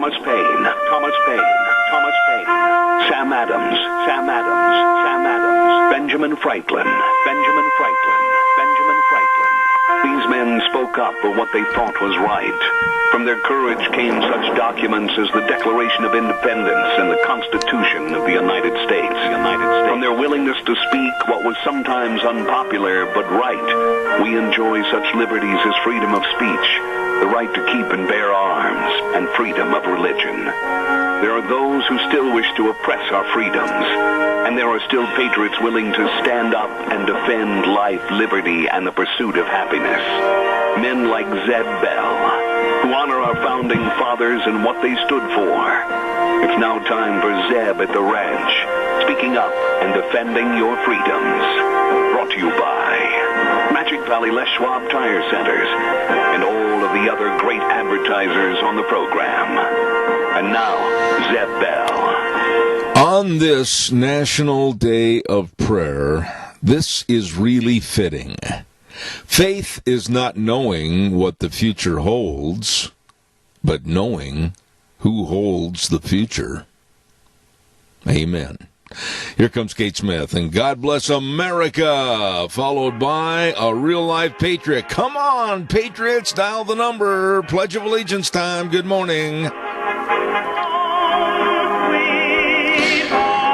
Thomas Paine, Thomas Paine, Thomas Paine, Sam Adams, Sam Adams, Sam Adams, Benjamin Franklin, Benjamin Franklin, Benjamin Franklin. These men spoke up for what they thought was right. From their courage came such documents as the Declaration of Independence and the Constitution of the United States. From their willingness to speak what was sometimes unpopular but right, we enjoy such liberties as freedom of speech, the right to keep and bear arms, and freedom of religion. There are those who still wish to oppress our freedoms, and there are still patriots willing to stand up and defend life, liberty, and the pursuit of happiness. Men like Zeb Bell, who honor our founding fathers and what they stood for. It's now time for Zeb at the ranch, speaking up and defending your freedoms. Brought to you by Magic Valley Les Schwab Tire Centers and all of the other great advertisers on the program. And now, Zeb Bell. On this National Day of Prayer, this is really fitting. Faith is not knowing what the future holds, but knowing who holds the future. Amen. Here comes Kate Smith, and God Bless America, followed by a real-life patriot. Come on, patriots, dial the number. Pledge of Allegiance time. Good morning.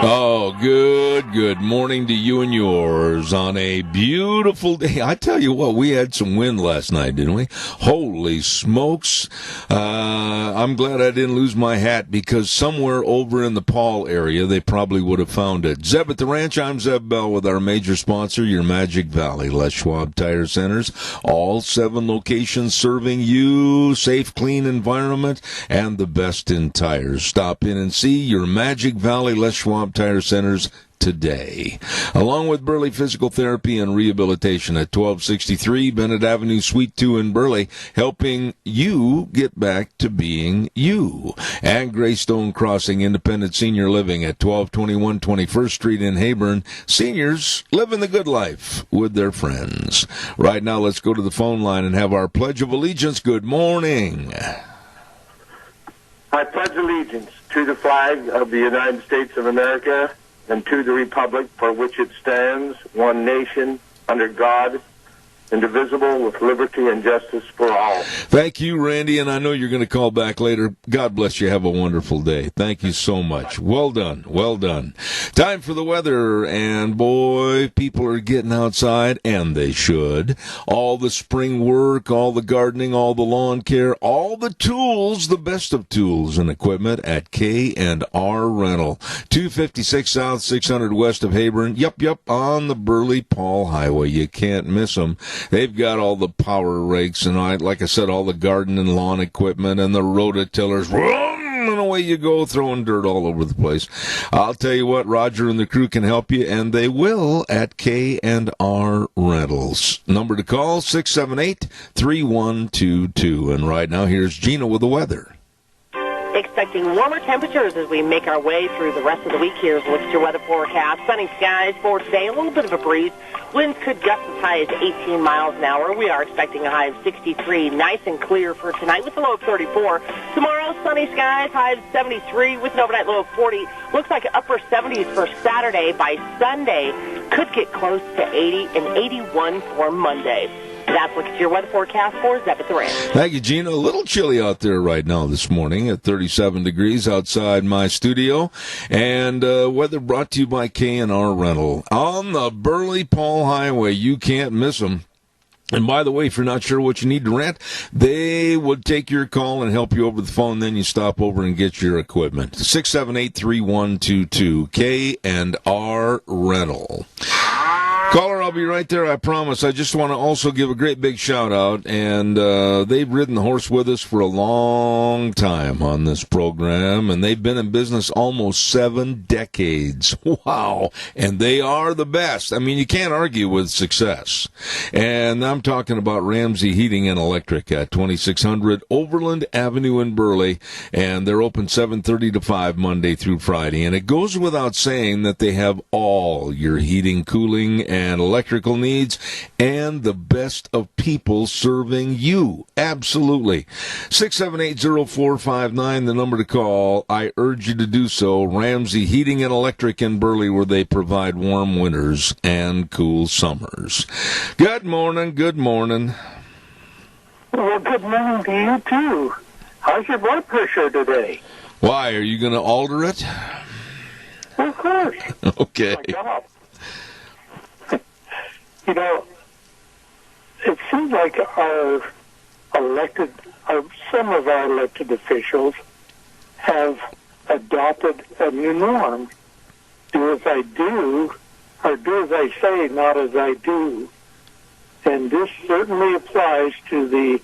Oh, good morning to you and yours on a beautiful day. I tell you what, we had some wind last night, didn't we? Holy smokes. I'm glad I didn't lose my hat, because somewhere over in the Paul area, they probably would have found it. Zeb at the Ranch, I'm Zeb Bell with our major sponsor, your Magic Valley Les Schwab Tire Centers. All 7 locations serving you, safe, clean environment, and the best in tires. Stop in and see your Magic Valley Les Schwab Tire Centers today, along with Burley Physical Therapy and Rehabilitation at 1263 Bennett Avenue, Suite 2 in Burley, helping you get back to being you. And Greystone Crossing Independent Senior Living at 1221 21st Street in Hayburn. Seniors living the good life with their friends. Right now, let's go to the phone line and have our Pledge of Allegiance. Good morning. I pledge allegiance to the flag of the United States of America and to the republic for which it stands, one nation, under God, indivisible, with liberty and justice for all. Thank you, Randy, and I know you're going to call back later. God bless you. Have a wonderful day. Thank you so much. Well done. Well done. Time for the weather, and boy, people are getting outside, and they should. All the spring work, all the gardening, all the lawn care, all the tools, the best of tools and equipment at K&R Rental. 256 South, 600 west of Hayburn. Yep, on the Burley-Paul Highway. You can't miss them. They've got all the power rakes and, like I said, all the garden and lawn equipment and the rototillers. And away you go, throwing dirt all over the place. I'll tell you what, Roger and the crew can help you, and they will at K&R Rentals. Number to call, 678-3122. And right now, here's Gina with the weather. Expecting warmer temperatures as we make our way through the rest of the week. Here's a look at your weather forecast. Sunny skies for today, a little bit of a breeze. Winds could gust as high as 18 miles an hour. We are expecting a high of 63, nice and clear for tonight with a low of 34. Tomorrow, sunny skies, high of 73 with an overnight low of 40. Looks like upper 70s for Saturday. By Sunday, could get close to 80 and 81 for Monday. That's look at your weather forecast for Zeb at the Ranch. Thank you, Gina. A little chilly out there right now this morning at 37 degrees outside my studio. And weather brought to you by K&R Rental. On the Burley-Paul Highway, you can't miss them. And by the way, if you're not sure what you need to rent, they would take your call and help you over the phone. Then you stop over and get your equipment. 678-3122, K&R Rental. Caller, I'll be right there, I promise. I just want to also give a great big shout-out, and they've ridden the horse with us for a long time on this program, and they've been in business almost 7 decades. Wow. And they are the best. I mean, you can't argue with success. And I'm talking about Ramsey Heating and Electric at 2600 Overland Avenue in Burley, and they're open 7:30 to 5 Monday through Friday. And it goes without saying that they have all your heating, cooling, and electric electrical needs, and the best of people serving you. Absolutely. 678-0459, the number to call. I urge you to do so. Ramsey Heating and Electric in Burley, where they provide warm winters and cool summers. Good morning. Good morning. Well, good morning to you, too. How's your blood pressure today? Why? Are you going to alter it? Well, of course. Okay. My God. You know, it seems like some of our elected officials have adopted a new norm. Do as I do, or do as I say, not as I do. And this certainly applies to the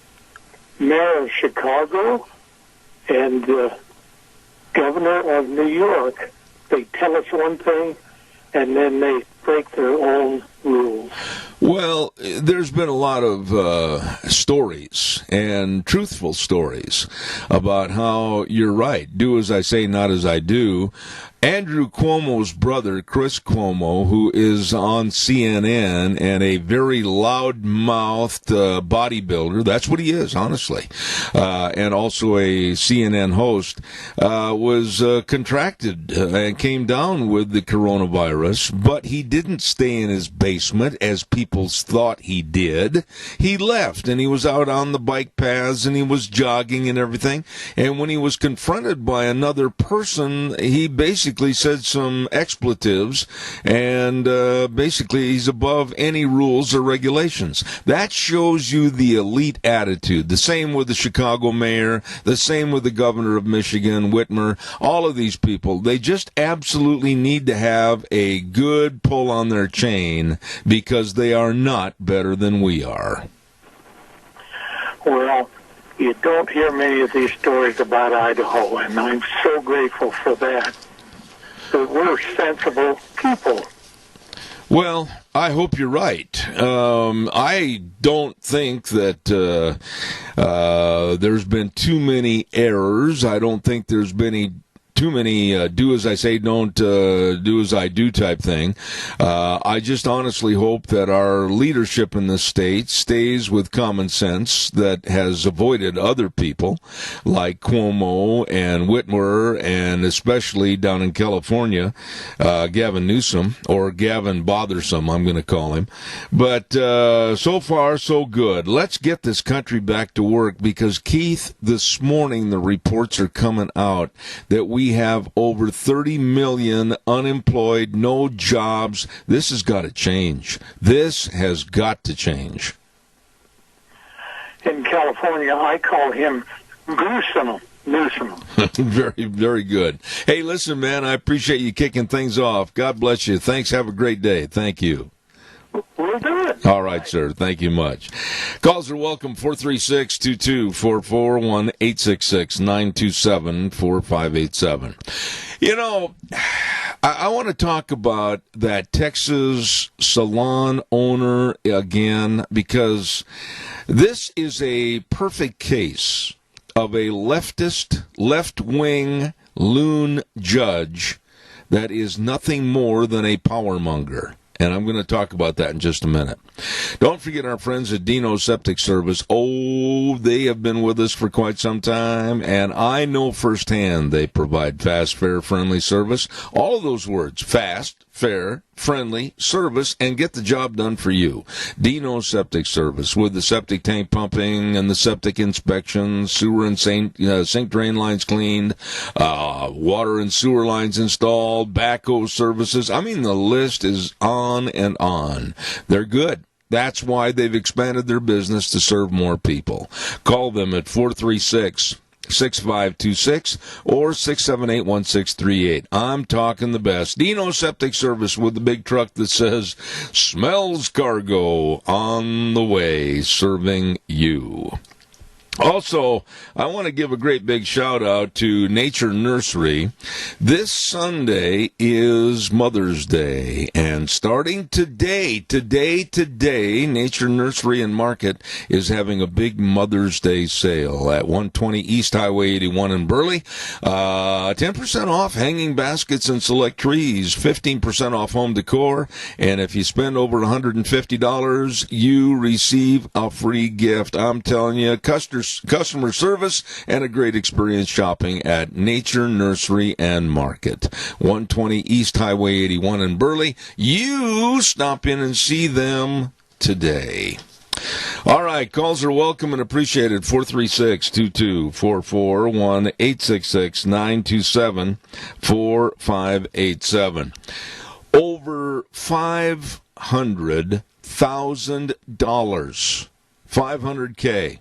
mayor of Chicago and the governor of New York. They tell us one thing, and then they break their own rules. Well, there's been a lot of stories, and truthful stories, about how you're right. Do as I say, not as I do. Andrew Cuomo's brother, Chris Cuomo, who is on CNN and a very loud-mouthed bodybuilder, that's what he is, honestly, and also a CNN host, was contracted and came down with the coronavirus, but he didn't stay in his basement as people thought he did. He left, and he was out on the bike paths, and he was jogging and everything, and when he was confronted by another person, he basically said some expletives, and basically he's above any rules or regulations. That shows you the elite attitude. The same with the Chicago mayor, the same with the governor of Michigan, Whitmer, all of these people. They just absolutely need to have a good pull on their chain because they are not better than we are. Well, you don't hear many of these stories about Idaho, and I'm so grateful for that. But we're sensible people. Well, I hope you're right. I don't think that there's been too many errors. I don't think there's been too many do as I say, don't do as I do type thing. I just honestly hope that our leadership in this state stays with common sense that has avoided other people like Cuomo and Whitmer, and especially down in California, Gavin Newsom, or Gavin Bothersome, I'm going to call him. But so far, so good. Let's get this country back to work because, Keith, this morning the reports are coming out that we have over 30 million unemployed, no jobs. This has got to change. This has got to change. In California, I call him Newsom. Very, very good. Hey, listen, man, I appreciate you kicking things off. God bless you. Thanks. Have a great day. Thank you. We'll do it. All right, sir. Thank you much. Calls are welcome. 436-2244, 1-866-927-4587. You know, I want to talk about that Texas salon owner again, because this is a perfect case of a leftist, left-wing loon judge that is nothing more than a power monger. And I'm going to talk about that in just a minute. Don't forget our friends at Dino Septic Service. Oh, they have been with us for quite some time, and I know firsthand they provide fast, fair, friendly service. All of those words, fast, fair, friendly, service, and get the job done for you. Dino Septic Service, with the septic tank pumping and the septic inspection, sewer and sink drain lines cleaned, water and sewer lines installed, backhoe services. I mean, the list is on and on. They're good. That's why they've expanded their business to serve more people. Call them at 436-6526 or 678-1638. I'm talking the best. Dino Septic Service, with the big truck that says, smells cargo on the way, serving you. Also, I want to give a great big shout out to Nature Nursery. This Sunday is Mother's Day, and starting today, Nature Nursery and Market is having a big Mother's Day sale at 120 East Highway 81 in Burley. 10% off hanging baskets and select trees, 15% off home decor, and if you spend over $150, you receive a free gift. I'm telling you, customer service and a great experience shopping at Nature Nursery and Market, 120 East Highway 81 in Burley. You stop in and see them today. All right, calls are welcome and appreciated. 436-2244, 1-866-927-4587. Over $500,000, $500K,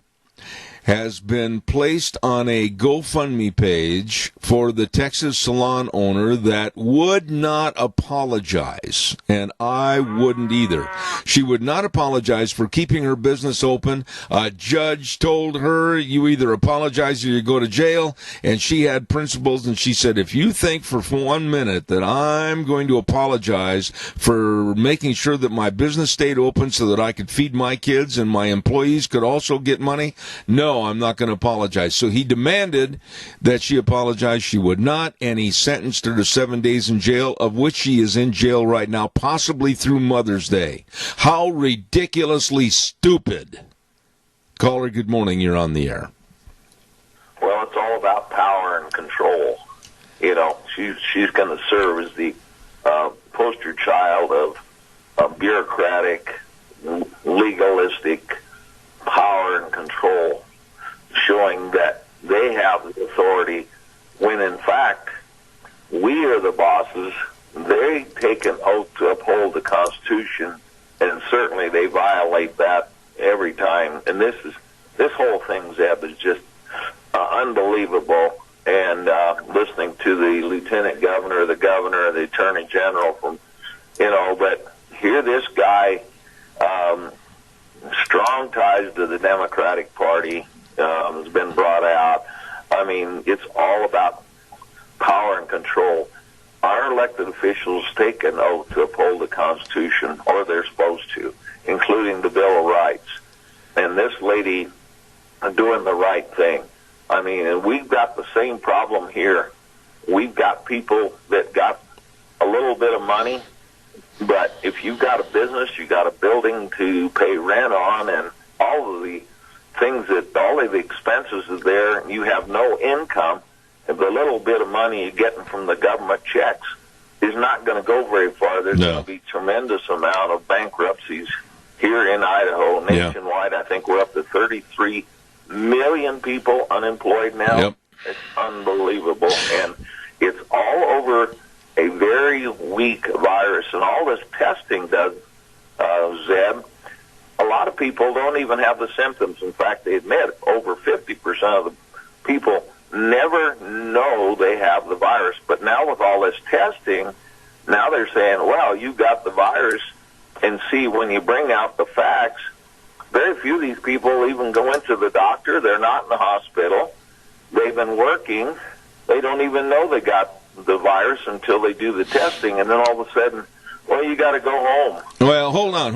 has been placed on a GoFundMe page for the Texas salon owner that would not apologize, and I wouldn't either. She would not apologize for keeping her business open. A judge told her, you either apologize or you go to jail, and she had principles, and she said, if you think for 1 minute that I'm going to apologize for making sure that my business stayed open so that I could feed my kids and my employees could also get money, no, I'm not going to apologize. So he demanded that she apologize. She would not, and he sentenced her to 7 days in jail, of which she is in jail right now, possibly through Mother's Day. How ridiculously stupid. Caller, good morning. You're on the air. Well, it's all about power and control. You know, she's going to serve as the poster child of a bureaucratic, legalistic power and control, showing that they have the authority when, in fact, we are the bosses. They take an oath to uphold the Constitution, and certainly they violate that every time. And this whole thing, Zeb, is just unbelievable. And listening to the lieutenant governor, the governor, the attorney general, but here this guy, strong ties to the Democratic Party, has been brought out. I mean, it's all about power and control. Our elected officials take an oath to uphold the Constitution, or they're supposed to, including the Bill of Rights. And this lady doing the right thing. I mean, and we've got the same problem here. We've got people that got a little bit of money, but if you've got a business, you got a building to pay rent on, and all of the things all of the expenses is there, and you have no income, and the little bit of money you're getting from the government checks is not going to go very far. There's going to be tremendous amount of bankruptcies here in Idaho, nationwide. I think we're up to 33 million people unemployed now. Yep. It's unbelievable, and it's all over a very weak virus, and all this testing does, Zeb, a lot of people don't even have the symptoms. In fact, they admit over 50% of the people never know they have the virus. But now with all this testing, now they're saying, well, you got the virus, and see, when you bring out the facts, very few of these people even go into the doctor. They're not in the hospital. They've been working. They don't even know they got the virus until they do the testing, and then all of a sudden, well, you got to go home. Well, hold on.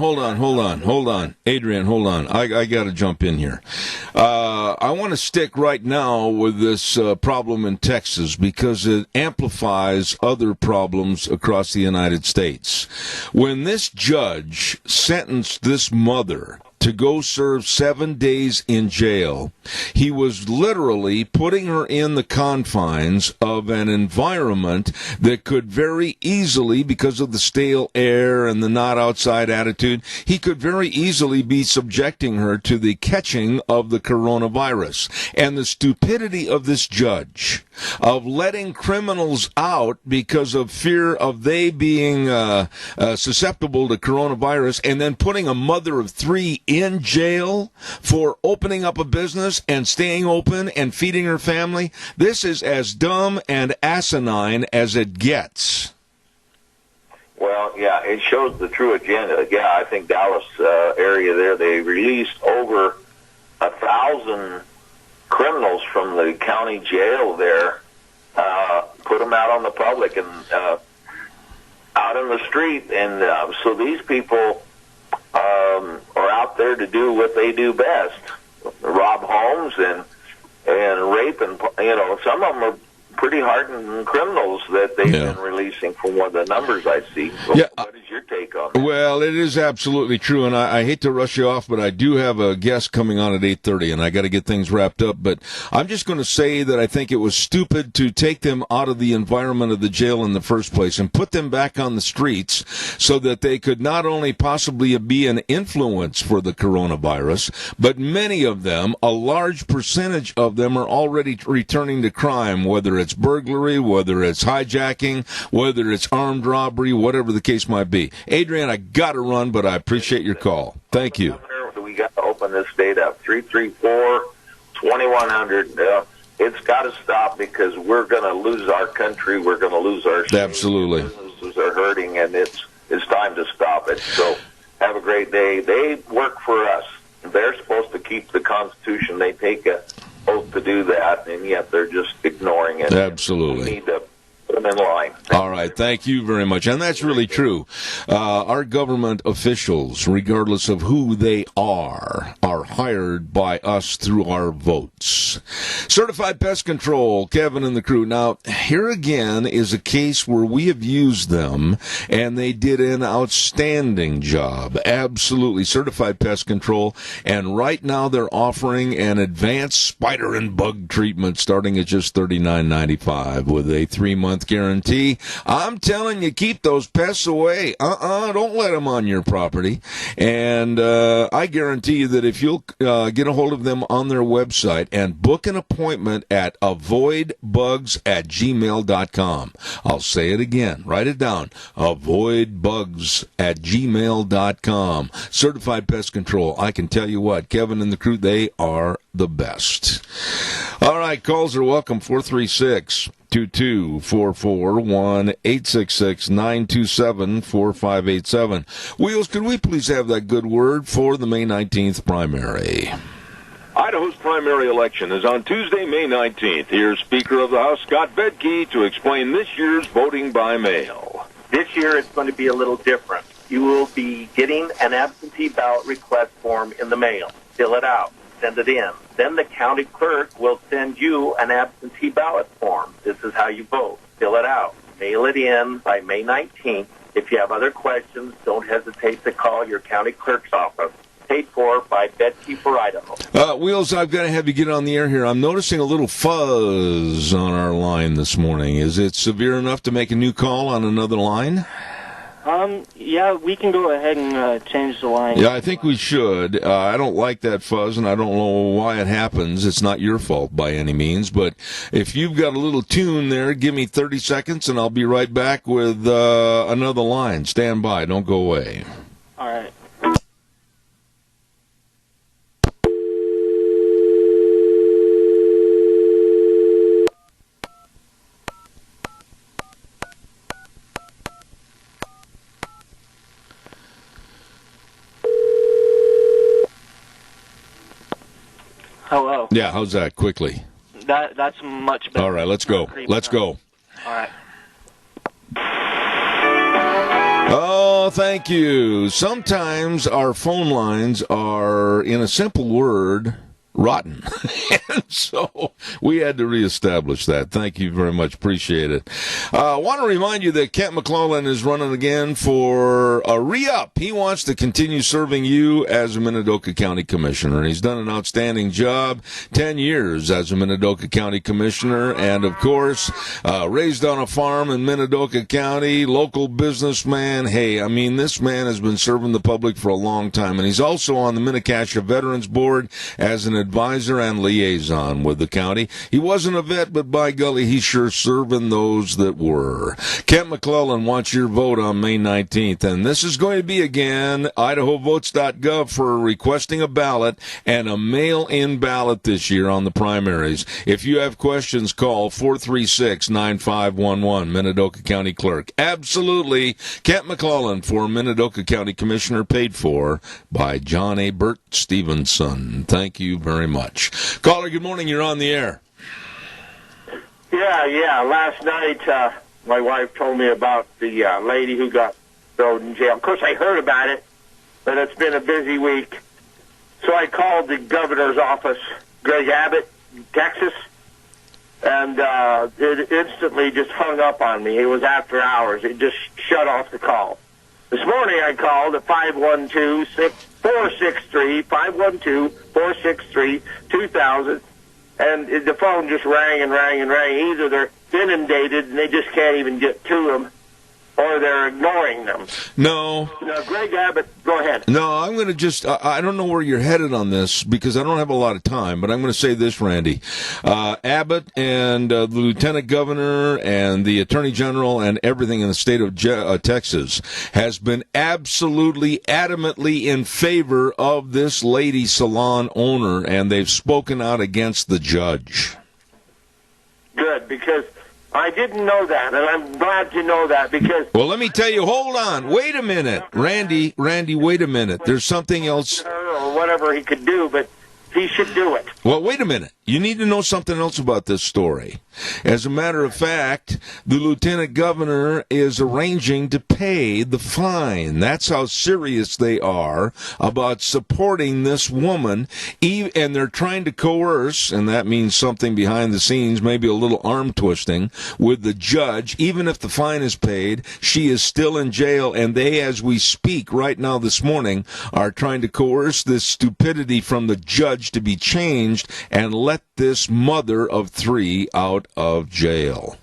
Adrian, hold on. I got to jump in here. I want to stick right now with this problem in Texas because it amplifies other problems across the United States. When this judge sentenced this mother to go serve 7 days in jail, he was literally putting her in the confines of an environment that could very easily, because of the stale air and the not outside attitude, he could very easily be subjecting her to the catching of the coronavirus. And the stupidity of this judge of letting criminals out because of fear of they being susceptible to coronavirus, and then putting a mother of three in jail for opening up a business and staying open and feeding her family. This is as dumb and asinine as it gets. Well, yeah, it shows the true agenda. Yeah, I think Dallas area there, they released over 1,000 criminals from the county jail there, put them out on the public and out in the street. And so these people are out there to do what they do best, rob homes and rape. And, some of them are pretty hardened criminals that they've been releasing from what the numbers I see. So what is your take on that? Well, it is absolutely true, and I hate to rush you off, but I do have a guest coming on at 8:30, and I got to get things wrapped up. But I'm just going to say that I think it was stupid to take them out of the environment of the jail in the first place and put them back on the streets so that they could not only possibly be an influence for the coronavirus, but many of them, a large percentage of them, are already returning to crime, whether it's burglary, whether it's hijacking, whether it's armed robbery, whatever the case might be. Adrian, I got to run, but I appreciate your call. Thank you. We got to open this state up. 334-2100. It's got to stop because we're going to lose our country. We're going to lose our state. Absolutely. Businesses are hurting, and it's time to stop it. So have a great day. They work for us. They're supposed to keep the Constitution. They take an oath to do that, and yet they're just ignoring it. Absolutely. We need to put them in line. All right, thank you very much. And that's really true. Our government officials, regardless of who they are hired by us through our votes. Certified Pest Control, Kevin and the crew. Now, here again is a case where we have used them, and they did an outstanding job. Absolutely. Certified Pest Control. And right now they're offering an advanced spider and bug treatment starting at just $39.95 with a 3-month guarantee. I'm telling you, keep those pests away. Don't let them on your property. And I guarantee you that if you'll get a hold of them on their website and book an appointment at avoidbugs@gmail.com. I'll say it again. Write it down. Avoidbugs@gmail.com. Certified Pest Control. I can tell you what, Kevin and the crew, they are the best. All right, calls are welcome. 436-2244, 1-866-927-4587. Wheels, could we please have that good word for the May 19th primary? Idaho's primary election is on Tuesday, May 19th. Here's Speaker of the House, Scott Bedke, to explain this year's voting by mail. This year it's going to be a little different. You will be getting an absentee ballot request form in the mail. Fill it out. Send it in. Then the county clerk will send you an absentee ballot form. This is how you vote. Fill it out. Mail it in by May 19th. If you have other questions, don't hesitate to call your county clerk's office. Paid for by Bedke for Idaho. Wheels, I've got to have you get on the air here. I'm noticing a little fuzz on our line this morning. Is it severe enough to make a new call on another line? Yeah, we can go ahead and change the line. Yeah, I think we should. I don't like that fuzz, and I don't know why it happens. It's not your fault by any means, but if you've got a little tune there, give me 30 seconds, and I'll be right back with another line. Stand by. Don't go away. All right. Hello. Yeah, how's that? Quickly. That's much better. All right, let's go. Let's go. All right. Oh, thank you. Sometimes our phone lines are, in a simple word, rotten. And so we had to reestablish that. Thank you very much. Appreciate it. I want to remind you that Kent McClellan is running again for a re-up. He wants to continue serving you as a Minidoka County Commissioner. He's done an outstanding job, 10 years as a Minidoka County Commissioner, and of course, raised on a farm in Minidoka County, local businessman. Hey, I mean, this man has been serving the public for a long time, and he's also on the Minnecasia Veterans Board as an advisor and liaison with the county. He wasn't a vet, but by golly, he's sure serving those that were. Kent McClellan wants your vote on May 19th, and this is going to be, again, idahovotes.gov for requesting a ballot and a mail-in ballot this year on the primaries. If you have questions, call 436-9511, Minidoka County Clerk. Absolutely, Kent McClellan for Minidoka County Commissioner, paid for by John A. Burt Stevenson. Thank you very very much. Caller, good morning. You're on the air. Yeah. Last night, my wife told me about the lady who got thrown in jail. Of course, I heard about it, but it's been a busy week. So I called the governor's office, Greg Abbott, Texas, and it instantly just hung up on me. It was after hours. It just shut off the call. This morning I called at 512-463-2000, and the phone just rang and rang and rang. Either they're inundated and they just can't even get to them, or they're ignoring them. No. Greg Abbott, go ahead. No, I'm going to just, I don't know where you're headed on this because I don't have a lot of time, but I'm going to say this, Randy. Abbott and the lieutenant governor and the attorney general and everything in the state of Texas has been absolutely adamantly in favor of this lady salon owner, and they've spoken out against the judge. Good, because I didn't know that, and I'm glad to know that because... Well, let me tell you, hold on. Wait a minute. Randy, wait a minute. There's something else. Or whatever he could do, but he should do it. Well, wait a minute. You need to know something else about this story. As a matter of fact, the lieutenant governor is arranging to pay the fine. That's how serious they are about supporting this woman. And they're trying to coerce, and that means something behind the scenes, maybe a little arm twisting, with the judge. Even if the fine is paid, she is still in jail, and they, as we speak right now this morning, are trying to coerce this stupidity from the judge to be changed and let this mother of three out of jail.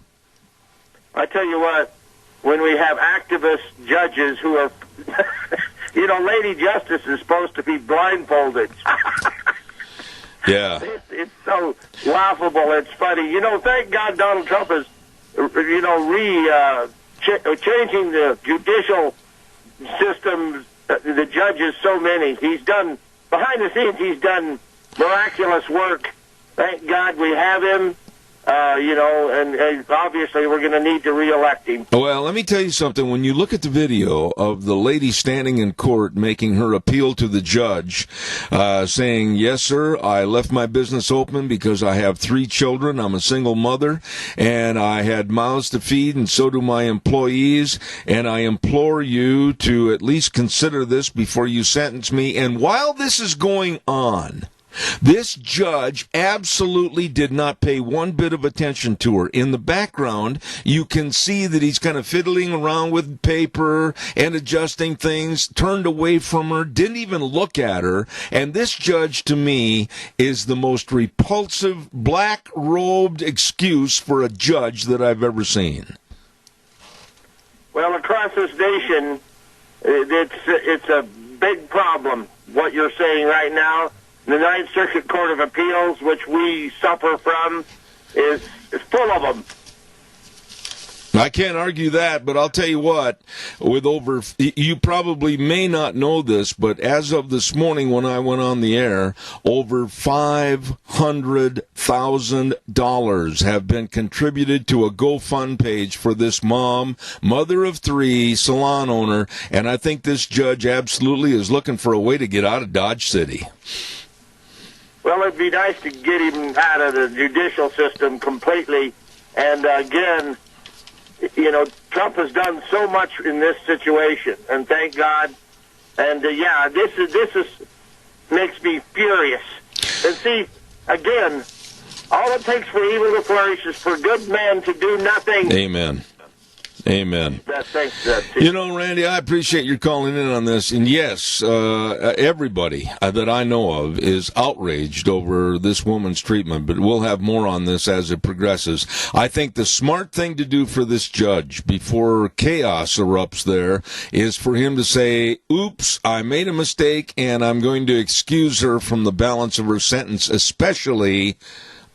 I tell you what, when we have activist judges who are, Lady Justice is supposed to be blindfolded. Yeah. It's so laughable. It's funny. Thank God Donald Trump is, changing the judicial system, the judges, so many. He's done, behind the scenes, he's done miraculous work. Thank God we have him, and obviously we're going to need to reelect him. Well, let me tell you something. When you look at the video of the lady standing in court making her appeal to the judge, saying, yes, sir, I left my business open because I have 3 children. I'm a single mother, and I had mouths to feed, and so do my employees, and I implore you to at least consider this before you sentence me. And while this is going on, this judge absolutely did not pay one bit of attention to her. In the background, you can see that he's kind of fiddling around with paper and adjusting things, turned away from her, didn't even look at her. And this judge, to me, is the most repulsive, black-robed excuse for a judge that I've ever seen. Well, across this nation, it's a big problem, what you're saying right now. The Ninth Circuit Court of Appeals, which we suffer from, is full of them. I can't argue that, but I'll tell you what, you probably may not know this, but as of this morning when I went on the air, over $500,000 have been contributed to a GoFund page for this mother of 3, salon owner, and I think this judge absolutely is looking for a way to get out of Dodge City. Well, it'd be nice to get him out of the judicial system completely. And again, Trump has done so much in this situation, and thank God. And this makes me furious. And see, again, all it takes for evil to flourish is for good men to do nothing. Amen. Amen. Thanks, Randy, I appreciate your calling in on this. And yes, everybody that I know of is outraged over this woman's treatment, but we'll have more on this as it progresses. I think the smart thing to do for this judge before chaos erupts there is for him to say, oops, I made a mistake, and I'm going to excuse her from the balance of her sentence, especially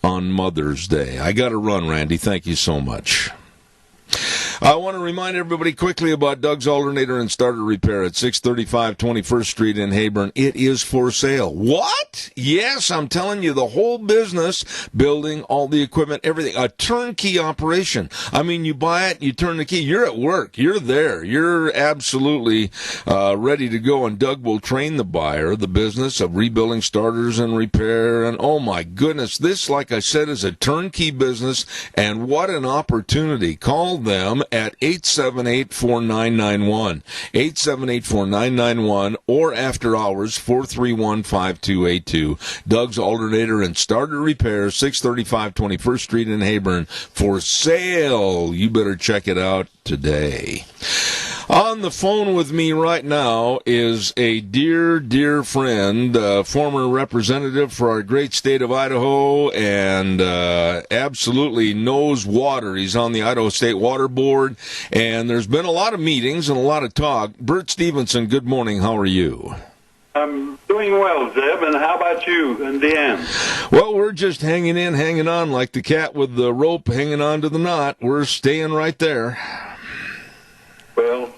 on Mother's Day. I got to run, Randy. Thank you so much. I want to remind everybody quickly about Doug's Alternator and Starter Repair at 635 21st Street in Heyburn. It is for sale. What? Yes, I'm telling you, the whole business, building, all the equipment, everything, a turnkey operation. I mean, you buy it, you turn the key, you're at work, you're there, you're absolutely ready to go, and Doug will train the buyer the business of rebuilding starters and repair, and oh my goodness, this, like I said, is a turnkey business, and what an opportunity. Call them at 878-4991, 878-4991, or after hours, 431-5282. Doug's Alternator and Starter Repair, 635 21st Street in Heyburn, for sale. You better check it out today. On the phone with me right now is a dear, dear friend, former representative for our great state of Idaho, and absolutely knows water. He's on the Idaho State Water Board, and there's been a lot of meetings and a lot of talk. Bert Stevenson, good morning. How are you? I'm doing well, Zeb, and how about you and Deanne? Well, we're just hanging in, hanging on like the cat with the rope hanging on to the knot. We're staying right there. Well,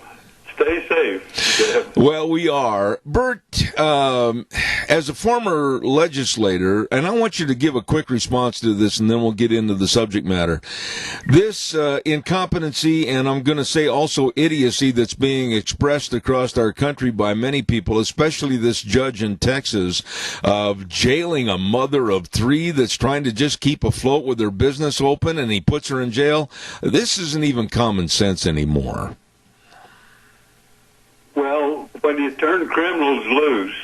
stay safe, Zeb. Well, we are. Bert, as a former legislator, and I want you to give a quick response to this, and then we'll get into the subject matter. This incompetency, and I'm going to say also idiocy, that's being expressed across our country by many people, especially this judge in Texas, of jailing a mother of three that's trying to just keep afloat with her business open, and he puts her in jail. This isn't even common sense anymore. Well, when you turn criminals loose,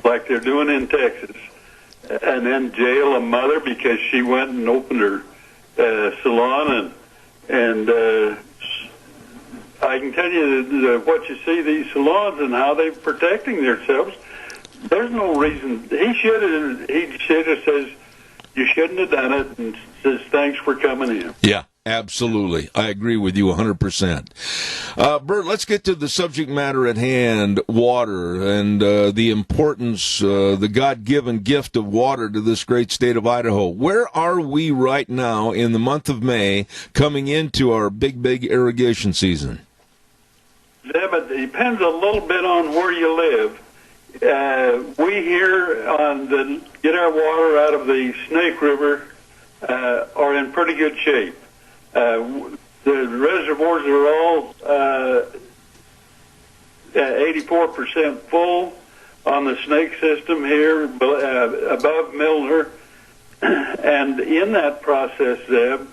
like they're doing in Texas, and then jail a mother because she went and opened her salon, and I can tell you what you see these salons and how they're protecting themselves. There's no reason. He should have says you shouldn't have done it, and says thanks for coming in. Yeah. Absolutely. I agree with you 100%. Bert, let's get to the subject matter at hand, water, and the importance, the God-given gift of water to this great state of Idaho. Where are we right now in the month of May coming into our big irrigation season? Yeah, but it depends a little bit on where you live. We here get our water out of the Snake River are in pretty good shape. The reservoirs are all 84% full on the Snake system here above Milner. And in that process, Zeb,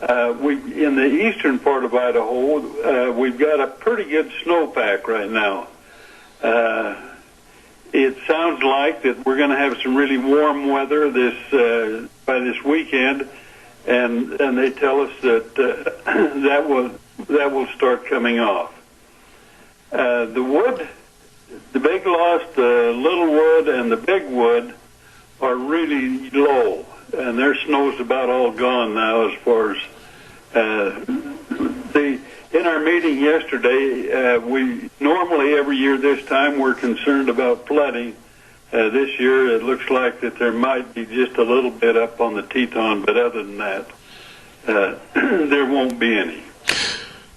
in the eastern part of Idaho, we've got a pretty good snowpack right now. It sounds like that we're going to have some really warm weather by this weekend. And they tell us that that will start coming off. The wood, the big loss, the little wood, and the big wood are really low, and their snow's about all gone now. As far as in our meeting yesterday, we normally every year this time we're concerned about flooding. This year, it looks like that there might be just a little bit up on the Teton, but other than that, there won't be any.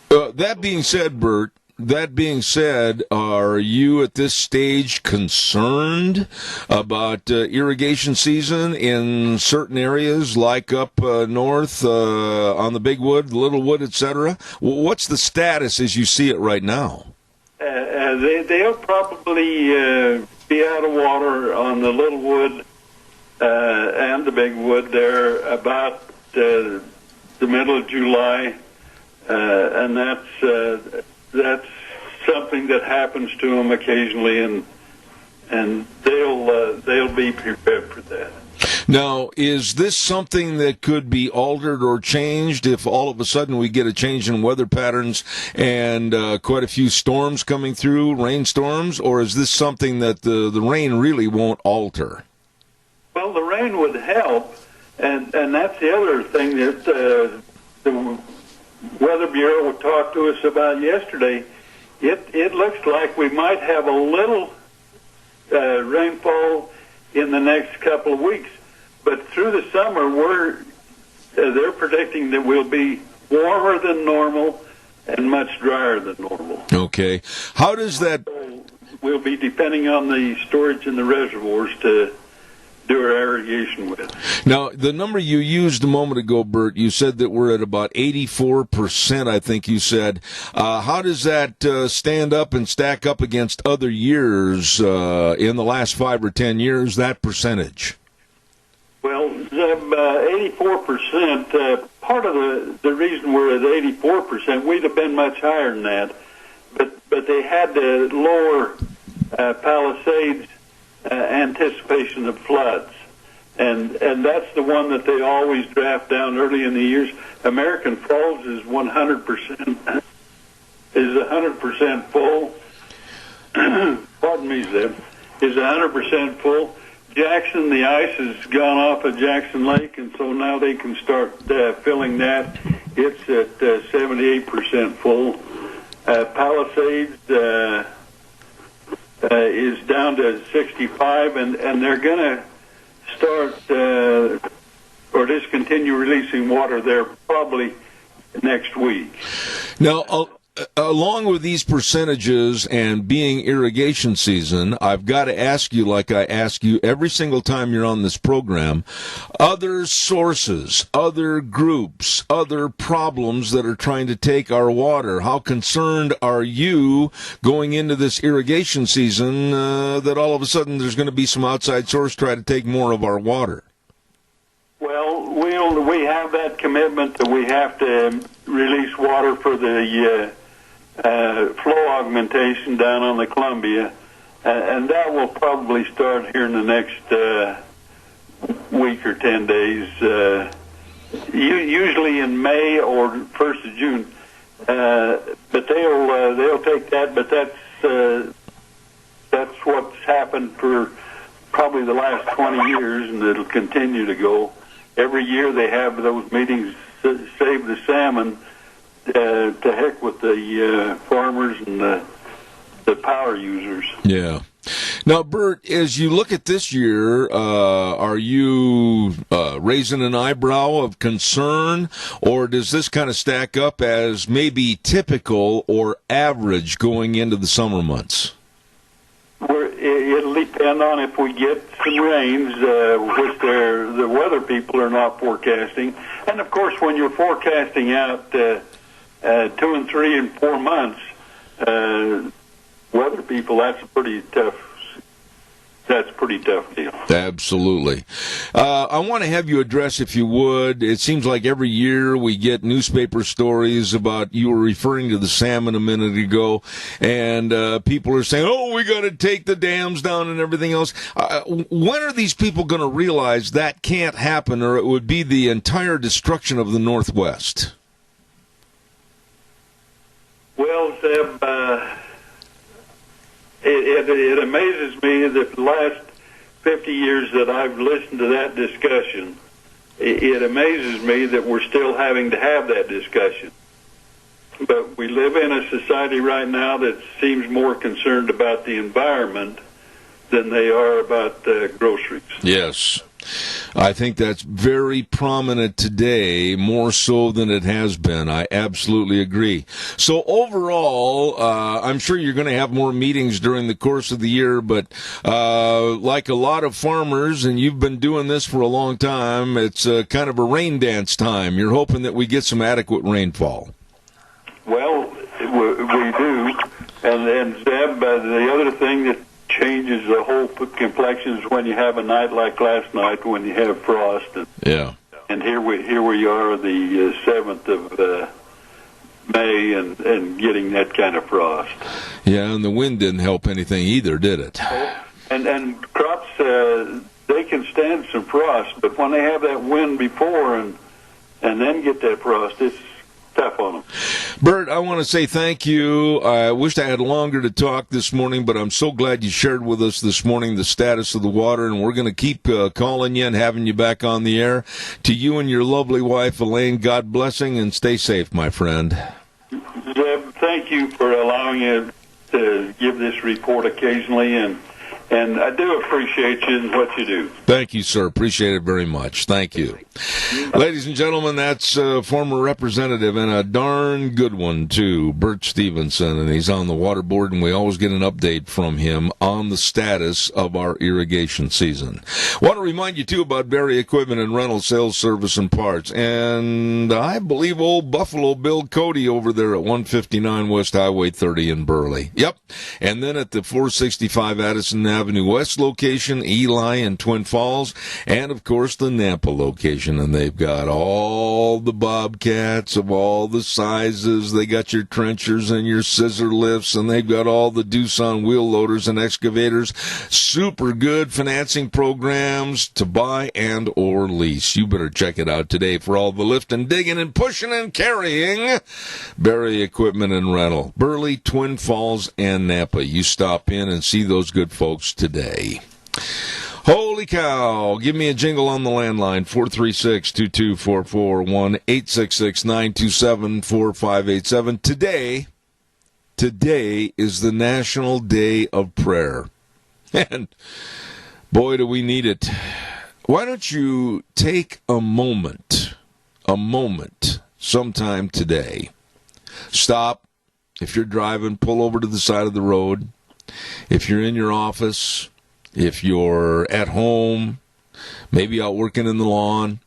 That being said, Bert, are you at this stage concerned about irrigation season in certain areas, like up north on the Big Wood, Little Wood, etc.? What's the status as you see it right now? They'll probably be out of water on the Little Wood and the Big Wood there about the middle of July, and that's something that happens to them occasionally, and they'll be prepared for that. Now, is this something that could be altered or changed if all of a sudden we get a change in weather patterns and quite a few storms coming through, rainstorms, or is this something that the rain really won't alter? Well, the rain would help, and that's the other thing that the Weather Bureau talked to us about yesterday. It looks like we might have a little rainfall in the next couple of weeks, but through the summer they're predicting that we'll be warmer than normal and much drier than normal. Okay. How does that... We'll be depending on the storage in the reservoirs to do our irrigation with. Now, the number you used a moment ago, Bert, you said that we're at about 84%, I think you said. How does that stand up and stack up against other years in the last 5 or 10 years, that percentage? Well, 84%, part of the reason we're at 84%, we'd have been much higher than that, but they had to lower Palisades anticipation of floods, and that's the one that they always draft down early in the years. American Falls is 100% full. Pardon me, Zeb. Is 100% full. Jackson, the ice has gone off of Jackson Lake, and so now they can start filling that. It's at 78% full. Palisades is down to 65, and they're going to start or discontinue releasing water there probably next week. Now, along with these percentages and being irrigation season, I've got to ask you, like I ask you every single time you're on this program, other sources, other groups, other problems that are trying to take our water. How concerned are you going into this irrigation season that all of a sudden there's going to be some outside source try to take more of our water? Well, we have that commitment that we have to release water for the flow augmentation down on the Columbia, and that will probably start here in the next week or 10 days, usually in May or 1st of June. But they'll take that, but that's what's happened for probably the last 20 years, and it'll continue to go. Every year they have those meetings, save the salmon. To heck with the farmers and the power users. Yeah. Now, Bert, as you look at this year, are you raising an eyebrow of concern, or does this kind of stack up as maybe typical or average going into the summer months? It'll depend on if we get some rains, which the weather people are not forecasting. And, of course, when you're forecasting out 2 and 3 and 4 months, weather people, that's a pretty tough deal. Absolutely. I want to have you address, if you would, it seems like every year we get newspaper stories about, you were referring to the salmon a minute ago, and people are saying, oh, we got to take the dams down and everything else. When are these people going to realize that can't happen, or it would be the entire destruction of the Northwest? Well, Zeb, it amazes me that the last 50 years that I've listened to that discussion, it amazes me that we're still having to have that discussion. But we live in a society right now that seems more concerned about the environment than they are about groceries. Yes. I think that's very prominent today, more so than it has been. I absolutely agree. So overall, I'm sure you're going to have more meetings during the course of the year, but like a lot of farmers, and you've been doing this for a long time, it's kind of a rain dance time. You're hoping that we get some adequate rainfall. Well, we do. And Zeb, the other thing that changes the whole complexion is when you have a night like last night, when you have frost. And here we are, the 7th of May, and getting that kind of frost. Yeah, and the wind didn't help anything either, did it? And crops, they can stand some frost, but when they have that wind before and then get that frost, it's tough on them. Bert, I want to say thank you. I wished I had longer to talk this morning, but I'm so glad you shared with us this morning the status of the water, and we're going to keep calling you and having you back on the air. To you and your lovely wife, Elaine, God blessing, and stay safe, my friend. Zeb, thank you for allowing us to give this report occasionally, and And I do appreciate you and what you do. Thank you, sir. Appreciate it very much. Thank you. Ladies and gentlemen, that's a former representative and a darn good one, too, Bert Stevenson, and he's on the water board, and we always get an update from him on the status of our irrigation season. Want to remind you, too, about Berry Equipment and Rental Sales, Service, and Parts, and I believe old Buffalo Bill Cody over there at 159 West Highway 30 in Burley. Yep. And then at the 465 Addison Avenue West location, Ely and Twin Falls, and, of course, the Nampa location. And they've got all the Bobcats of all the sizes. They got your trenchers and your scissor lifts, and they've got all the Doosan wheel loaders and excavators. Super good financing programs to buy and or lease. You better check it out today for all the lifting, digging, and pushing and carrying. Berry Equipment and Rental, Burley, Twin Falls, and Nampa. You stop in and see those good folks today. Holy cow. Give me a jingle on the landline, 436-2244, 1-866-927-4587. Today is the National Day of Prayer. And boy, do we need it. Why don't you take a moment sometime today. Stop. If you're driving, pull over to the side of the road. If you're in your office, if you're at home, maybe out working in the lawn,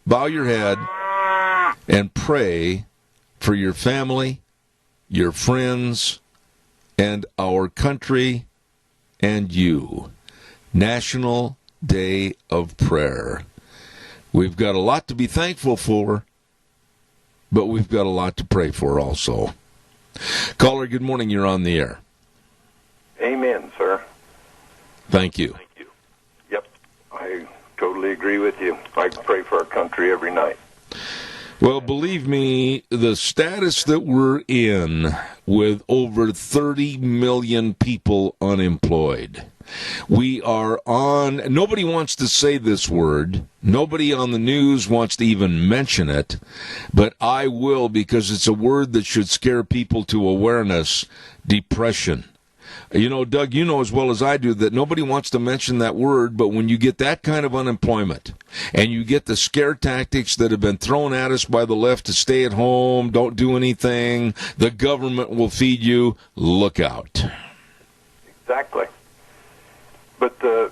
bow your head and pray for your family, your friends, and our country and you. National Day of Prayer. We've got a lot to be thankful for, but we've got a lot to pray for also. Caller, good morning. You're on the air. Amen, sir. Thank you. Thank you. Yep, I totally agree with you. I pray for our country every night. Well, believe me, the status that we're in with over 30 million people unemployed, we are on, nobody wants to say this word, nobody on the news wants to even mention it, but I will because it's a word that should scare people to awareness: depression. You know, Doug, you know as well as I do that nobody wants to mention that word, but when you get that kind of unemployment and you get the scare tactics that have been thrown at us by the left to stay at home, don't do anything, the government will feed you, look out. Exactly. But there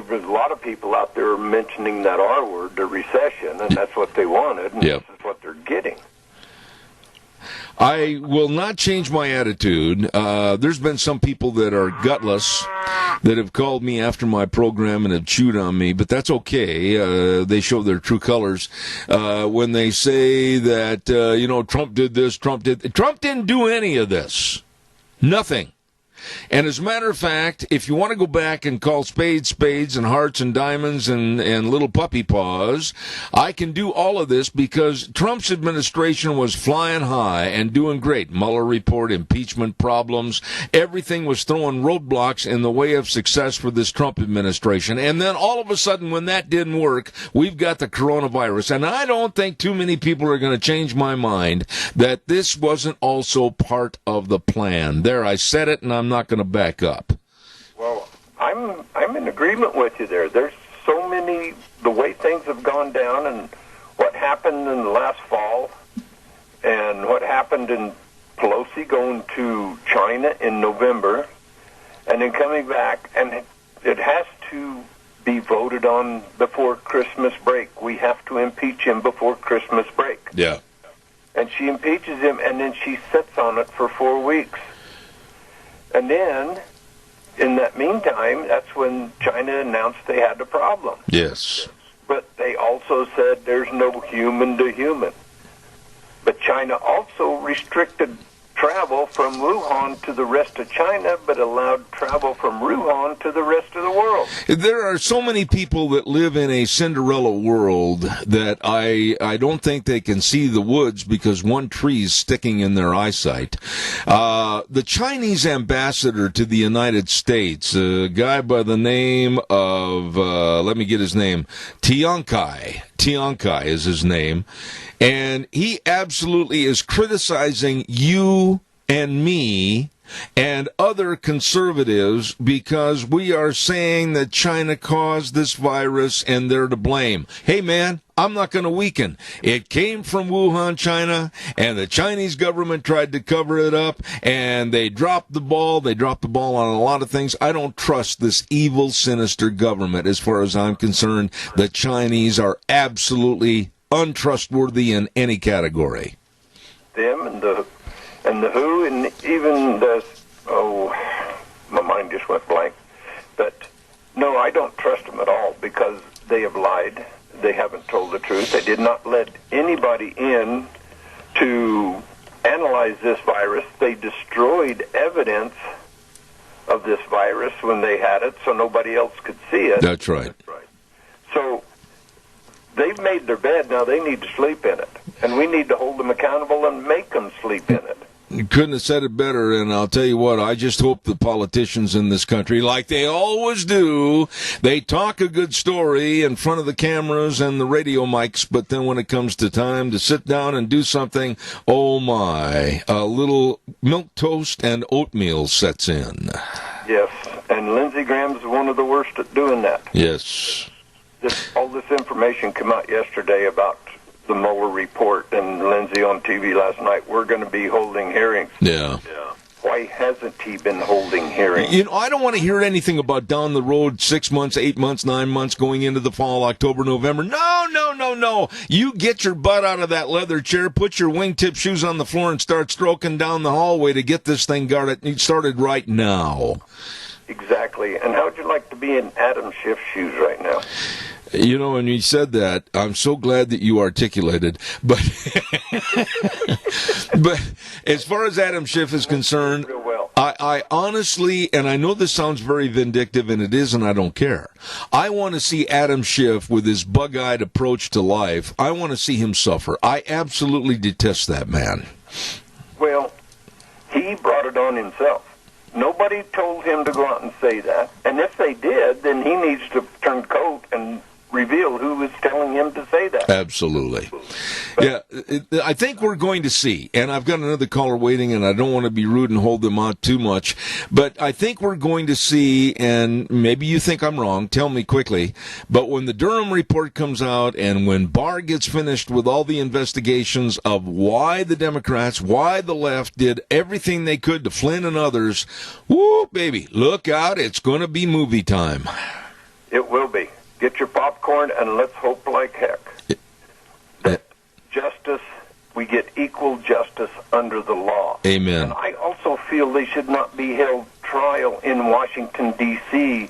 was a lot of people out there mentioning that R word, the recession, and that's what they wanted, and This is what they're getting. I will not change my attitude. There's been some people that are gutless that have called me after my program and have chewed on me, but that's okay. They show their true colors when they say that, Trump did this, Trump didn't do any of this. Nothing. And as a matter of fact, if you want to go back and call spades spades and hearts and diamonds and little puppy paws, I can do all of this because Trump's administration was flying high and doing great. Mueller report, impeachment problems, everything was throwing roadblocks in the way of success for this Trump administration. And then all of a sudden, when that didn't work, we've got the coronavirus. And I don't think too many people are going to change my mind that this wasn't also part of the plan. There, I said it, and I'm not going to back up. Well, I'm in agreement with you there. There's so many, the way things have gone down and what happened in the last fall and what happened in Pelosi going to China in November and then coming back, and it has to be voted on before Christmas break. We have to impeach him before Christmas break. Yeah. And she impeaches him, and then she sits on it for 4 weeks. And then, in that meantime, that's when China announced they had the problem. Yes. But they also said there's no human to human. But China also restricted travel from Wuhan to the rest of China, but allowed travel from Wuhan to the rest of the world. There are so many people that live in a Cinderella world that I don't think they can see the woods because one tree's sticking in their eyesight. The Chinese ambassador to the United States, a guy by the name of, let me get his name, Tian Kai is his name. And he absolutely is criticizing you and me and other conservatives because we are saying that China caused this virus and they're to blame. Hey, man, I'm not going to weaken. It came from Wuhan, China, and the Chinese government tried to cover it up, and they dropped the ball. They dropped the ball on a lot of things. I don't trust this evil, sinister government as far as I'm concerned. The Chinese are absolutely untrustworthy in any category. Them and the WHO and even the, my mind just went blank. But no, I don't trust them at all because they have lied. They haven't told the truth. They did not let anybody in to analyze this virus. They destroyed evidence of this virus when they had it so nobody else could see it. That's right. So they've made their bed. Now they need to sleep in it. And we need to hold them accountable and make them sleep in it. You couldn't have said it better, and I'll tell you what, I just hope the politicians in this country, like they always do, they talk a good story in front of the cameras and the radio mics, but then when it comes to time to sit down and do something, oh my, a little milk toast and oatmeal sets in. Yes, and Lindsey Graham's one of the worst at doing that. Yes. All this information came out yesterday about the Mueller report, and Lindsey on TV last night, we're going to be holding hearings. Yeah. Why hasn't he been holding hearings? You know, I don't want to hear anything about down the road, 6 months, 8 months, 9 months, going into the fall, October, November. No. You get your butt out of that leather chair, put your wingtip shoes on the floor, and start stroking down the hallway to get this thing started right now. Exactly. And how would you like to be in Adam Schiff's shoes right now? You know, when you said that, I'm so glad that you articulated. But but as far as Adam Schiff is concerned, I honestly, and I know this sounds very vindictive, and it is, and I don't care. I want to see Adam Schiff with his bug-eyed approach to life. I want to see him suffer. I absolutely detest that man. Well, he brought it on himself. Nobody told him to go out and say that. And if they did, then he needs to turn coat and reveal who was telling him to say that. Absolutely. Yeah, I think we're going to see, and I've got another caller waiting, and I don't want to be rude and hold them out too much, but I think we're going to see, and maybe you think I'm wrong, tell me quickly, but when the Durham report comes out and when Barr gets finished with all the investigations of why the Democrats, why the left did everything they could to Flynn and others, whoo, baby, look out, it's going to be movie time. It will be. Get your popcorn and let's hope like heck that justice, we get equal justice under the law. Amen. And I also feel they should not be held trial in Washington, D.C.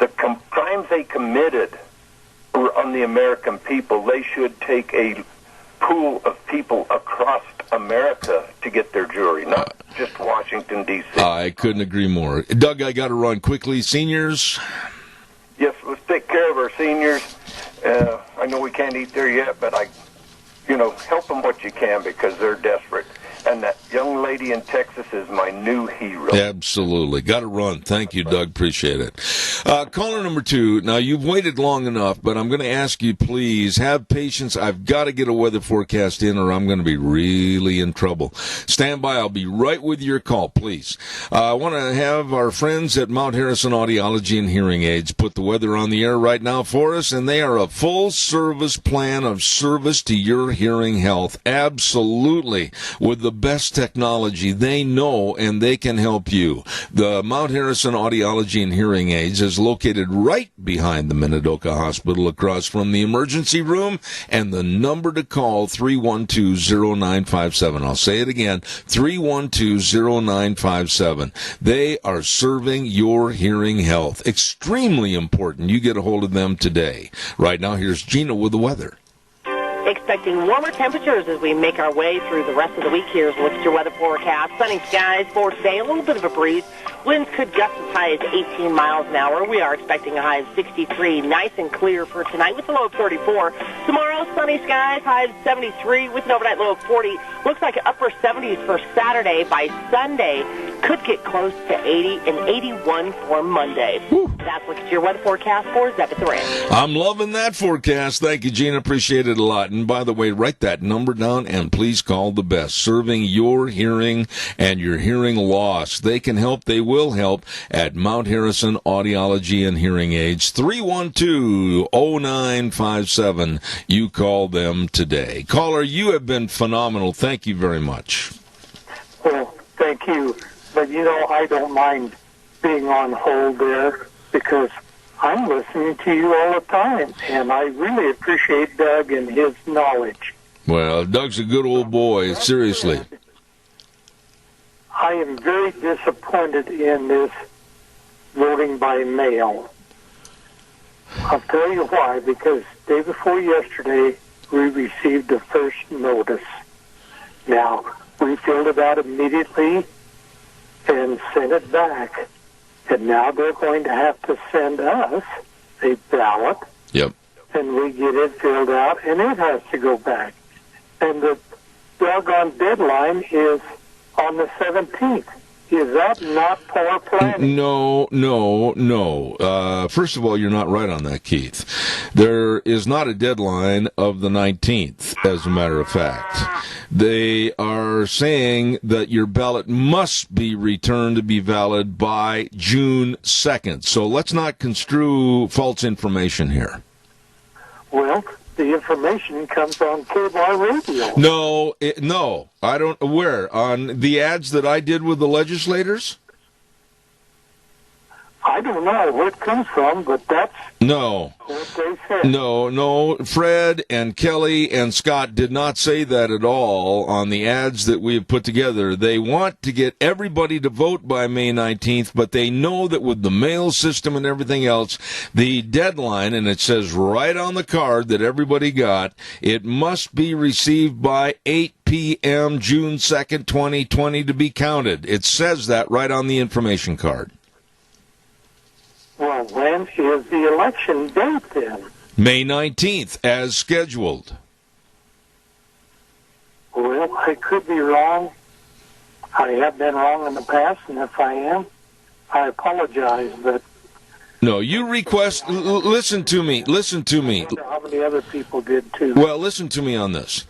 The crimes they committed were on the American people. They should take a pool of people across America to get their jury, not just Washington, D.C. I couldn't agree more. Doug, I got to run quickly. Seniors? Yes, let's take care of our seniors. I know we can't eat there yet, but help them what you can because they're desperate. And that young lady in Texas is my new hero. Absolutely. Got to run. Thank you, Doug. Appreciate it. Caller number 2. Now, you've waited long enough, but I'm going to ask you, please, have patience. I've got to get a weather forecast in or I'm going to be really in trouble. Stand by. I'll be right with your call, please. I want to have our friends at Mount Harrison Audiology and Hearing Aids put the weather on the air right now for us, and they are a full-service plan of service to your hearing health. Absolutely. With the best technology they know, and they can help you. The Mount Harrison Audiology and Hearing Aids is located right behind the Minidoka Hospital across from the emergency room, and the number to call, 312-0957. I'll say it again, 312-0957. They are serving your hearing health. Extremely important. You get a hold of them today. Right now, here's Gina with the weather. Expecting warmer temperatures as we make our way through the rest of the week. Here's what's your weather forecast. Sunny skies for today, a little bit of a breeze. Winds could gust as high as 18 miles an hour. We are expecting a high of 63, nice and clear for tonight with a low of 34. Tomorrow, sunny skies, high of 73 with an overnight low of 40. Looks like upper 70s for Saturday. By Sunday, Could get close to 80 and 81 for Monday. That's what's your weather forecast for Zeb at the Ranch. I'm loving that forecast. Thank you, Gina. Appreciate it a lot. And by the way, write that number down and please call the best. Serving your hearing and your hearing loss. They can help. They will help at Mount Harrison Audiology and Hearing Aids. 312-0957. You call them today. Caller, you have been phenomenal. Thank you very much. Well, thank you. But, I don't mind being on hold there because I'm listening to you all the time, and I really appreciate Doug and his knowledge. Well, Doug's a good old boy, seriously. I am very disappointed in this voting by mail. I'll tell you why, because day before yesterday, we received the first notice. Now, we filled it out immediately and sent it back. And now they're going to have to send us a ballot. Yep. And we get it filled out, and it has to go back. And the doggone deadline is on the 17th. Is that not poor planning? No. First of all, you're not right on that, Keith. There is not a deadline of the 19th, as a matter of fact. They are saying that your ballot must be returned to be valid by June 2nd. So let's not construe false information here. Well, the information comes on cable radio. No, I don't. Where? On the ads that I did with the legislators? I don't know where it comes from, but that's no. what they said. No. Fred and Kelly and Scott did not say that at all on the ads that we have put together. They want to get everybody to vote by May 19th, but they know that with the mail system and everything else, the deadline, and it says right on the card that everybody got, it must be received by 8 p.m. June 2nd, 2020 to be counted. It says that right on the information card. Well, when is the election date then? May 19th, as scheduled. Well, I could be wrong. I have been wrong in the past, and if I am, I apologize, but... No, you request... Listen to me. I wonder how many other people did, too. Well, listen to me on this.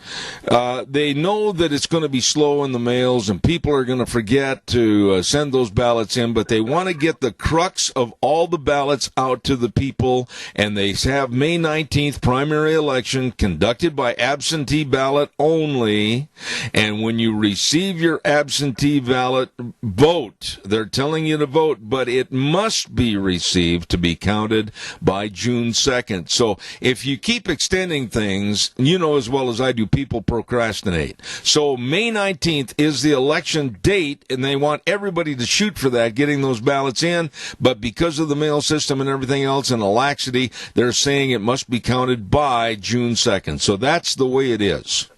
They know that it's going to be slow in the mails and people are going to forget to send those ballots in, but they want to get the crux of all the ballots out to the people, and they have May 19th primary election conducted by absentee ballot only, and when you receive your absentee ballot, vote. They're telling you to vote, but it must be received to be counted by June 2nd. So if you keep extending things, you know as well as I do, people procrastinate. So May 19th is the election date, and they want everybody to shoot for that, getting those ballots in. But because of the mail system and everything else and a laxity, they're saying it must be counted by June 2nd. So that's the way it is.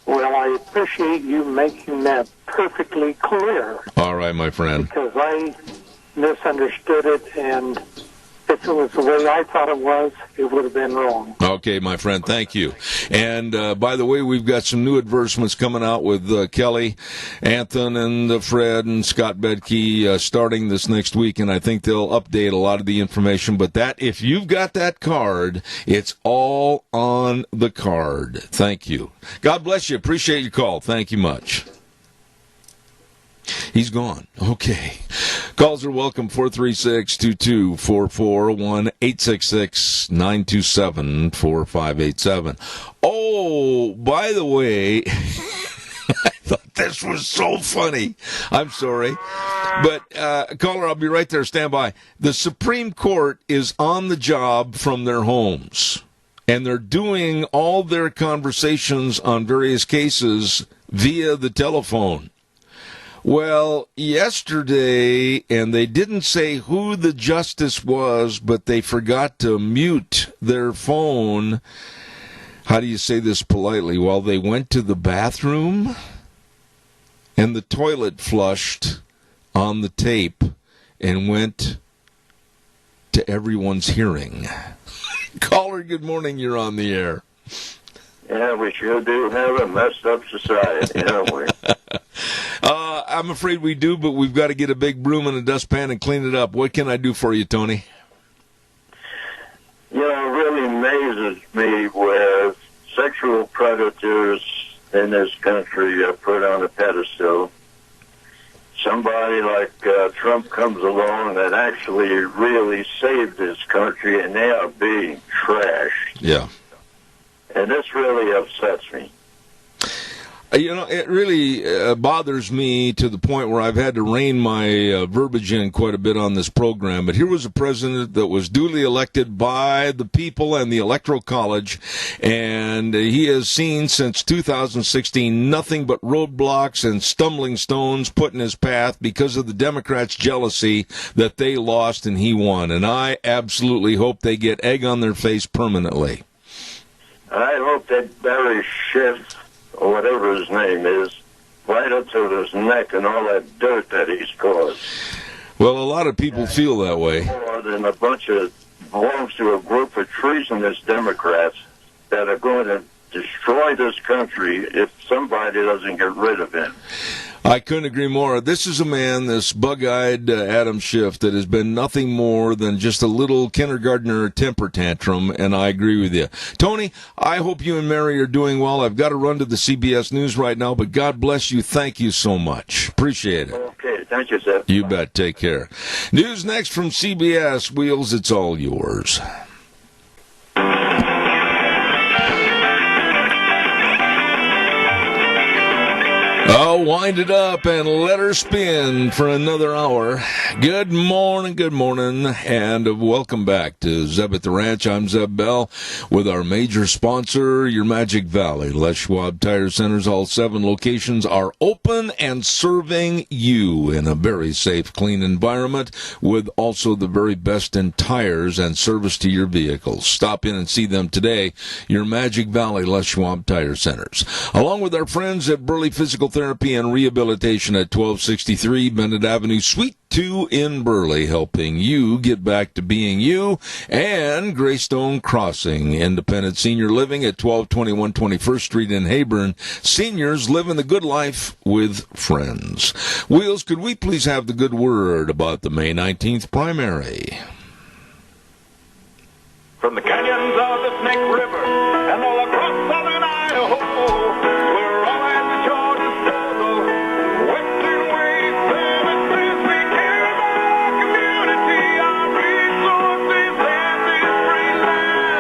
Well, I appreciate you making that perfectly clear. All right, my friend. Because I misunderstood it, and if it was the way I thought it was, it would have been wrong. Okay, my friend, thank you. And by the way, we've got some new advertisements coming out with Kelly, Anthony, and Fred and Scott Bedke starting this next week, and I think they'll update a lot of the information. But that, if you've got that card, it's all on the card. Thank you. God bless you. Appreciate your call. Thank you much. He's gone. Okay. Calls are welcome, 436-2244, 1-866-927-4587. Oh, by the way, I thought this was so funny. I'm sorry. But, caller, I'll be right there. Stand by. The Supreme Court is on the job from their homes, and they're doing all their conversations on various cases via the telephone. Well, yesterday, and they didn't say who the justice was, but they forgot to mute their phone. How do you say this politely? Well, they went to the bathroom, and the toilet flushed on the tape and went to everyone's hearing. Caller, good morning. You're on the air. Yeah, we sure do have a messed up society, don't we? I'm afraid we do, but we've got to get a big broom and a dustpan and clean it up. What can I do for you, Tony? You know, it really amazes me where sexual predators in this country are put on a pedestal. Somebody like Trump comes along that actually really saved this country, and they are being trashed. Yeah. And this really upsets me. You know, it really bothers me to the point where I've had to rein my verbiage in quite a bit on this program. But here was a president that was duly elected by the people and the Electoral College, and he has seen since 2016 nothing but roadblocks and stumbling stones put in his path because of the Democrats' jealousy that they lost and he won. And I absolutely hope they get egg on their face permanently. I hope that bury Schiff, or whatever his name is, right up to his neck and all that dirt that he's caused. Well, a lot of people feel that way. More than a bunch of belongs to a group of treasonous Democrats that are going to destroy this country if somebody doesn't get rid of him. I couldn't agree more. This is a man, this bug-eyed Adam Schiff, that has been nothing more than just a little kindergartner temper tantrum, and I agree with you. Tony, I hope you and Mary are doing well. I've got to run to the CBS News right now, but God bless you. Thank you so much. Appreciate it. Okay, thank you, sir. You bet. Take care. News next from CBS. Wheels, it's all yours. Oh, wind it up and let her spin for another hour. Good morning, and welcome back to Zeb at the Ranch. I'm Zeb Bell with our major sponsor, your Magic Valley. Les Schwab Tire Centers, all 7 locations are open and serving you in a very safe, clean environment with also the very best in tires and service to your vehicles. Stop in and see them today, your Magic Valley Les Schwab Tire Centers. Along with our friends at Burley Physical Therapy and Rehabilitation at 1263 Bennett Avenue, Suite 2 in Burley, helping you get back to being you. And Greystone Crossing Independent Senior Living at 1221 21st Street in Hayburn. Seniors living the good life with friends. Wheels, could we please have the good word about the May 19th primary? From the canyons of the Snake River and all across southern Idaho, we're all at the Georgia struggle. Western ways, services, we care about our community, our resources, and this free land.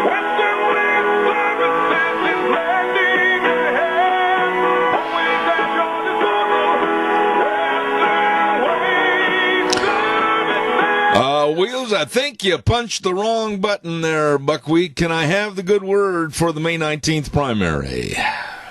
Western ways, services is landing ahead. Always at Georgia struggle. Western ways, services. Wheels, I think you punched the wrong button there, Buckwheat. Can I have the good word for the May 19th primary?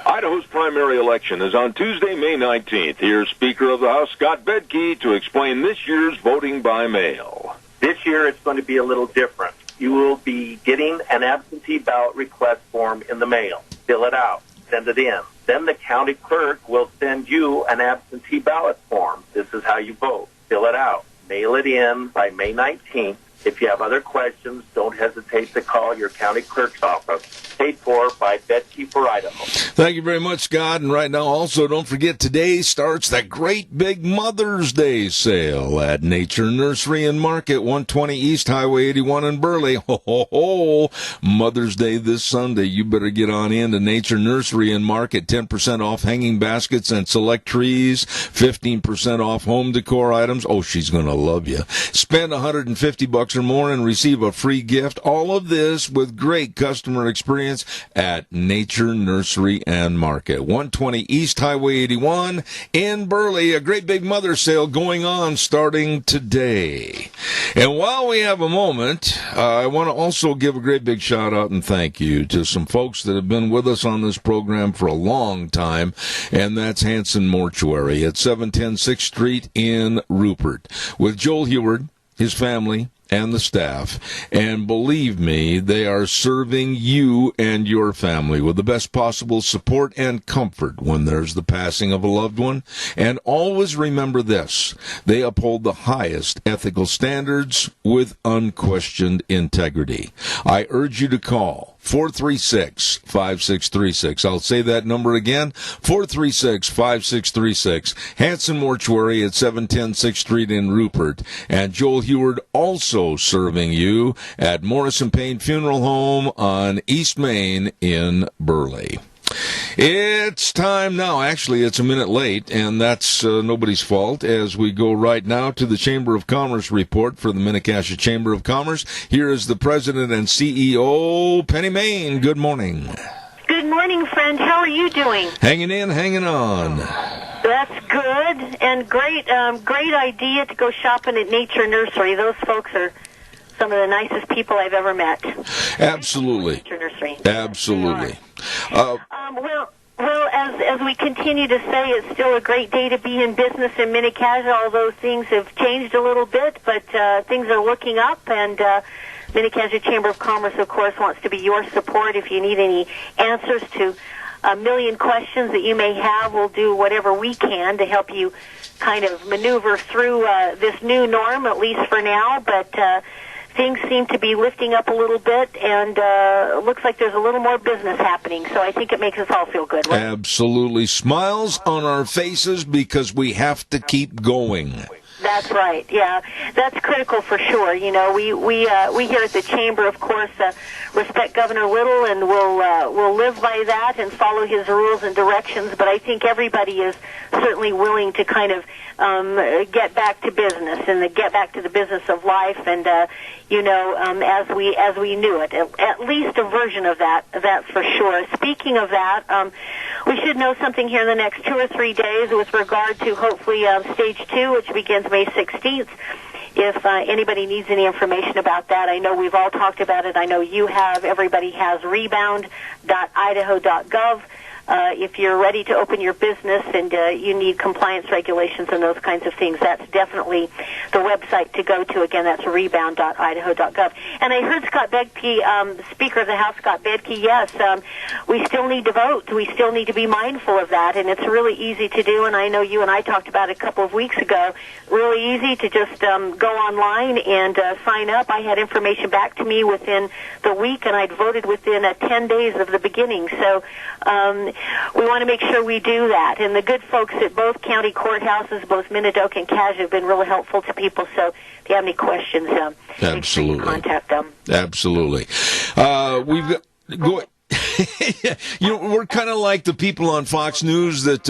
Idaho's primary election is on Tuesday, May 19th. Here's Speaker of the House, Scott Bedke, to explain this year's voting by mail. This year it's going to be a little different. You will be getting an absentee ballot request form in the mail. Fill it out. Send it in. Then the county clerk will send you an absentee ballot form. This is how you vote. Fill it out. Mail it in by May 19th. If you have other questions, don't hesitate to call your county clerk's office. Paid for by Bedke for Idaho. Thank you very much, Scott. And right now, also, don't forget, today starts that great big Mother's Day sale at Nature Nursery and Market, 120 East Highway 81 in Burley. Ho, ho, ho. Mother's Day this Sunday. You better get on in to Nature Nursery and Market. 10% off hanging baskets and select trees. 15% off home decor items. Oh, she's going to love you. Spend $150 or more and receive a free gift. All of this with great customer experience at Nature Nursery and Market, 120 East Highway 81 in Burley. A great big Mother's Sale going on starting today. And while we have a moment, I want to also give a great big shout out and thank you to some folks that have been with us on this program for a long time, and that's Hanson Mortuary at 710 6th Street in Rupert, with Joel Heward, his family, and the staff. And believe me, they are serving you and your family with the best possible support and comfort when there's the passing of a loved one. And always remember this: they uphold the highest ethical standards with unquestioned integrity. I urge you to call 436-5636. I'll say that number again, 436-5636. Hanson Mortuary at 710 6th Street in Rupert. And Joel Heward also serving you at Morrison Payne Funeral Home on East Main in Burley. It's time now. Actually, it's a minute late, and that's nobody's fault, as we go right now to the Chamber of Commerce report for the Mini-Cassia Chamber of Commerce. Here is the President and CEO, Penny Main. Good morning. Good morning, friend. How are you doing? Hanging in, hanging on. That's good, and great idea to go shopping at Nature Nursery. Those folks are some of the nicest people I've ever met. Absolutely. Nature Nursery. Absolutely. Well, as we continue to say, it's still a great day to be in business in Mini-Cassia, although things have changed a little bit, but things are looking up, and Mini-Cassia Chamber of Commerce, of course, wants to be your support. If you need any answers to a million questions that you may have, we'll do whatever we can to help you kind of maneuver through this new norm, at least for now, but things seem to be lifting up a little bit, and it looks like there's a little more business happening, so I think it makes us all feel good, right? Absolutely. Smiles on our faces because we have to keep going. That's right. Yeah, that's critical for sure. You know, we here at the Chamber, of course, respect Governor Little, and we'll live by that and follow his rules and directions. But I think everybody is certainly willing to kind of get back to business and get back to the business of life, and as we knew it. At least a version of that. That's for sure. Speaking of that, we should know something here in the next 2 or 3 days with regard to hopefully stage 2, which begins May 16th. If anybody needs any information about that, I know we've all talked about it. I know you have. Everybody has rebound.idaho.gov. If you're ready to open your business and you need compliance regulations and those kinds of things, that's definitely the website to go to. Again, that's rebound.idaho.gov. And I heard Scott Bedke, Speaker of the House, Scott Bedke, yes, we still need to vote. We still need to be mindful of that, and it's really easy to do, and I know you and I talked about it a couple of weeks ago. Really easy to just go online and sign up. I had information back to me within the week, and I'd voted within 10 days of the beginning. So we want to make sure we do that. And the good folks at both county courthouses, both Minidoka and Cassia, have been really helpful to people. So if you have any questions, make sure you contact them. Absolutely. We've got... we're kind of like the people on Fox News that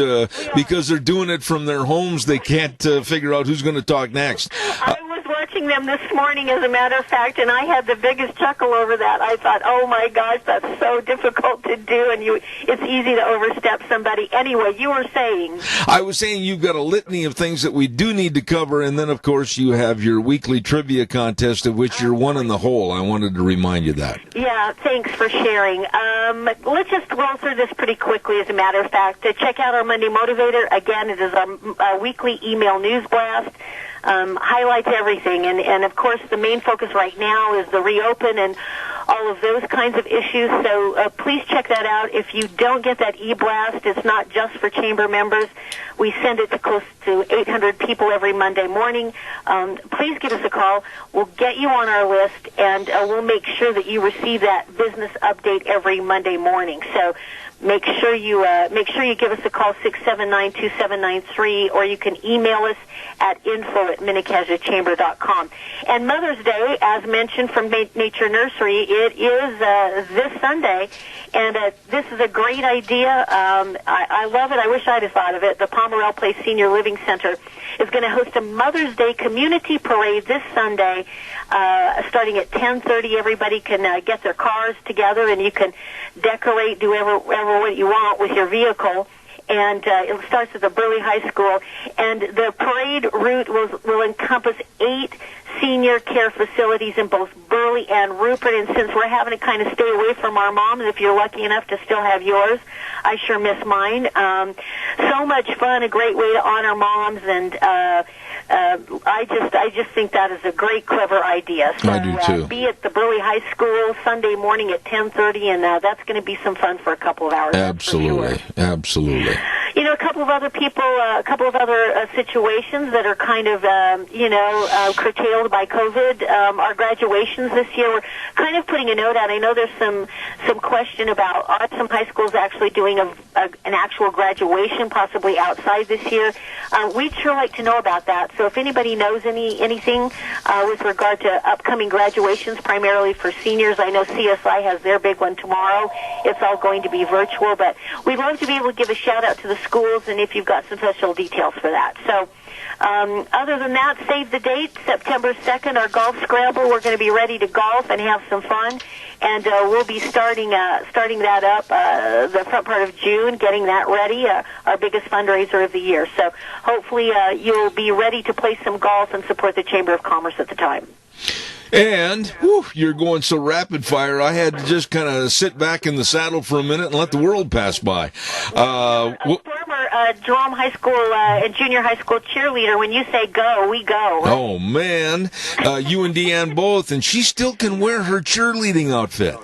because they're doing it from their homes, they can't figure out who's going to talk next. I was watching them this morning, as a matter of fact, and I had the biggest chuckle over that. I thought, oh my gosh, that's so difficult to do, and it's easy to overstep somebody. Anyway, you were saying. I was saying you've got a litany of things that we do need to cover, and then, of course, you have your weekly trivia contest, of which you're one in the hole. I wanted to remind you that. Yeah, thanks for sharing. Let's just roll through this pretty quickly, as a matter of fact. Check out our Monday Motivator. Again, it is our weekly email news blast. Highlights everything, and of course the main focus right now is the reopen and all of those kinds of issues, so please check that out. If you don't get that e-blast, it's not just for Chamber members. We send it to close to 800 people every Monday morning. Please give us a call. We'll get you on our list, and we'll make sure that you receive that business update every Monday morning. So make sure you give us a call, 679-2793, or you can email us at info@minicassiachamber.com. And Mother's Day, as mentioned from Nature Nursery, it is this Sunday, and this is a great idea. I love it. I wish I'd have thought of it. The Pomerelle Place Senior Living Center is going to host a Mother's Day community parade this Sunday, starting at 10:30. Everybody can get their cars together, and you can decorate, do whatever what you want with your vehicle. And it starts at the Burley High School. And the parade route will encompass 8 senior care facilities in both Burley and Rupert. And since we're having to kind of stay away from our moms, if you're lucky enough to still have yours, I sure miss mine. So much fun, a great way to honor moms, and I just think that is a great, clever idea. So, I do too. Be at the Burley High School Sunday morning at 10:30, and that's going to be some fun for a couple of hours. Absolutely, sure. Absolutely. You know, a couple of other people, a couple of other situations that are kind of, curtailed by COVID. Our graduations this year, we're kind of putting a note out. I know there's some question about are some high schools actually doing an actual graduation, possibly outside this year. We'd sure like to know about that. So if anybody knows anything with regard to upcoming graduations, primarily for seniors, I know CSI has their big one tomorrow. It's all going to be virtual, but we'd love to be able to give a shout out to the schools, and if you've got some special details for that. So other than that, save the date, September 2nd, our golf scramble. We're going to be ready to golf and have some fun, and we'll be starting that up the front part of June, getting that ready, our biggest fundraiser of the year. So hopefully you'll be ready to play some golf and support the Chamber of Commerce at the time. And, you're going so rapid fire, I had to just kind of sit back in the saddle for a minute and let the world pass by. Former Jerome High School and junior high school cheerleader, when you say go, we go. Right? Oh, man. You and Deanne both, and she still can wear her cheerleading outfit.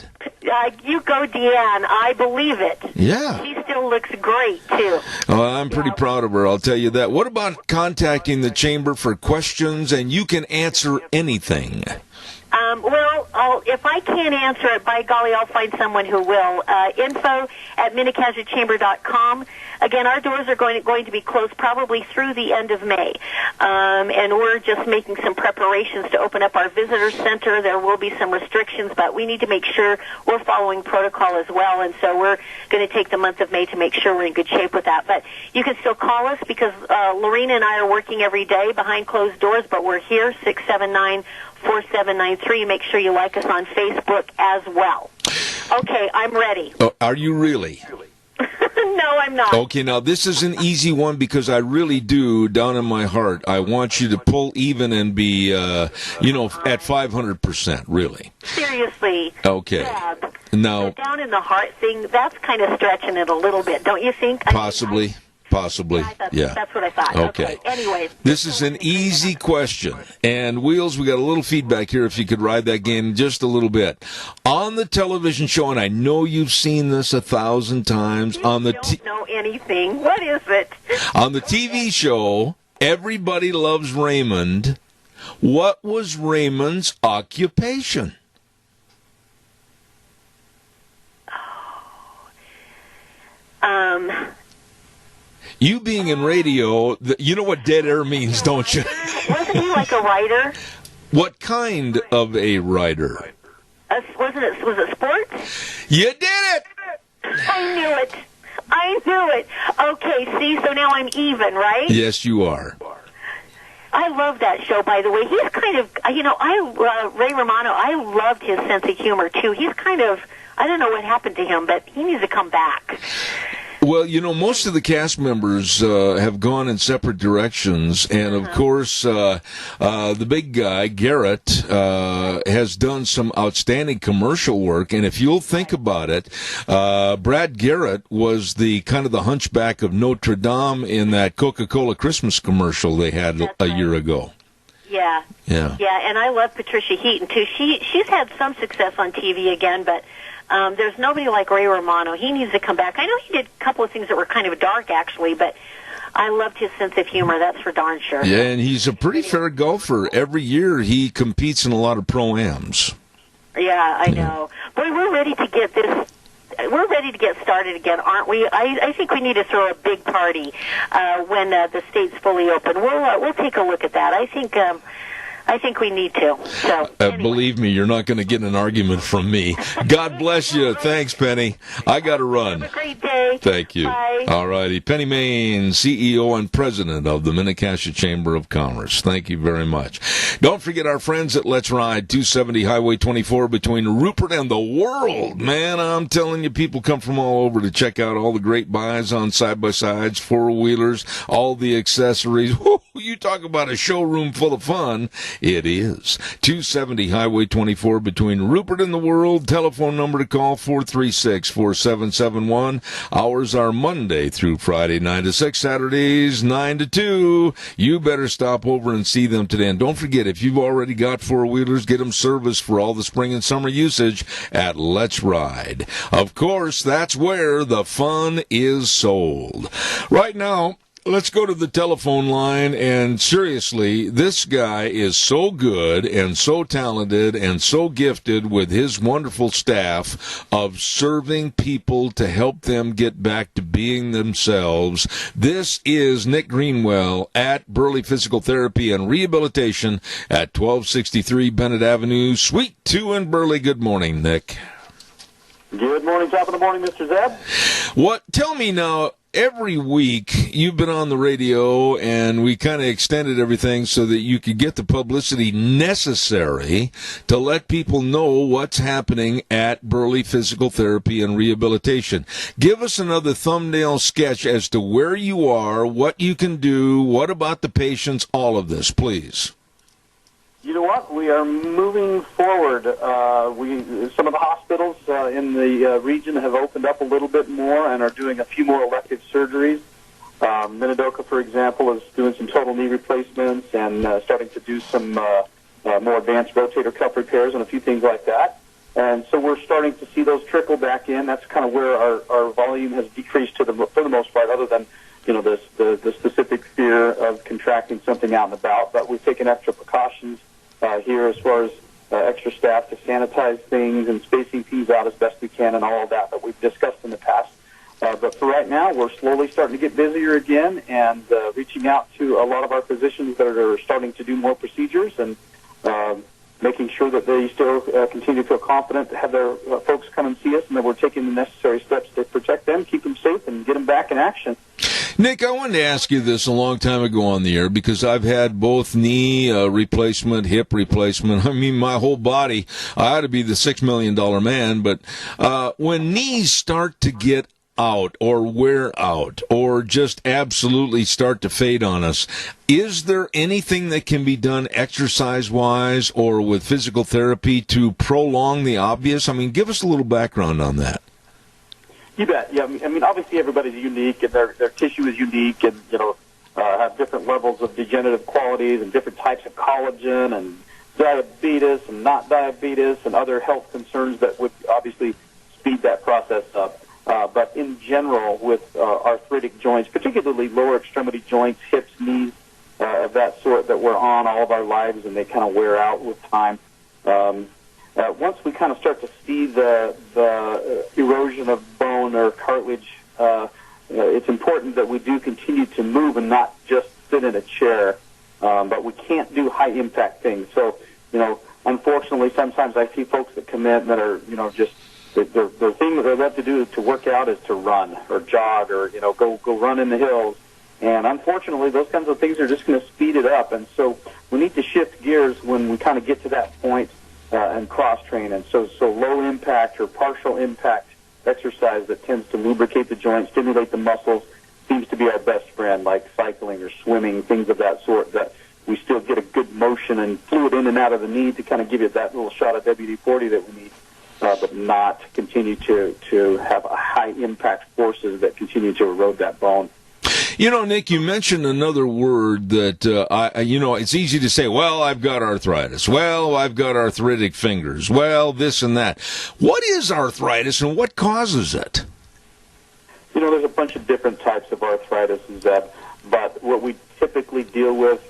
You go, Deanne. I believe it. Yeah. She still looks great, too. Well, I'm pretty proud of her, I'll tell you that. What about contacting the Chamber for questions, and you can answer anything? If I can't answer it, by golly, I'll find someone who will. info@minnecassachamber.com. Again, our doors are going to be closed probably through the end of May. And we're just making some preparations to open up our visitor center. There will be some restrictions, but we need to make sure we're following protocol as well. And so we're going to take the month of May to make sure we're in good shape with that. But you can still call us because Lorena and I are working every day behind closed doors, but we're here, 679-4793. Make sure you like us on Facebook as well. Okay, I'm ready. Oh, are you really? No, I'm not. Okay, now this is an easy one because I really do, down in my heart, I want you to pull even and be, at 500%, really. Seriously. Okay. Yeah. Now, the down in the heart thing, that's kind of stretching it a little bit, don't you think? Possibly. Yeah. That's what I thought. Okay. Anyways. This is an easy question. And, Wheels, we got a little feedback here if you could ride that game just a little bit. On the television show, and I know you've seen this 1,000 times. Don't know anything. What is it? On the TV show, Everybody Loves Raymond. What was Raymond's occupation? You being in radio, you know what dead air means, don't you? Wasn't he like a writer? What kind of a writer? Was it sports? You did it! I knew it. Okay, see, so now I'm even, right? Yes, you are. I love that show, by the way. He's kind of, Ray Romano, I loved his sense of humor, too. He's kind of, I don't know what happened to him, but he needs to come back. Well, most of the cast members have gone in separate directions, and of course, the big guy, Garrett, has done some outstanding commercial work, and if you'll think about it, Brad Garrett was the kind of the hunchback of Notre Dame in that Coca-Cola Christmas commercial they had a year ago. Yeah. Yeah. Yeah, and I love Patricia Heaton, too. She's had some success on TV again, but there's nobody like Ray Romano. He needs to come back. I know he did a couple of things that were kind of dark, actually, but I loved his sense of humor. That's for darn sure. Yeah, and he's a pretty fair golfer. Every year he competes in a lot of pro-ams. Yeah, I know. Boy, we're ready to get this. We're ready to get started again, aren't we? I think we need to throw a big party when the state's fully open. We'll take a look at that. I think we need to. So, anyway. Believe me, you're not going to get an argument from me. God bless you. Thanks, Penny. I got to run. Have a great day. Thank you. Bye. All righty. Penny Main, CEO and President of the Minnecassett Chamber of Commerce. Thank you very much. Don't forget our friends at Let's Ride, 270 Highway 24 between Rupert and the world. Man, I'm telling you, people come from all over to check out all the great buys on side-by-sides, four-wheelers, all the accessories. Woo, you talk about a showroom full of fun, it is. 270 Highway 24 between Rupert and the World. Telephone number to call 436-4771. Hours are Monday through Friday, 9 to 6, Saturdays, 9 to 2. You better stop over and see them today. And don't forget, if you've already got four-wheelers, get them serviced for all the spring and summer usage at Let's Ride. Of course, that's where the fun is sold. Right now, let's go to the telephone line, and seriously, this guy is so good and so talented and so gifted with his wonderful staff of serving people to help them get back to being themselves. This is Nick Greenwell at Burley Physical Therapy and Rehabilitation at 1263 Bennett Avenue, Suite 2 in Burley. Good morning, Nick. Good morning, top of the morning, Mr. Zeb. Tell me now, every week you've been on the radio, and we kind of extended everything so that you could get the publicity necessary to let people know what's happening at Burley Physical Therapy and Rehabilitation. Give us another thumbnail sketch as to where you are, what you can do, what about the patients, all of this, please. You know what? We are moving forward. Some of the hospitals in the region have opened up a little bit more and are doing a few more elective surgeries. Minidoka, for example, is doing some total knee replacements and starting to do some more advanced rotator cuff repairs and a few things like that. And so we're starting to see those trickle back in. That's kind of where our volume has decreased for the most part, other than the specific fear of contracting something out and about. But we've taken extra precautions here as far as extra staff to sanitize things and spacing things out as best we can and all of that we've discussed in the past. But for right now, we're slowly starting to get busier again and reaching out to a lot of our physicians that are starting to do more procedures and making sure that they still continue to feel confident to have their folks come and see us, and that we're taking the necessary steps to protect them, keep them safe, and get them back in action. Nick, I wanted to ask you this a long time ago on the air because I've had both knee replacement, hip replacement. I mean, my whole body. I ought to be the $6 million man, but when knees start to get out or wear out or just absolutely start to fade on us, is there anything that can be done exercise-wise or with physical therapy to prolong the obvious? I mean, give us a little background on that. You bet. Yeah, I mean, obviously everybody's unique, and their tissue is unique, and have different levels of degenerative qualities and different types of collagen and diabetes and not diabetes and other health concerns that would obviously speed that process up. But in general, with arthritic joints, particularly lower extremity joints, hips, knees, of that sort that we're on all of our lives, and they kind of wear out with time. Once we kind of start to see the erosion of bone or cartilage, it's important that we do continue to move and not just sit in a chair. But we can't do high-impact things. So, unfortunately, sometimes I see folks that come in that are, just the thing that they love to do to work out is to run or jog or, go run in the hills. And unfortunately, those kinds of things are just going to speed it up. And so we need to shift gears when we kind of get to that point and cross-train. And so low-impact or partial impact exercise that tends to lubricate the joints, stimulate the muscles, seems to be our best friend, like cycling or swimming, things of that sort, that we still get a good motion and fluid in and out of the knee to kind of give you that little shot of WD-40 that we need, but not continue to have a high-impact forces that continue to erode that bone. Nick, you mentioned another word that, it's easy to say, well, I've got arthritis. Well, I've got arthritic fingers. Well, this and that. What is arthritis and what causes it? There's a bunch of different types of arthritis, but what we typically deal with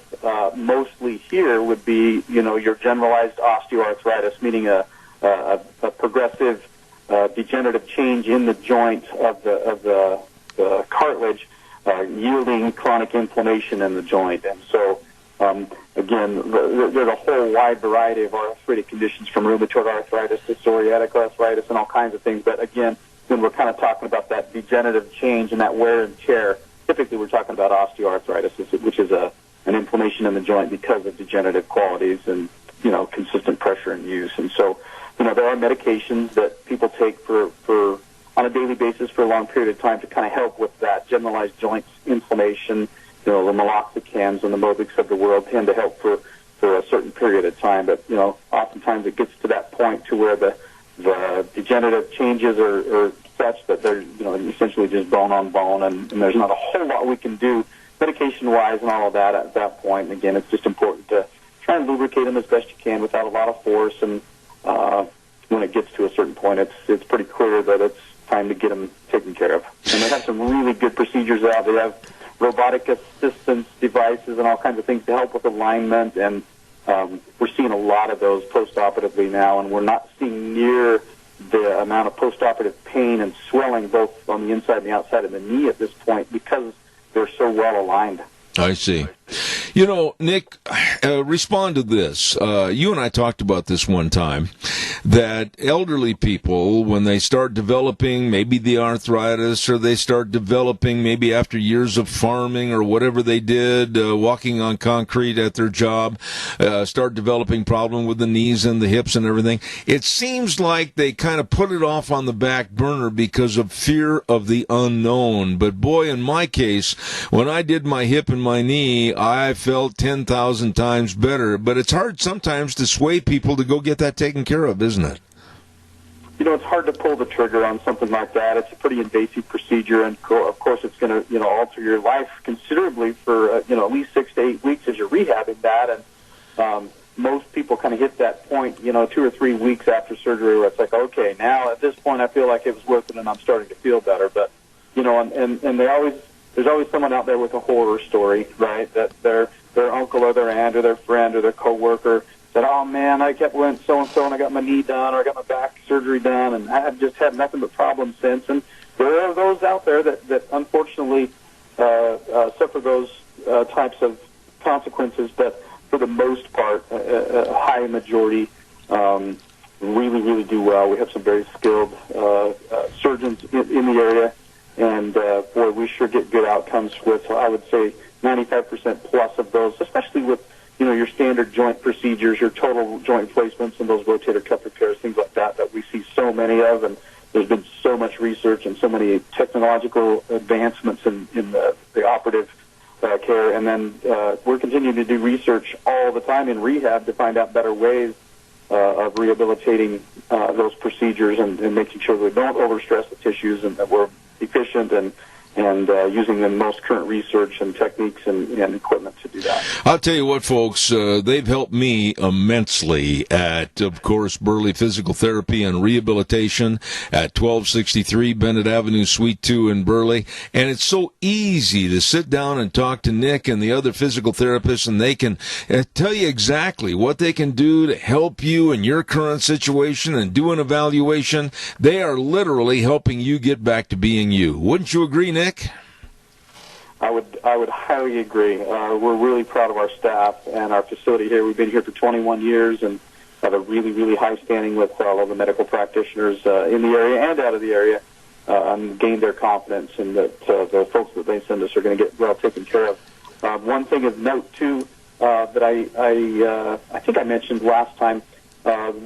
mostly here would be, your generalized osteoarthritis, meaning a progressive degenerative change in the joint of the cartilage, yielding chronic inflammation in the joint. And so, again, there's a whole wide variety of arthritic conditions, from rheumatoid arthritis to psoriatic arthritis and all kinds of things. But again, when we're kind of talking about that degenerative change and that wear and tear, typically we're talking about osteoarthritis, which is an inflammation in the joint because of degenerative qualities and, consistent pressure and use. And so, there are medications that people take for on a daily basis for a long period of time to kind of help with that generalized joint inflammation the meloxicams and the Mobics of the world tend to help for a certain period of time. But, oftentimes it gets to that point to where the degenerative changes are such that they're, essentially just bone on bone, and there's not a whole lot we can do medication-wise and all of that at that point. And again, it's just important to try and lubricate them as best you can without a lot of force. And when it gets to a certain point, it's pretty clear that it's time to get them taken care of. And they have some really good procedures out. They have robotic assistance devices and all kinds of things to help with alignment. And we're seeing a lot of those post-operatively now, and we're not seeing near the amount of post-operative pain and swelling both on the inside and the outside of the knee at this point because they're so well aligned. I see. Nick, respond to this. You and I talked about this one time, that elderly people, when they start developing maybe the arthritis, or they start developing maybe after years of farming or whatever they did, walking on concrete at their job, start developing problem with the knees and the hips and everything, it seems like they kind of put it off on the back burner because of fear of the unknown. But boy, in my case, when I did my hip and my knee, I felt 10,000 times better. But it's hard sometimes to sway people to go get that taken care of, isn't it? It's hard to pull the trigger on something like that. It's a pretty invasive procedure, and of course it's going to, alter your life considerably for, at least 6 to 8 weeks as you're rehabbing that. And most people kind of hit that point, 2 or 3 weeks after surgery where it's like, okay, now at this point I feel like it was worth it and I'm starting to feel better. But, and there's always someone out there with a horror story, right? That their uncle or their aunt or their friend or their coworker said, "Oh man, I went so and so, and I got my knee done or I got my back surgery done, and I have just had nothing but problems since." And there are those out there that unfortunately suffer those types of consequences. But for the most part, a high majority really, really do well. We have some very skilled surgeons in the area. And, boy, we sure get good outcomes with, I would say, 95% plus of those, especially with, your standard joint procedures, your total joint placements, and those rotator cuff repairs, things like that we see so many of. And there's been so much research and so many technological advancements in the operative care. And then we're continuing to do research all the time in rehab to find out better ways of rehabilitating those procedures and making sure that we don't overstress the tissues and that we're efficient and using the most current research and techniques and equipment to do that. I'll tell you what, folks, they've helped me immensely at, of course, Burley Physical Therapy and Rehabilitation at 1263 Bennett Avenue, Suite 2 in Burley. And it's so easy to sit down and talk to Nick and the other physical therapists, and they can tell you exactly what they can do to help you in your current situation and do an evaluation. They are literally helping you get back to being you. Wouldn't you agree, Nick? I would highly agree. We're really proud of our staff and our facility here. We've been here for 21 years and have a really, really high standing with all of the medical practitioners in the area and out of the area, and gained their confidence in that the folks that they send us are going to get well taken care of. One thing of note, too, that I think I mentioned last time,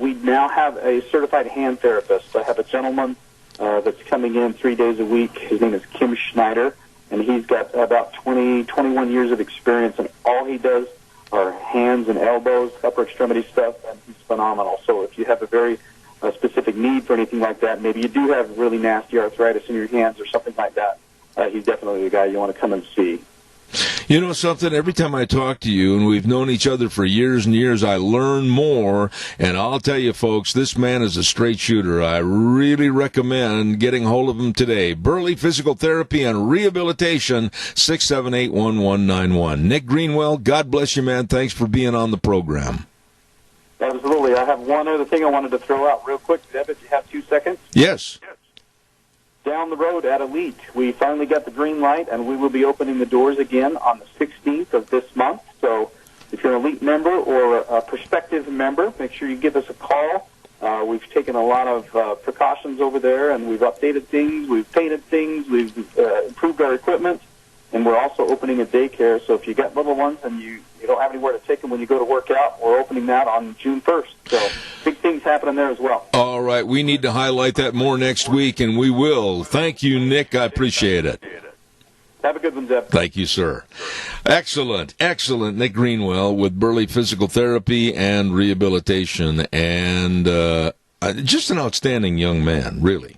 we now have a certified hand therapist. I have a gentleman that's coming in 3 days a week. His name is Kim Schneider, and he's got about 21 years of experience, and all he does are hands and elbows, upper extremity stuff, and he's phenomenal. So if you have a very specific need for anything like that, maybe you do have really nasty arthritis in your hands or something like that, he's definitely the guy you want to come and see. You know something, every time I talk to you, and we've known each other for years and years, I learn more, and I'll tell you folks, this man is a straight shooter. I really recommend getting hold of him today. Burley Physical Therapy and Rehabilitation, 678-1191. Nick Greenwell, God bless you, man. Thanks for being on the program. Absolutely. I have one other thing I wanted to throw out real quick, Deb, if you have 2 seconds. Yes. Down the road at Elite, we finally got the green light, and we will be opening the doors again on the 16th of this month. So if you're an Elite member or a prospective member, make sure you give us a call. We've taken a lot of precautions over there, and we've updated things, we've painted things, we've improved our equipment, and we're also opening a daycare. So if you got little ones and you don't have anywhere to take them when you go to work out, we're opening that on June 1st. So big things happening there as well. All right, we need to highlight that more next week, and we will. Thank you, Nick. I appreciate it. Have a good one, Zeb. Thank you, sir. Excellent. Nick Greenwell with Burley Physical Therapy and Rehabilitation, and just an outstanding young man, really.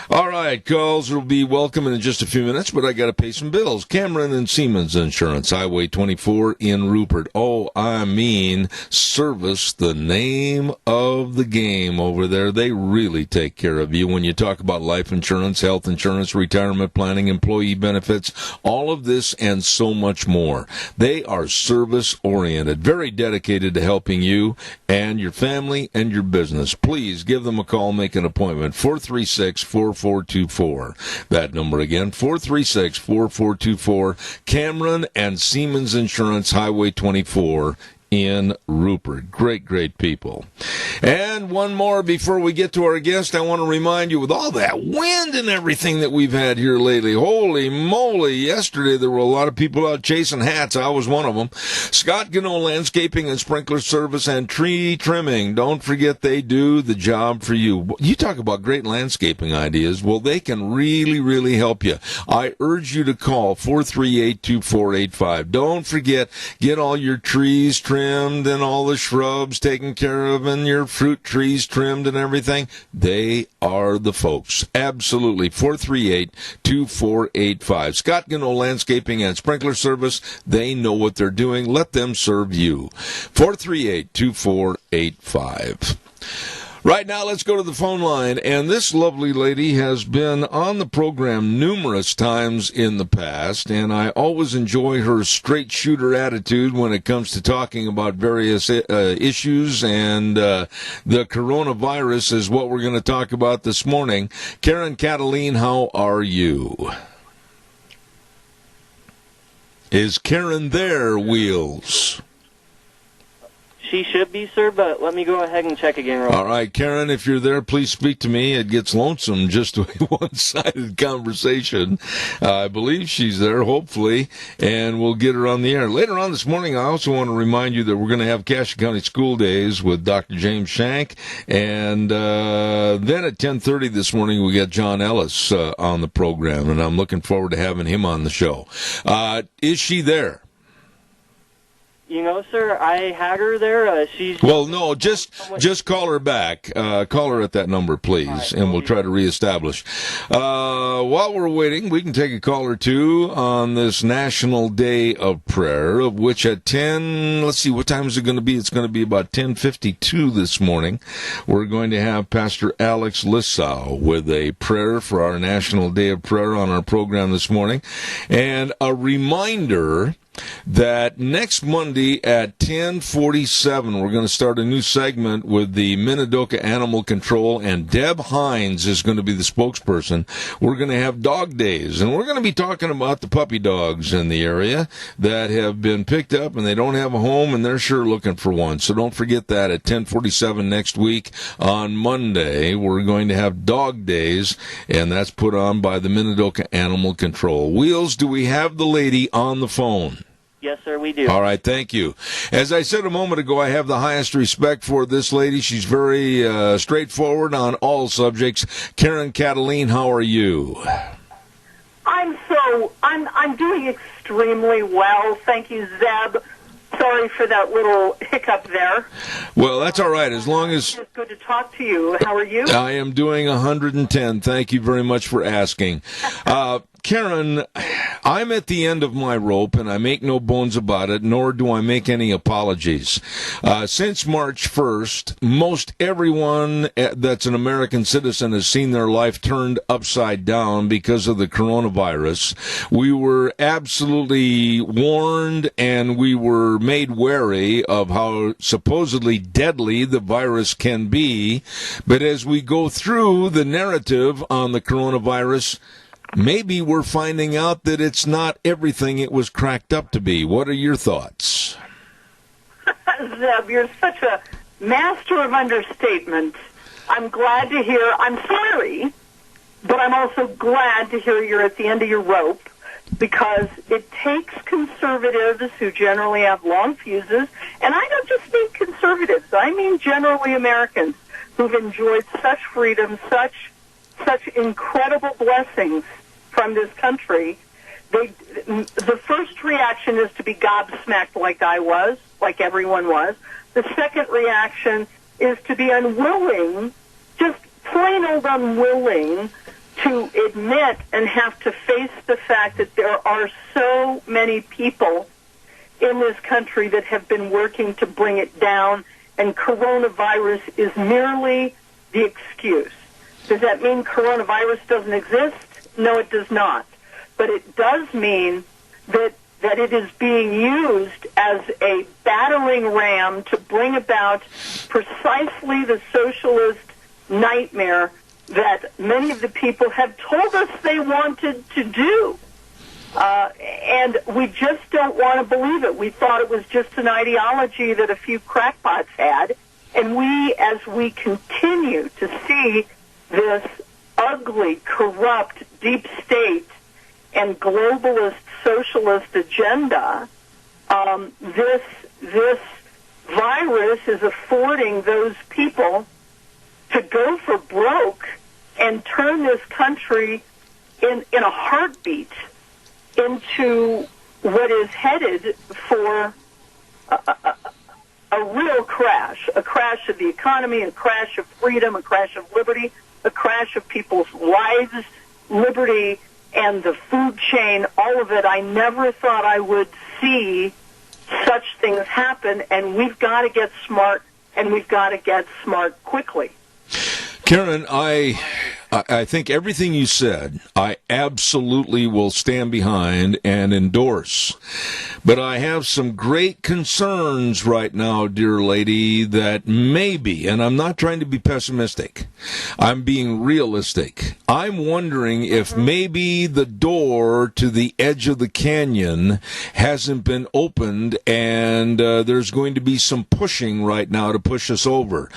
All right, calls will be welcome in just a few minutes, but I got to pay some bills. Cameron and Siemens Insurance, Highway 24 in Rupert. Oh, I mean, service, the name of the game over there. They really take care of you when you talk about life insurance, health insurance, retirement planning, employee benefits, all of this and so much more. They are service-oriented, very dedicated to helping you and your family and your business. Please give them a call, make an appointment, 436-4424. That number again, 436-4424. Cameron and Siemens Insurance, Highway 24 in Rupert. Great people. And one more before we get to our guest. I want to remind you, with all that wind and everything that we've had here lately, holy moly, yesterday there were a lot of people out chasing hats. I was one of them. Scott Gano Landscaping and Sprinkler Service and Tree Trimming. Don't forget, they do the job for you. You talk about great landscaping ideas. Well, they can really help you. I urge you to call 438-2485. Don't forget, get all your trees trimmed and all the shrubs taken care of and your fruit trees trimmed and everything. They are the folks. Absolutely. 438-2485. Scott Gano Landscaping and Sprinkler Service. They know what they're doing. Let them serve you. 438-2485. Right now, let's go to the phone line, and this lovely lady has been on the program numerous times in the past, and I always enjoy her straight-shooter attitude when it comes to talking about various issues, and the coronavirus is what we're going to talk about this morning. Karen Cataline, how are you? Is Karen there, Wheels? She should be, sir, but let me go ahead and check again. All right, Karen, if you're there, please speak to me. It gets lonesome just a one-sided conversation. I believe she's there, hopefully, and we'll get her on the air. Later on this morning, I also want to remind you that we're going to have Cassia County School Days with Dr. James Shank, and then at 10:30 this morning, we got John Ellis on the program, and I'm looking forward to having him on the show. Is she there? You know, sir, I had her there. She's well, no, just call her back. Call her at that number, please, right, and we'll try to reestablish. While we're waiting, we can take a call or two on this National Day of Prayer, of which at 10, let's see, what time is it going to be? It's going to be about 10:52 this morning. We're going to have Pastor Alex Lissau with a prayer for our National Day of Prayer on our program this morning. And a reminder that next Monday at 10:47, we're going to start a new segment with the Minidoka Animal Control, and Deb Hines is going to be the spokesperson. We're going to have dog days, and we're going to be talking about the puppy dogs in the area that have been picked up and they don't have a home, and they're sure looking for one. So don't forget that at 10:47 next week on Monday. We're going to have dog days, and that's put on by the Minidoka Animal Control. Wheels, do we have the lady on the phone? Yes, sir, we do. All right, thank you. As I said a moment ago, I have the highest respect for this lady. She's very straightforward on all subjects. Karen Cataline, how are you? I'm doing extremely well. Thank you, Zeb. Sorry for that little hiccup there. Well, that's all right, as long as... It's good to talk to you. How are you? I am doing 110. Thank you very much for asking. Karen, I'm at the end of my rope, and I make no bones about it, nor do I make any apologies. Since March 1st, most everyone that's an American citizen has seen their life turned upside down because of the coronavirus. We were absolutely warned, and we were made wary of how supposedly deadly the virus can be. But as we go through the narrative on the coronavirus, maybe we're finding out that it's not everything it was cracked up to be. What are your thoughts? Zeb, you're such a master of understatement. I'm glad to hear. I'm sorry, but I'm also glad to hear you're at the end of your rope, because it takes conservatives who generally have long fuses, and I don't just mean conservatives, I mean generally Americans who've enjoyed such freedom, such incredible blessings from this country, the first reaction is to be gobsmacked like I was, like everyone was. The second reaction is to be unwilling, just plain old unwilling, to admit and have to face the fact that there are so many people in this country that have been working to bring it down, and coronavirus is merely the excuse. Does that mean coronavirus doesn't exist? No, it does not. But it does mean that it is being used as a battering ram to bring about precisely the socialist nightmare that many of the people have told us they wanted to do. And we just don't want to believe it. We thought it was just an ideology that a few crackpots had. And as we continue to see this ugly, corrupt, deep state and globalist socialist agenda, this virus is affording those people to go for broke and turn this country in a heartbeat into what is headed for a real crash, a crash of the economy, a crash of freedom, a crash of liberty, a crash of people's lives, liberty, and the food chain, all of it. I never thought I would see such things happen, and we've got to get smart, and we've got to get smart quickly. Karen, I think everything you said, I absolutely will stand behind and endorse. But I have some great concerns right now, dear lady, that maybe, and I'm not trying to be pessimistic, I'm being realistic. I'm wondering if maybe the door to the edge of the canyon hasn't been opened, and there's going to be some pushing right now to push us over.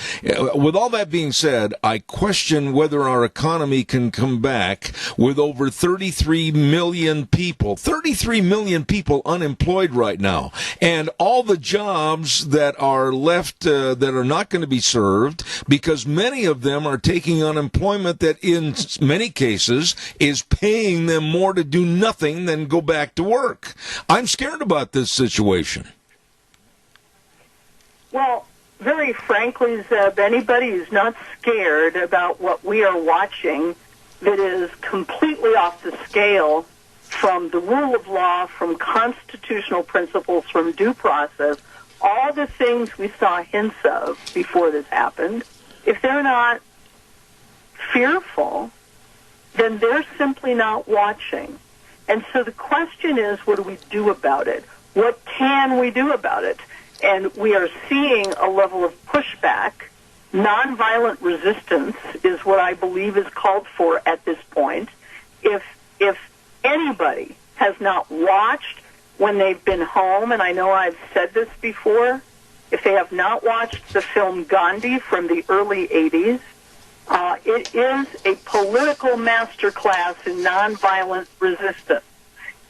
With all that being said, I question whether our economy can come back with over 33 million people unemployed right now, and all the jobs that are left that are not going to be served, because many of them are taking unemployment that in many cases is paying them more to do nothing than go back to work. I'm scared about this situation. Well, very frankly, Zeb, anybody who's not scared about what we are watching that is completely off the scale from the rule of law, from constitutional principles, from due process, all the things we saw hints of before this happened, if they're not fearful, then they're simply not watching. And so the question is, what do we do about it? What can we do about it? And we are seeing a level of pushback. Nonviolent resistance is what I believe is called for at this point. If anybody has not watched when they've been home, and I know I've said this before, if they have not watched the film Gandhi from the early 80s, it is a political masterclass in nonviolent resistance.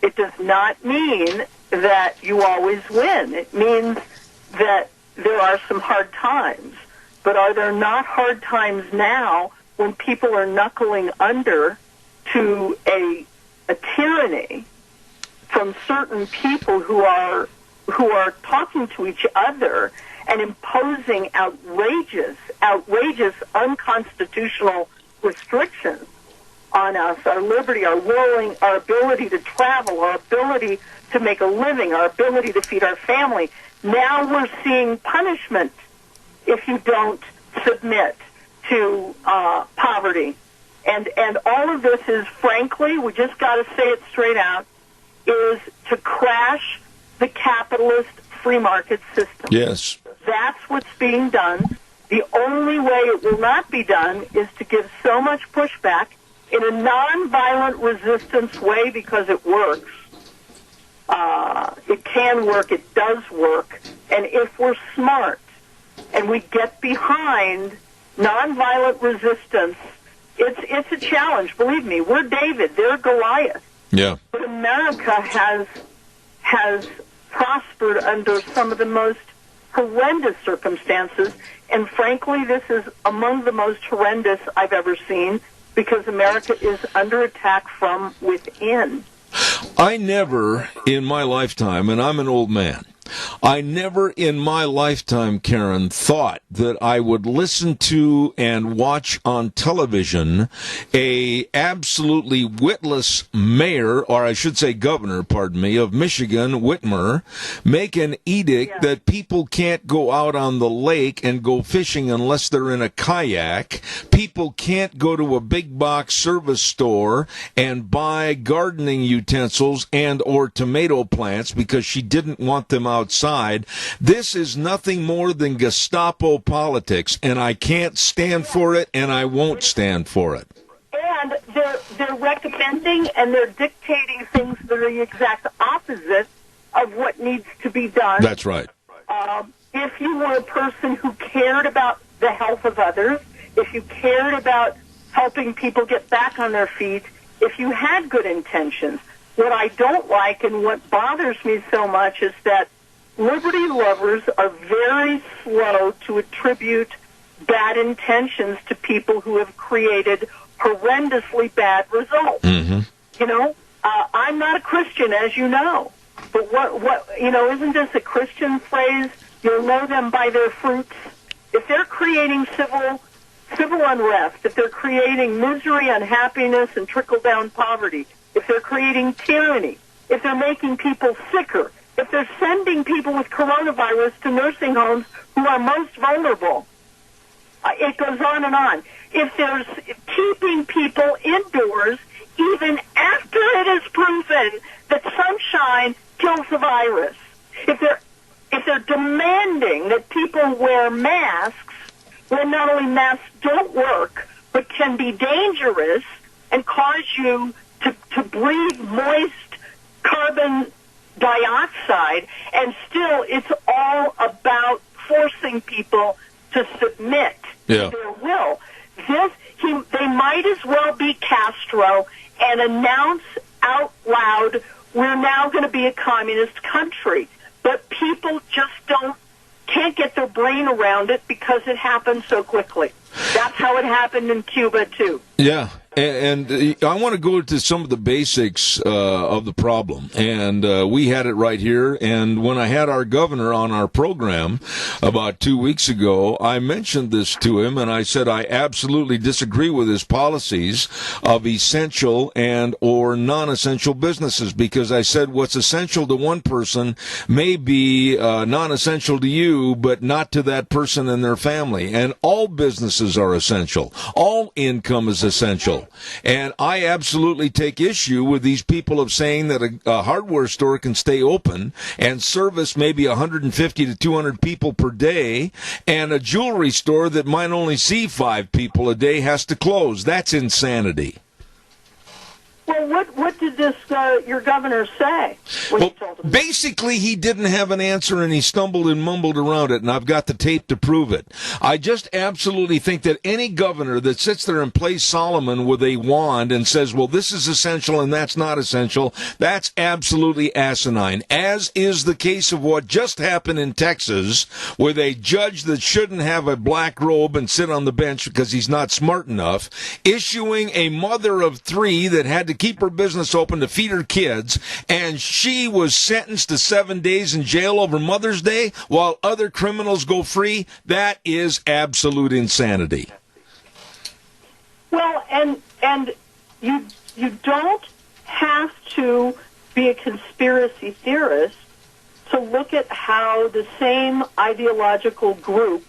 It does not mean that you always win. It means that there are some hard times. But are there not hard times now when people are knuckling under to a tyranny from certain people who are talking to each other and imposing outrageous, unconstitutional restrictions on us, our liberty, our willing, our ability to travel, our ability to make a living, our ability to feed our family? Now we're seeing punishment if you don't submit to poverty. And all of this is, frankly, we just got to say it straight out, is to crash the capitalist free market system. Yes. That's what's being done. The only way it will not be done is to give so much pushback in a nonviolent resistance way, because it works. It can work. It does work. And if we're smart and we get behind nonviolent resistance, it's a challenge. Believe me, we're David. They're Goliath. Yeah. But America has prospered under some of the most horrendous circumstances, and frankly, this is among the most horrendous I've ever seen, because America is under attack from within. I never in my lifetime, and I'm an old man, I never in my lifetime, Karen, thought that I would listen to and watch on television a absolutely witless mayor, or I should say governor, pardon me, of Michigan, Whitmer, make an edict that people can't go out on the lake and go fishing unless they're in a kayak. People can't go to a big box service store and buy gardening utensils and or tomato plants because she didn't want them outside. This is nothing more than Gestapo politics, and I can't stand for it, and I won't stand for it. And they're recommending and they're dictating things that are the exact opposite of what needs to be done. That's right. If you were a person who cared about the health of others, if you cared about helping people get back on their feet, if you had good intentions, what I don't like and what bothers me so much is that liberty lovers are very slow to attribute bad intentions to people who have created horrendously bad results. Mm-hmm. You know, I'm not a Christian, as you know, but what isn't this a Christian phrase? You'll know them by their fruits. If they're creating civil unrest, if they're creating misery, unhappiness, and trickle-down poverty, if they're creating tyranny, if they're making people sicker, if they're sending people with coronavirus to nursing homes who are most vulnerable, it goes on and on. If there's keeping people indoors, even after it is proven that sunshine kills the virus, if they're demanding that people wear masks when not only masks don't work, but can be dangerous and cause you to breathe moist carbon dioxide, and still it's all about forcing people to submit to their will. They might as well be Castro and announce out loud, we're now going to be a communist country. But people just can't get their brain around it because it happened so quickly. That's how it happened in Cuba, too. Yeah, and I want to go to some of the basics of the problem. And we had it right here. And when I had our governor on our program about 2 weeks ago, I mentioned this to him, and I said I absolutely disagree with his policies of essential and or non-essential businesses, because I said what's essential to one person may be non-essential to you, but not to that person and their family. And all businesses are essential. All income is essential. And I absolutely take issue with these people of saying that a hardware store can stay open and service maybe 150 to 200 people per day, and a jewelry store that might only see 5 people a day has to close. That's insanity. Well, what did this your governor say when you told him? Basically, he didn't have an answer, and he stumbled and mumbled around it, and I've got the tape to prove it. I just absolutely think that any governor that sits there and plays Solomon with a wand and says, well, this is essential and that's not essential, that's absolutely asinine, as is the case of what just happened in Texas with a judge that shouldn't have a black robe and sit on the bench because he's not smart enough, issuing a mother of 3 that had to keep her business open to feed her kids, and she was sentenced to 7 days in jail over Mother's Day while other criminals go free. That is absolute insanity. Well, and you don't have to be a conspiracy theorist to look at how the same ideological group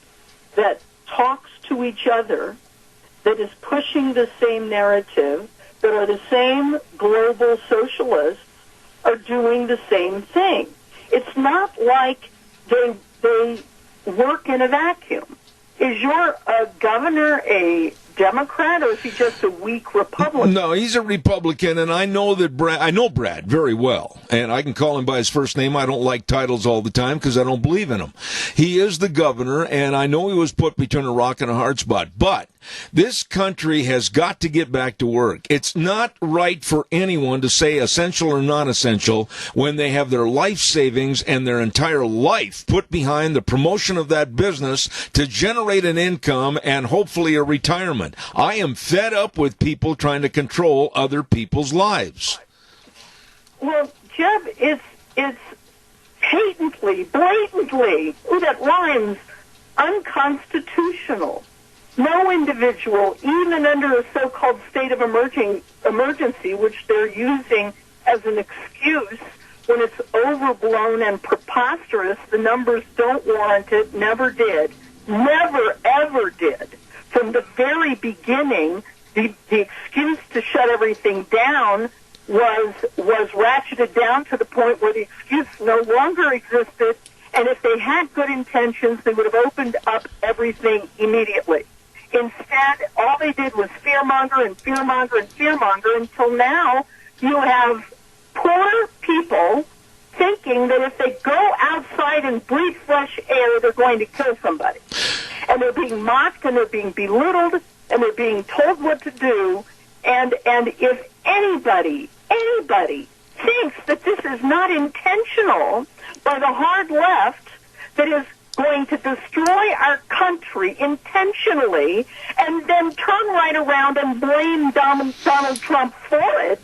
that talks to each other, that is pushing the same narrative, that are the same global socialists, are doing the same thing. It's not like they work in a vacuum. Is your governor a Democrat, or is he just a weak Republican? No, he's a Republican, and I know that I know Brad very well, and I can call him by his first name. I don't like titles all the time because I don't believe in them. He is the governor, and I know he was put between a rock and a hard spot, but this country has got to get back to work. It's not right for anyone to say essential or non-essential when they have their life savings and their entire life put behind the promotion of that business to generate an income and hopefully a retirement. I am fed up with people trying to control other people's lives. Well, Jeb, it's patently, blatantly, ooh, that rhymes, unconstitutional. No individual, even under a so-called state of emergency, which they're using as an excuse when it's overblown and preposterous, the numbers don't warrant it, never did, never, ever did. From the very beginning, the excuse to shut everything down was ratcheted down to the point where the excuse no longer existed, and if they had good intentions, they would have opened up everything immediately. Instead, all they did was fearmonger and fearmonger and fearmonger until now you have poor people thinking that if they go outside and breathe fresh air, they're going to kill somebody. And they're being mocked and they're being belittled and they're being told what to do. And if anybody thinks that this is not intentional by the hard left that is going to destroy our country intentionally and then turn right around and blame Donald Trump for it,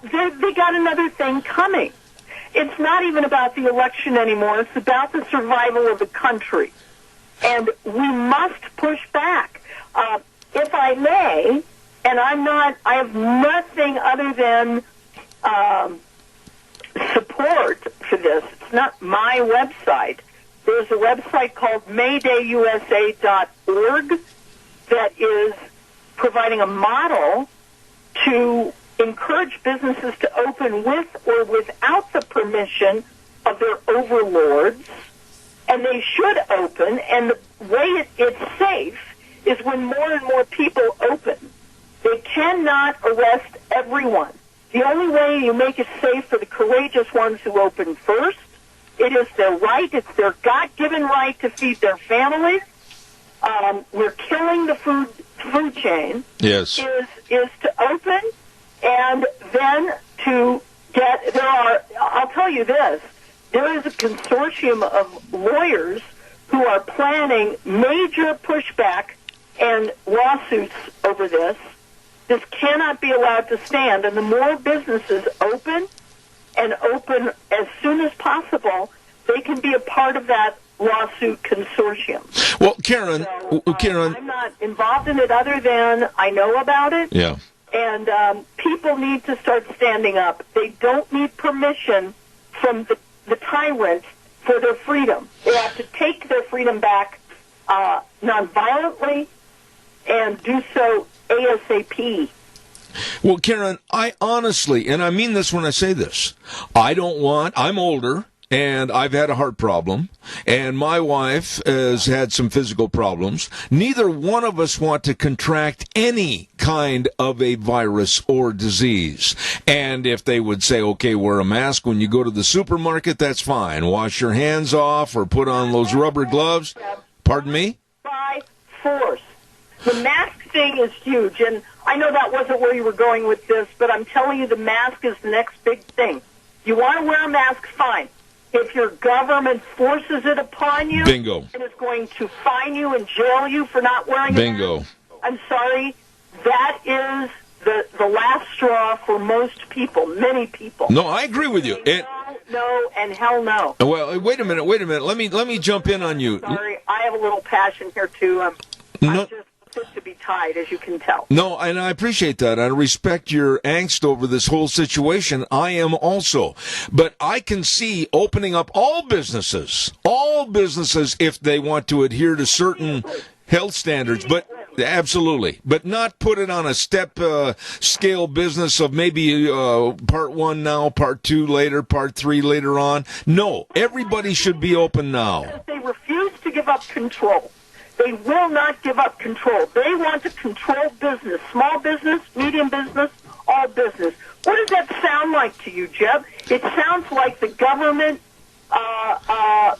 they got another thing coming. It's not even about the election anymore. It's about the survival of the country. And we must push back. If I may, and I have nothing other than support for this. It's not my website. There's a website called MaydayUSA.org that is providing a model to encourage businesses to open with or without the permission of their overlords, and they should open, and the way it's safe is when more and more people open. They cannot arrest everyone. The only way you make it safe for the courageous ones who open first, it is their right, it's their God-given right to feed their families. We're killing the food chain. Yes. Is to open and then to get, I'll tell you this, there is a consortium of lawyers who are planning major pushback and lawsuits over this. This cannot be allowed to stand, and the more businesses open and open as soon as possible, they can be a part of that lawsuit consortium. Well, Karen, Karen, I'm not involved in it other than I know about it. Yeah. And people need to start standing up. They don't need permission from the tyrant for their freedom. They have to take their freedom back nonviolently and do so ASAP. Well, Karen, I honestly, and I mean this when I say this, I'm older, and I've had a heart problem, and my wife has had some physical problems. Neither one of us want to contract any kind of a virus or disease. And if they would say, okay, wear a mask when you go to the supermarket, that's fine. Wash your hands off or put on those rubber gloves. Pardon me? By force. The mask thing is huge, and I know that wasn't where you were going with this, but I'm telling you the mask is the next big thing. You want to wear a mask, fine. If your government forces it upon you, bingo, and is going to fine you and jail you for not wearing bingo. a mask, I'm sorry, that is the last straw for most people, many people. No, I agree with you. No, and hell no. Well, wait a minute. Let me jump in on you. Sorry, I have a little passion here too. I'm just fit to be tied, as you can tell. No, and I appreciate that. I respect your angst over this whole situation. I am also. But I can see opening up all businesses, if they want to adhere to certain health standards. But absolutely. But not put it on a step scale business of maybe part 1 now, part 2 later, part 3 later on. No, everybody should be open now. They refuse to give up control. They will not give up control. They want to control business, small business, medium business, all business. What does that sound like to you, Jeb? It sounds like the government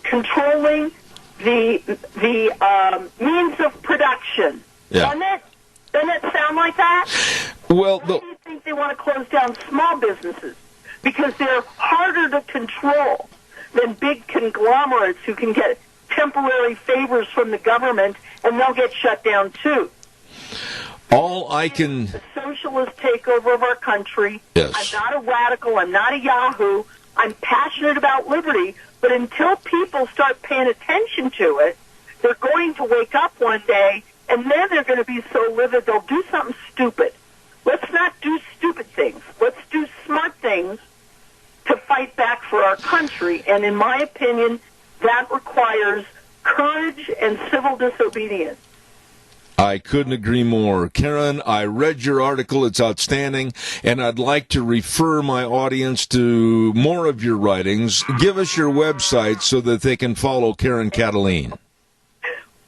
controlling the means of production. Yeah. Doesn't it sound like that? Well, why do you think they want to close down small businesses? Because they're harder to control than big conglomerates who can get temporary favors from the government, and they'll get shut down too. All I can... The socialist takeover of our country. Yes. I'm not a radical. I'm not a yahoo. I'm passionate about liberty. But until people start paying attention to it, they're going to wake up one day, and then they're going to be so livid they'll do something stupid. Let's not do stupid things. Let's do smart things to fight back for our country. And in my opinion, that requires courage and civil disobedience. I couldn't agree more. Karen, I read your article. It's outstanding. And I'd like to refer my audience to more of your writings. Give us your website so that they can follow Karen Cataline.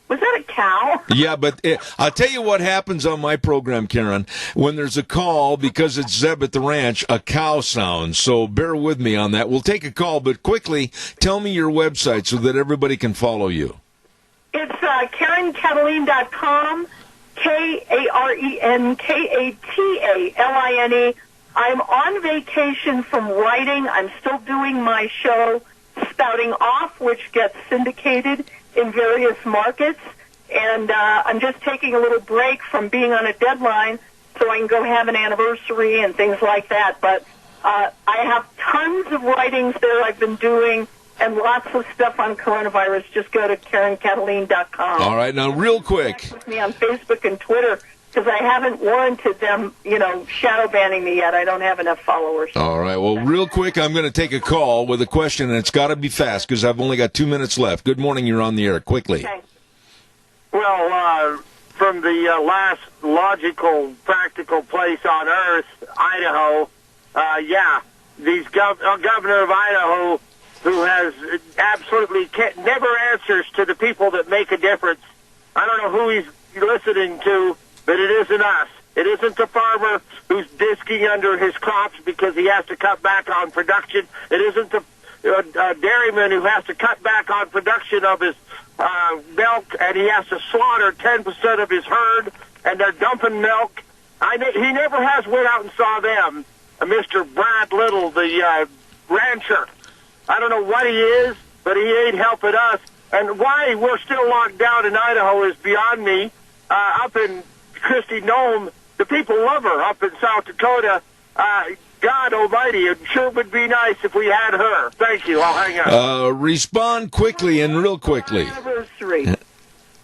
Was that a cow? Yeah, but I'll tell you what happens on my program, Karen. When there's a call, because it's Zeb at the Ranch, a cow sounds. So bear with me on that. We'll take a call, but quickly, tell me your website so that everybody can follow you. It's KarenKataline.com, KarenKataline. I'm on vacation from writing. I'm still doing my show, Spouting Off, which gets syndicated in various markets. And I'm just taking a little break from being on a deadline so I can go have an anniversary and things like that. But I have tons of writings there I've been doing, and lots of stuff on coronavirus. Just go to KarenKataline.com. All right, now real quick. Connect with me on Facebook and Twitter, because I haven't warranted them, shadow banning me yet. I don't have enough followers. All right, well, real quick, I'm going to take a call with a question, and it's got to be fast because I've only got 2 minutes left. Good morning, you're on the air. Quickly. Okay. Well, from the last logical, practical place on earth, Idaho, these governor of Idaho, who has absolutely never answers to the people that make a difference. I don't know who he's listening to, but it isn't us. It isn't the farmer who's disking under his crops because he has to cut back on production. It isn't the dairyman who has to cut back on production of his milk, and he has to slaughter 10% of his herd, and they're dumping milk. He never has went out and saw them. Mr. Brad Little, the rancher. I don't know what he is, but he ain't helping us. And why we're still locked down in Idaho is beyond me. Up in Christy Nome, the people love her. Up in South Dakota, God almighty, it sure would be nice if we had her. Thank you. I'll hang up. Respond quickly and real quickly. Anniversary.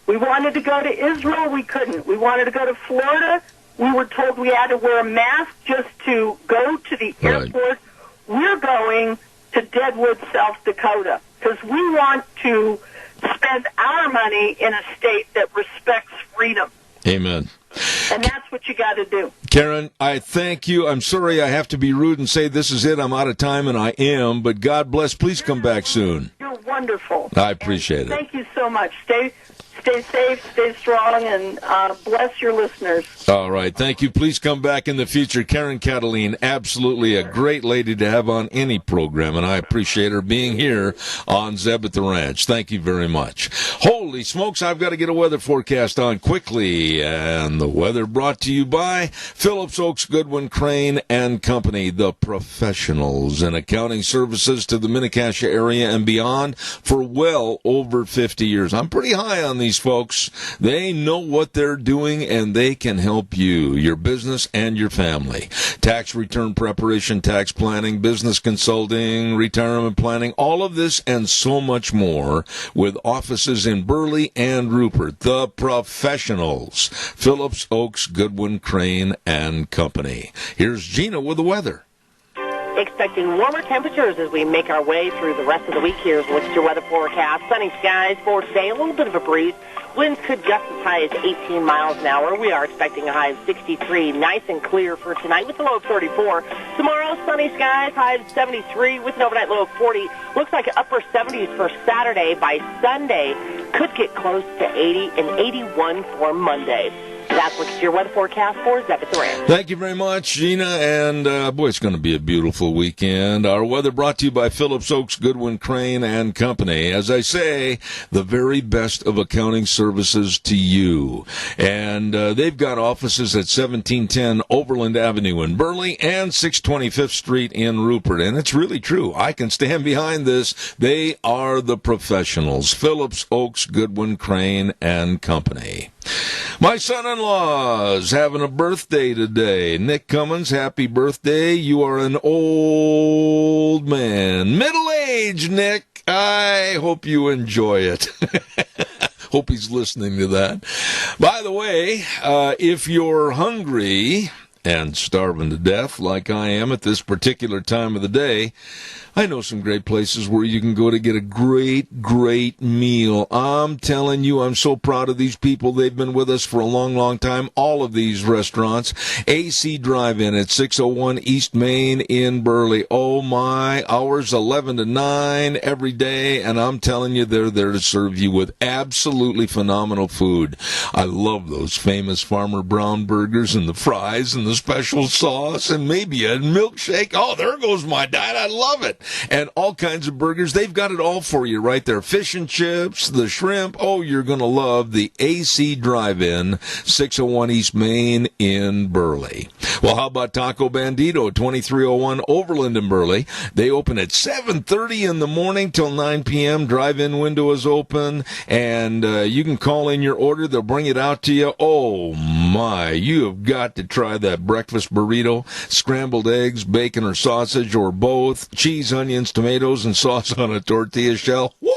We wanted to go to Israel. We couldn't. We wanted to go to Florida. We were told we had to wear a mask just to go to the airport. We're going to Deadwood, South Dakota, because we want to spend our money in a state that respects freedom. Amen. And that's what you got to do. Karen, I thank you. I'm sorry I have to be rude and say this is it. I'm out of time, and I am, but God bless. Please come back soon. You're wonderful. I appreciate it. Thank you so much. Stay safe, stay strong, and bless your listeners. All right. Thank you. Please come back in the future. Karen Cataline, absolutely a great lady to have on any program, and I appreciate her being here on Zeb at the Ranch. Thank you very much. Holy smokes, I've got to get a weather forecast on quickly, and the weather brought to you by Phillips Oaks, Goodwin, Crane, and Company, the professionals in accounting services to the Mini-Cassia area and beyond for well over 50 years. I'm pretty high on these folks. They know what they're doing, and they can help you, your business, and your family. Tax return preparation, tax planning, business consulting, retirement planning, all of this and so much more with offices in Burley and Rupert. The professionals. Phillips Oaks, Goodwin, Crane, and Company. Here's Gina with the weather. Expecting warmer temperatures as we make our way through the rest of the week. Here's what's your weather forecast. Sunny skies for today, a little bit of a breeze. Winds could gust as high as 18 miles an hour. We are expecting a high of 63, nice and clear for tonight with a low of 34. Tomorrow, sunny skies, high of 73 with an overnight low of 40. Looks like upper 70s for Saturday. By Sunday, could get close to 80 and 81 for Monday. That's what's your weather forecast for Zeb at the Ranch. Thank you very much, Gina. And, boy, it's going to be a beautiful weekend. Our weather brought to you by Phillips Oaks, Goodwin, Crane, and Company. As I say, the very best of accounting services to you. And they've got offices at 1710 Overland Avenue in Burley and 625th Street in Rupert. And it's really true. I can stand behind this. They are the professionals. Phillips Oaks, Goodwin, Crane, and Company. My son-in-law in-laws having a birthday today. Nick Cummins, happy birthday. You are an old man. Middle-aged, Nick. I hope you enjoy it. Hope he's listening to that. By the way, if you're hungry and starving to death like I am at this particular time of the day, I know some great places where you can go to get a great, great meal. I'm telling you, I'm so proud of these people. They've been with us for a long, long time. All of these restaurants. AC Drive-In at 601 East Main in Burley. Oh, my. Hours 11 to 9 every day. And I'm telling you, they're there to serve you with absolutely phenomenal food. I love those famous Farmer Brown burgers and the fries and the special sauce and maybe a milkshake. Oh, there goes my diet. I love it. And all kinds of burgers. They've got it all for you right there. Fish and chips, the shrimp. Oh, you're going to love the AC Drive-In, 601 East Main in Burley. Well, how about Taco Bandito, 2301 Overland in Burley? They open at 7:30 in the morning till 9 p.m. Drive-in window is open, and you can call in your order. They'll bring it out to you. Oh, my. You have got to try that breakfast burrito, scrambled eggs, bacon or sausage, or both, cheese, onions, tomatoes, and sauce on a tortilla shell. Woo!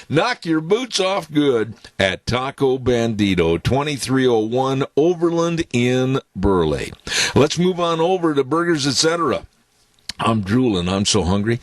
Knock your boots off good at Taco Bandito, 2301 Overland in Burley. Let's move on over to Burgers Etc. I'm drooling. I'm so hungry.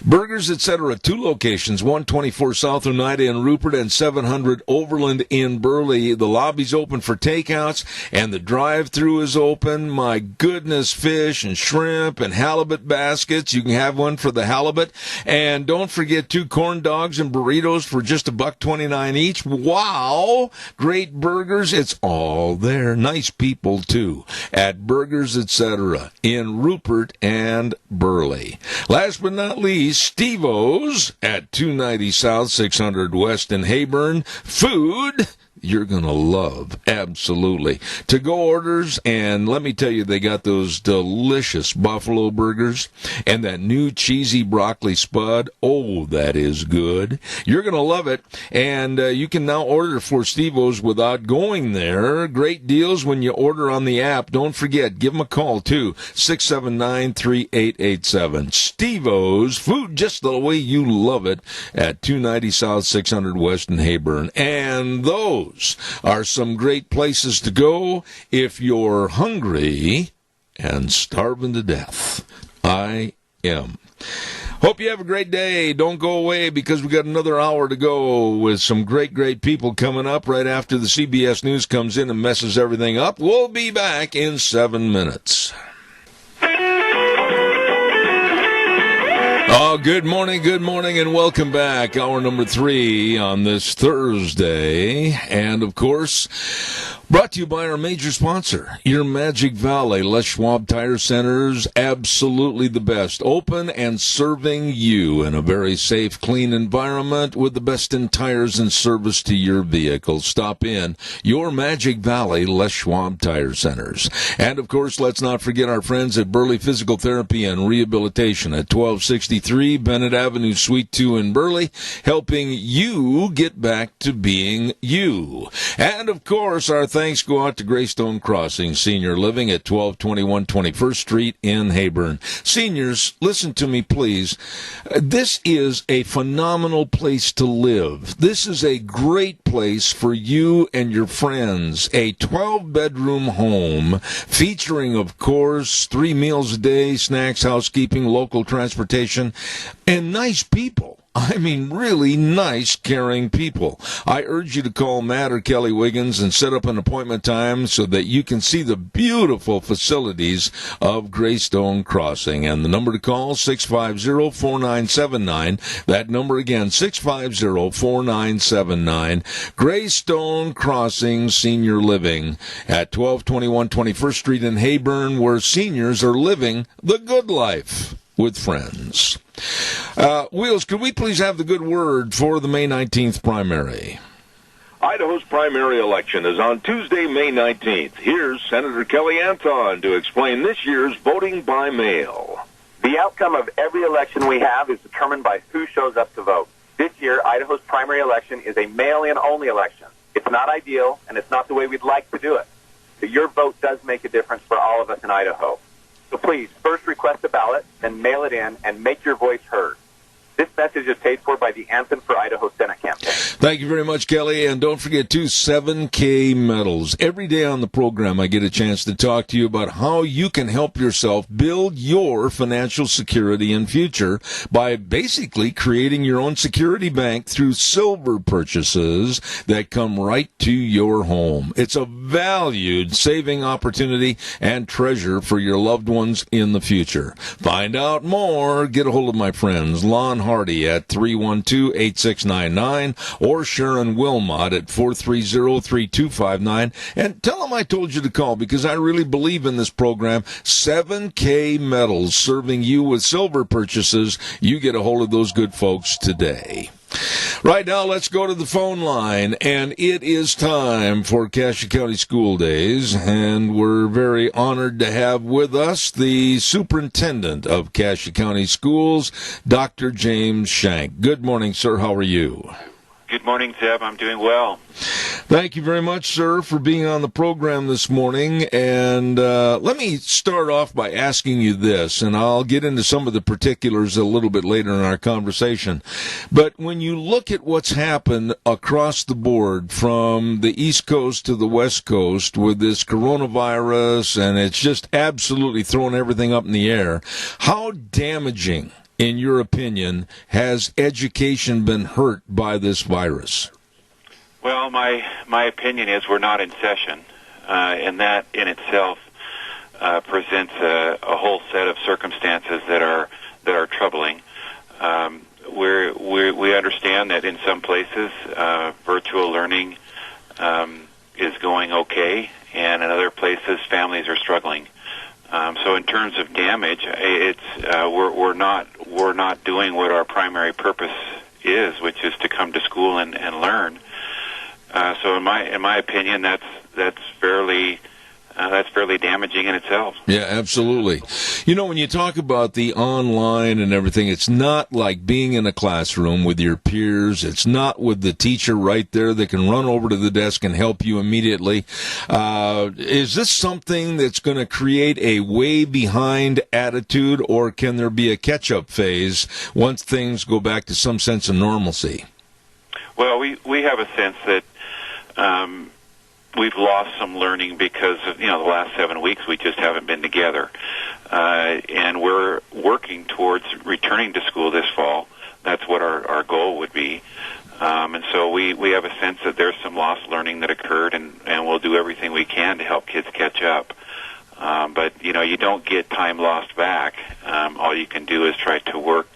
Burgers Etc. 2 locations, 124 South Oneida in Rupert and 700 Overland in Burley. The lobby's open for takeouts and the drive-thru is open. My goodness, fish and shrimp and halibut baskets. You can have one for the halibut. And don't forget 2 corn dogs and burritos for just $1.29 each. Wow! Great burgers. It's all there. Nice people, too, at Burgers Etc. in Rupert and Burley. Last but not least, Steve-O's at 290 South, 600 West in Hayburn. Food you're going to love, absolutely. To-go orders, and let me tell you, they got those delicious buffalo burgers and that new cheesy broccoli spud. Oh, that is good. You're going to love it, and you can now order for Steve-O's without going there. Great deals when you order on the app. Don't forget, give them a call, too, 679-3887. Steve-O's, food just the way you love it, at 290 South, 600 West in Hayburn. And those are some great places to go if you're hungry and starving to death. I am. Hope you have a great day. Don't go away because we got another hour to go with some great, great people coming up right after the CBS News comes in and messes everything up. We'll be back in 7 minutes. Oh, good morning, and welcome back. Hour number 3 on this Thursday. And, of course, brought to you by our major sponsor, your Magic Valley. Les Schwab Tire Centers, absolutely the best. Open and serving you in a very safe, clean environment with the best in tires and service to your vehicle. Stop in your Magic Valley, Les Schwab Tire Centers. And, of course, let's not forget our friends at Burley Physical Therapy and Rehabilitation at 1263 Bennett Avenue, Suite 2 in Burley, helping you get back to being you. And, of course, our thanks go out to Greystone Crossing Senior Living at 1221 21st Street in Hayburn. Seniors, listen to me, please. This is a phenomenal place to live. This is a great place for you and your friends. A 12-bedroom home featuring, of course, 3 meals a day, snacks, housekeeping, local transportation, and nice people. I mean, really nice, caring people. I urge you to call Matt or Kelly Wiggins and set up an appointment time so that you can see the beautiful facilities of Greystone Crossing. And the number to call, 650-4979. That number again, 650-4979. Greystone Crossing Senior Living at 1221 21st Street in Hayburn, where seniors are living the good life with friends. Wheels, could we please have the good word for the May 19th primary? Idaho's primary election is on Tuesday, May 19th. Here's Senator Kelly Anton to explain this year's voting by mail. The outcome of every election we have is determined by who shows up to vote. This year, Idaho's primary election is a mail-in only election. It's not ideal, and it's not the way we'd like to do it. that your vote does make a difference for all of us in Idaho. So please, first request a ballot, then mail it in, and make your voice heard. This message is paid for by the Anthem for Idaho Senate campaign. Thank you very much, Kelly. And don't forget, too, 7K medals. Every day on the program, I get a chance to talk to you about how you can help yourself build your financial security and future by basically creating your own security bank through silver purchases that come right to your home. It's a valued saving opportunity and treasure for your loved ones in the future. Find out more. Get a hold of my friends, Lon Hardy at 312-8699 or Sharon Wilmot at 430-3259, and tell them I told you to call because I really believe in this program. 7K medals serving you with silver purchases. You get a hold of those good folks today. Right now, let's go to the phone line, and it is time for Cassia County School Days, and we're very honored to have with us the superintendent of Cassia County Schools, Dr. James Shank. Good morning, sir. How are you? Good morning, Zeb. I'm doing well. Thank you very much, sir, for being on the program this morning. And let me start off by asking you this, and I'll get into some of the particulars a little bit later in our conversation. But when you look at what's happened across the board from the East Coast to the West Coast with this coronavirus, and it's just absolutely thrown everything up in the air, how damaging, in your opinion, has education been hurt by this virus? Well, my opinion is we're not in session, and that in itself presents a whole set of circumstances that are troubling. We understand that in some places virtual learning is going okay, and in other places families are struggling. So in terms of damage, we're not doing what our primary purpose is, which is to come to school and learn. So in my opinion, that's fairly damaging in itself. Yeah, absolutely. You know, when you talk about the online and everything, it's not like being in a classroom with your peers. It's not with the teacher right there that can run over to the desk and help you immediately. Is this something that's going to create a way behind attitude, or can there be a catch-up phase once things go back to some sense of normalcy? Well, we have a sense that we've lost some learning because of, the last 7 weeks we just haven't been together. And we're working towards returning to school this fall. That's what our goal would be. And so we have a sense that there's some lost learning that occurred, and we'll do everything we can to help kids catch up. But, you don't get time lost back. All you can do is try to work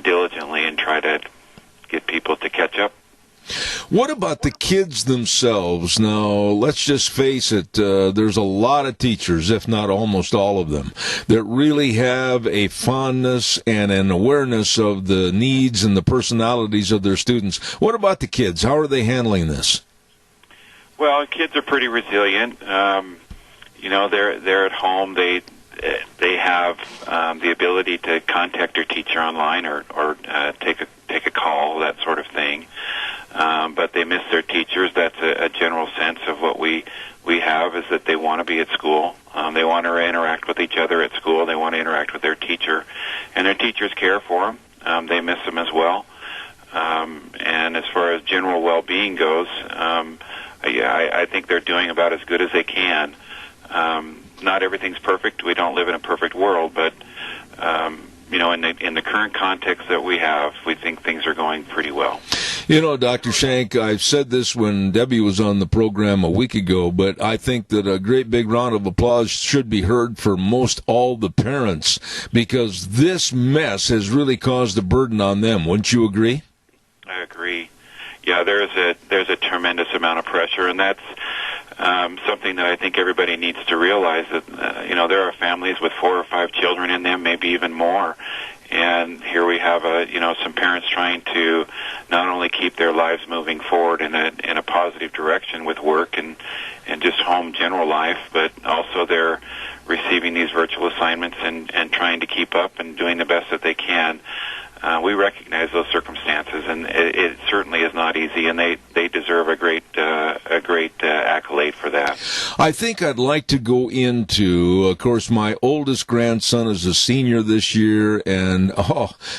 diligently and try to get people to catch up. What about the kids themselves? Now, let's just face it, there's a lot of teachers, if not almost all of them, that really have a fondness and an awareness of the needs and the personalities of their students. What about the kids? How are they handling this? Well, kids are pretty resilient. They're at home. They have the ability to contact their teacher online or take a call, that sort of thing. But they miss their teachers. That's a general sense of what we have, is that they want to be at school. They want to interact with each other at school. They want to interact with their teacher. And their teachers care for them. They miss them as well. And as far as general well-being goes, I think they're doing about as good as they can. Not everything's perfect. We don't live in a perfect world, but in the current context that we have, we think things are going pretty well. Dr. Shank, I've said this when Debbie was on the program a week ago, but I think that a great big round of applause should be heard for most all the parents, because this mess has really caused a burden on them. Wouldn't you agree? I agree. Yeah, there's a tremendous amount of pressure, and that's something that I think everybody needs to realize, that there are families with 4 or 5 children in them, maybe even more. And here we have some parents trying to not only keep their lives moving forward in a positive direction with work and just home general life, but also they're receiving these virtual assignments and trying to keep up and doing the best that they can. we recognize those circumstances, and it certainly is not easy, and they deserve a great accolade for that. I think I'd like to go into, of course, my oldest grandson is a senior this year, and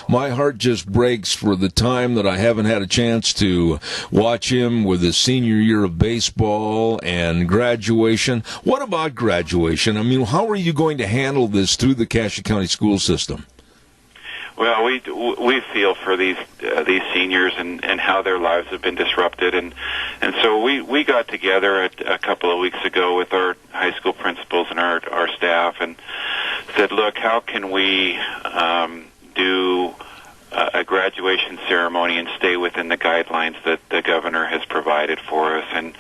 my heart just breaks for the time that I haven't had a chance to watch him with his senior year of baseball and graduation. What about graduation? I mean, how are you going to handle this through the Cassia County school system? Well, we feel for these seniors and how their lives have been disrupted, and so we got together a couple of weeks ago with our high school principals and our staff and said, look, how can we do a graduation ceremony and stay within the guidelines that the governor has provided for us? And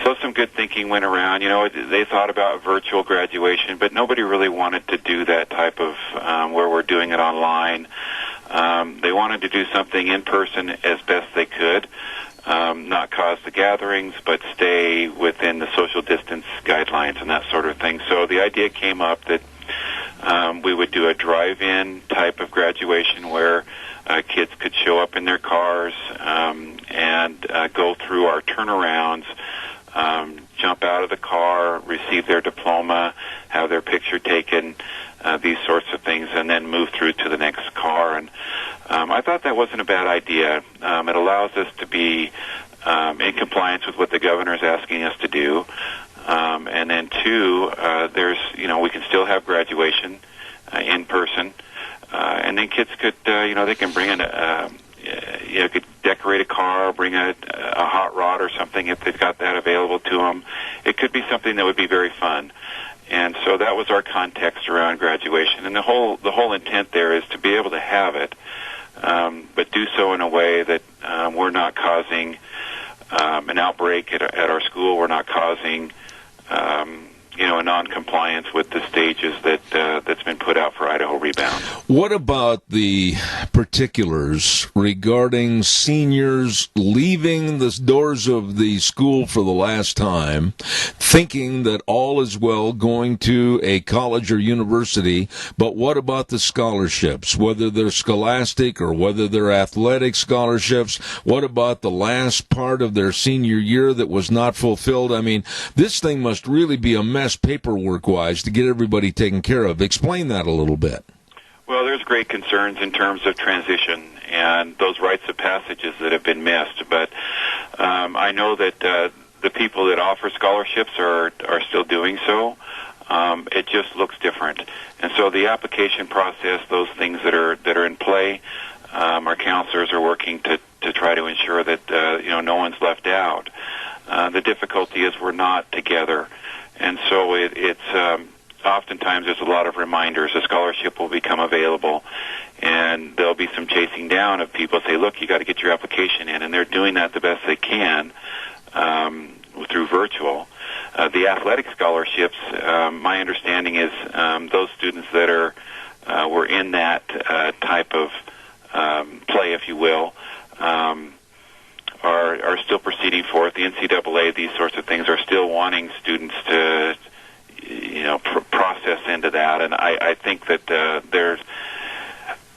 so some good thinking went around. You know, they thought about virtual graduation, but nobody really wanted to do that type of where we're doing it online. They wanted to do something in person as best they could, not cause the gatherings, but stay within the social distance guidelines and that sort of thing. So the idea came up that we would do a drive-in type of graduation where kids could show up in their cars and go through our turnarounds, jump out of the car, receive their diploma, have their picture taken, these sorts of things, and then move through to the next car. And I thought that wasn't a bad idea. It allows us to be in compliance with what the governor is asking us to do. And then two, we can still have graduation in person, and then kids could, they can bring in, could decorate a car, bring a hot rod or something if they've got that available to them. It could be something that would be very fun. And so that was our context around graduation, and the whole intent there is to be able to have it, but do so in a way that we're not causing an outbreak at our school. We're not causing a non-compliance with the stages that's been put out for Idaho Rebound. What about the particulars regarding seniors leaving the doors of the school for the last time, thinking that all is well, going to a college or university, but what about the scholarships, whether they're scholastic or whether they're athletic scholarships? What about the last part of their senior year that was not fulfilled? I mean, this thing must really be a mess paperwork-wise to get everybody taken care of. Explain that a little bit. Well, there's great concerns in terms of transition and those rites of passages that have been missed. But I know that the people that offer scholarships are still doing so. It just looks different. And so the application process, those things that are in play, our counselors are working to try to ensure that no one's left out. The difficulty is we're not together. And so it's oftentimes there's a lot of reminders. A scholarship will become available, and there'll be some chasing down of people say, look, you got to get your application in, and they're doing that the best they can through virtual. The athletic scholarships, my understanding is those students that were in that type of play, if you will, are still proceeding forth. The NCAA, these sorts of things, are still wanting students to, process into that. And I think that they're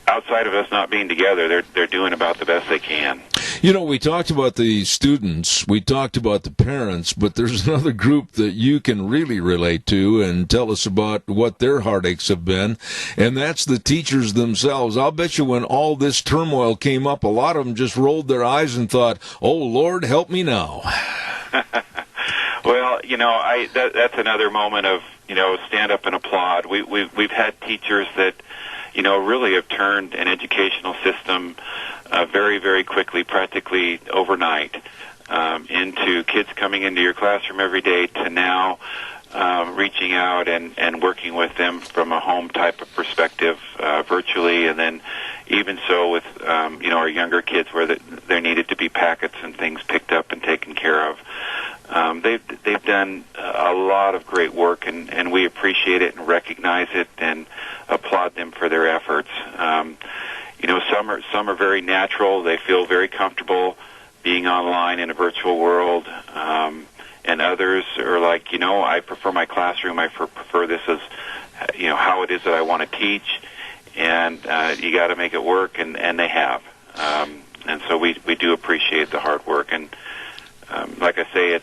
outside of us not being together. They're doing about the best they can. We talked about the students, we talked about the parents, but there's another group that you can really relate to and tell us about what their heartaches have been, and that's the teachers themselves. I'll bet you when all this turmoil came up, a lot of them just rolled their eyes and thought, oh, Lord, help me now. Well, that's another moment of, stand up and applaud. We've had teachers that, really have turned an educational system very, very quickly, practically overnight, into kids coming into your classroom every day to now reaching out and working with them from a home type of perspective virtually, and then even so with our younger kids where there needed to be packets and things picked up and taken care of. They've done a lot of great work, and we appreciate it and recognize it and applaud them for their efforts. Some are very natural. They feel very comfortable being online in a virtual world, and others are like, I prefer my classroom. I prefer this as, how it is that I want to teach. and you got to make it work, and they have. And so we do appreciate the hard work. And like I say,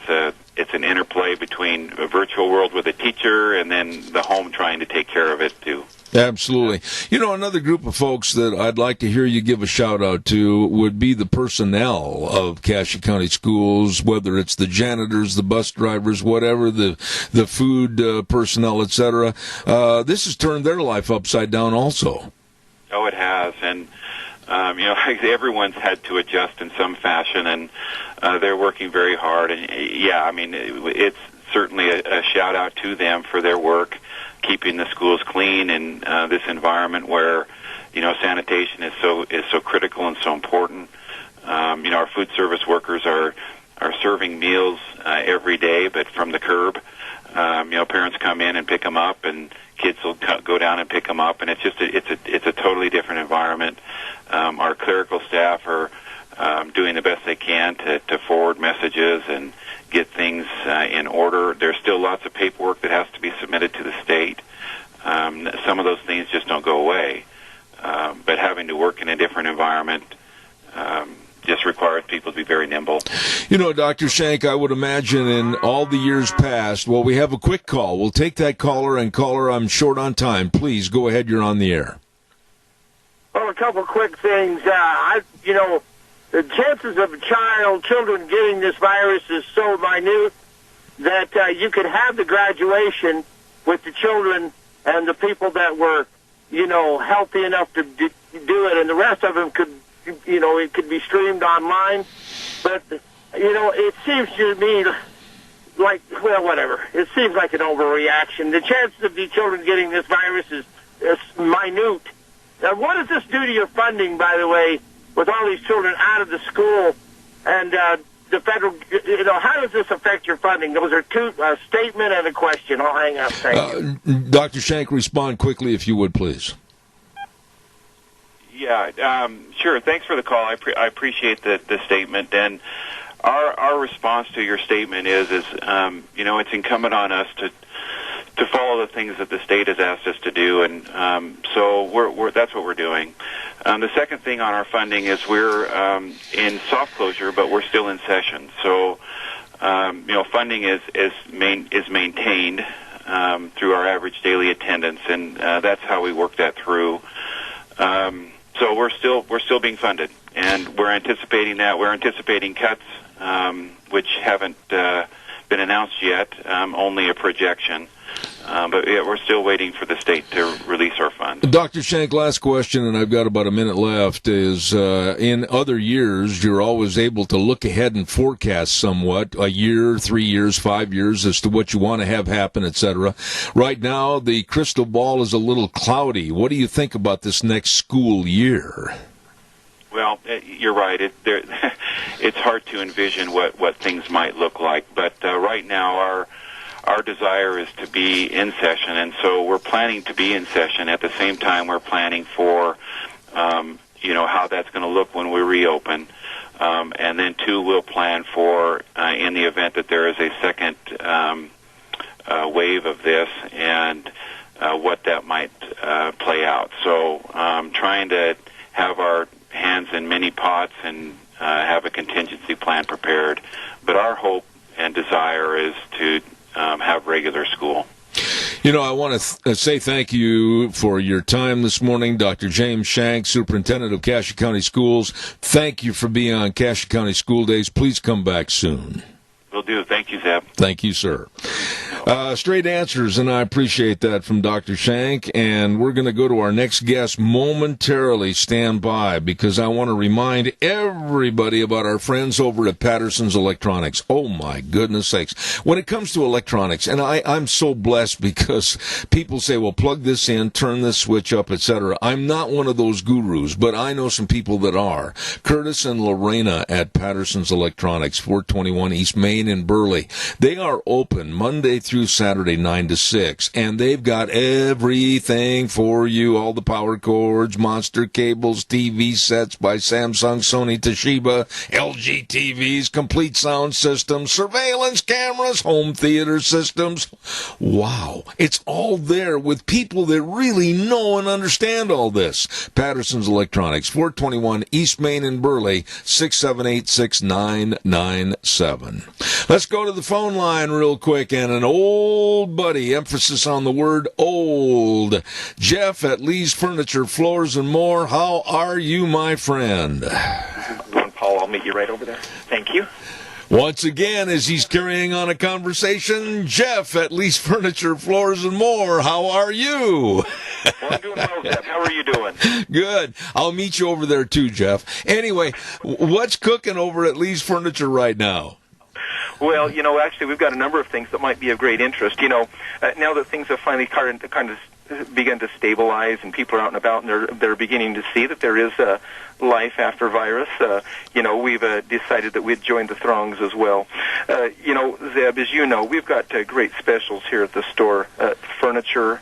it's an interplay between a virtual world with a teacher and then the home trying to take care of it too. Absolutely. You know, another group of folks that I'd like to hear you give a shout out to would be the personnel of Cassia County Schools, whether it's the janitors, the bus drivers, whatever, the food personnel, etc. This has turned their life upside down also. Oh, it has. And, everyone's had to adjust in some fashion, and they're working very hard. And, yeah, I mean, it's certainly a shout out to them for their work, keeping the schools clean in this environment where, sanitation is so critical and so important. Our food service workers are serving meals every day, but from the curb. Parents come in and pick them up, and kids will go down and pick them up, and it's a totally different environment. Our clerical staff are doing the best they can to forward messages and get things in order. There's still lots of paperwork that has to be submitted to the state. Some of those things just don't go away. But having to work in a different environment just requires people to be very nimble. Dr. Shank, I would imagine in all the years past, well, we have a quick call. We'll take that caller, and caller, I'm short on time. Please, go ahead. You're on the air. Well, a couple quick things. The chances of children getting this virus is so minute that you could have the graduation with the children and the people that were, healthy enough to do it, and the rest of them could, it could be streamed online. But, it seems to me like, well, whatever. It seems like an overreaction. The chances of the children getting this virus is minute. Now, what does this do to your funding, by the way, with all these children out of the school and the federal, how does this affect your funding? Those are two, a statement and a question. I'll hang up. Thank you. Dr. Shank, respond quickly if you would, please. Yeah, sure. Thanks for the call. I appreciate the statement. And our response to your statement is it's incumbent on us to follow the things that the state has asked us to do, and so that's what we're doing. The second thing on our funding is we're in soft closure, but we're still in session. So funding is maintained through our average daily attendance, and that's how we work that through. So we're still being funded, and we're anticipating that. We're anticipating cuts, which haven't been announced yet, only a projection. But yeah, we're still waiting for the state to release our funds. Dr. Shank, last question, and I've got about a minute left, is in other years, you're always able to look ahead and forecast somewhat, a year, 3 years, 5 years, as to what you want to have happen, etc. Right now, the crystal ball is a little cloudy. What do you think about this next school year? Well, you're right. It's hard to envision what things might look like, but right now our desire is to be in session, and so we're planning to be in session. At the same time, we're planning for, how that's going to look when we reopen. And then, two, we'll plan for, in the event that there is a second wave of this, and what that might play out. So trying to have our hands in many pots and have a contingency plan prepared. But our hope and desire is to have regular school. I want to say thank you for your time this morning, Dr. James Shank, Superintendent of Cassia County Schools. Thank you for being on Cassia County School Days. Please come back soon. Will do. Thank you, Zeb. Thank you, sir. Straight answers, and I appreciate that from Dr. Shank. And we're going to go to our next guest momentarily. Stand by, because I want to remind everybody about our friends over at Patterson's Electronics. Oh, my goodness sakes. When it comes to electronics, and I'm so blessed because people say, well, plug this in, turn this switch up, etc. I'm not one of those gurus, but I know some people that are. Curtis and Lorena at Patterson's Electronics, 421 East Main in Burley. They are open Monday through through Saturday, 9 to 6. And they've got everything for you, all the power cords, monster cables, TV sets by Samsung, Sony, Toshiba, LG TVs, complete sound systems, surveillance cameras, home theater systems. Wow. It's all there with people that really know and understand all this. Patterson's Electronics, 421 East Main in Burley, 678-6997. Let's go to the phone line real quick, and an old buddy, emphasis on the word old. Jeff at Lee's Furniture, Floors and More. How are you, my friend? Paul, I'll meet you right over there. Thank you. Once again, as he's carrying on a conversation, Jeff at Lee's Furniture, Floors and More. How are you? Well, I'm doing well, Jeff. How are you doing? Good. I'll meet you over there too, Jeff. Anyway, what's cooking over at Lee's Furniture right now? Well, actually, we've got a number of things that might be of great interest. Now that things have finally kind of begun to stabilize and people are out and about and they're beginning to see that there is a life after virus, we've decided that we'd join the throngs as well. Zeb, as you know, we've got great specials here at the store, furniture,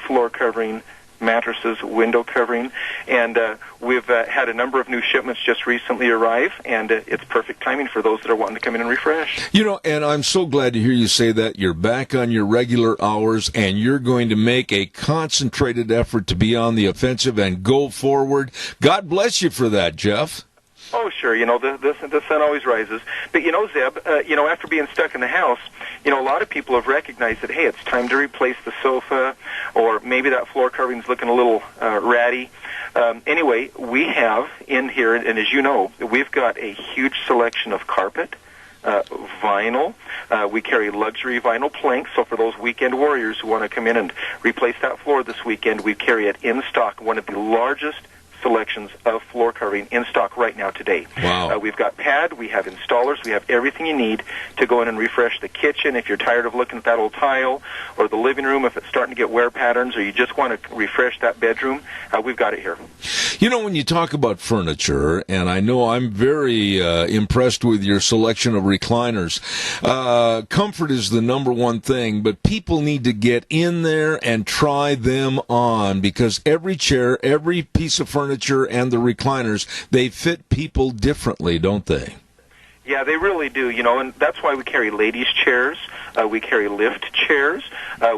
floor covering, mattresses, window covering, and we've had a number of new shipments just recently arrive, and it's perfect timing for those that are wanting to come in and refresh. And I'm so glad to hear you say that. You're back on your regular hours, and you're going to make a concentrated effort to be on the offensive and go forward. God bless you for that, Jeff. Oh, sure. The sun always rises. But, Zeb, after being stuck in the house, a lot of people have recognized that, hey, it's time to replace the sofa, or maybe that floor covering's looking a little ratty. Anyway, we have in here, and as you know, we've got a huge selection of carpet, vinyl. We carry luxury vinyl planks, so for those weekend warriors who want to come in and replace that floor this weekend, we carry it in stock, one of the largest selections of floor covering in stock right now today. Wow. We've got pad, we have installers, we have everything you need to go in and refresh the kitchen. If you're tired of looking at that old tile, or the living room, if it's starting to get wear patterns, or you just want to refresh that bedroom, we've got it here. When you talk about furniture, and I know I'm very impressed with your selection of recliners, comfort is the number one thing, but people need to get in there and try them on, because every chair, every piece of furniture, and the recliners, they fit people differently, don't they? Yeah, they really do, and that's why we carry ladies' chairs, we carry lift chairs,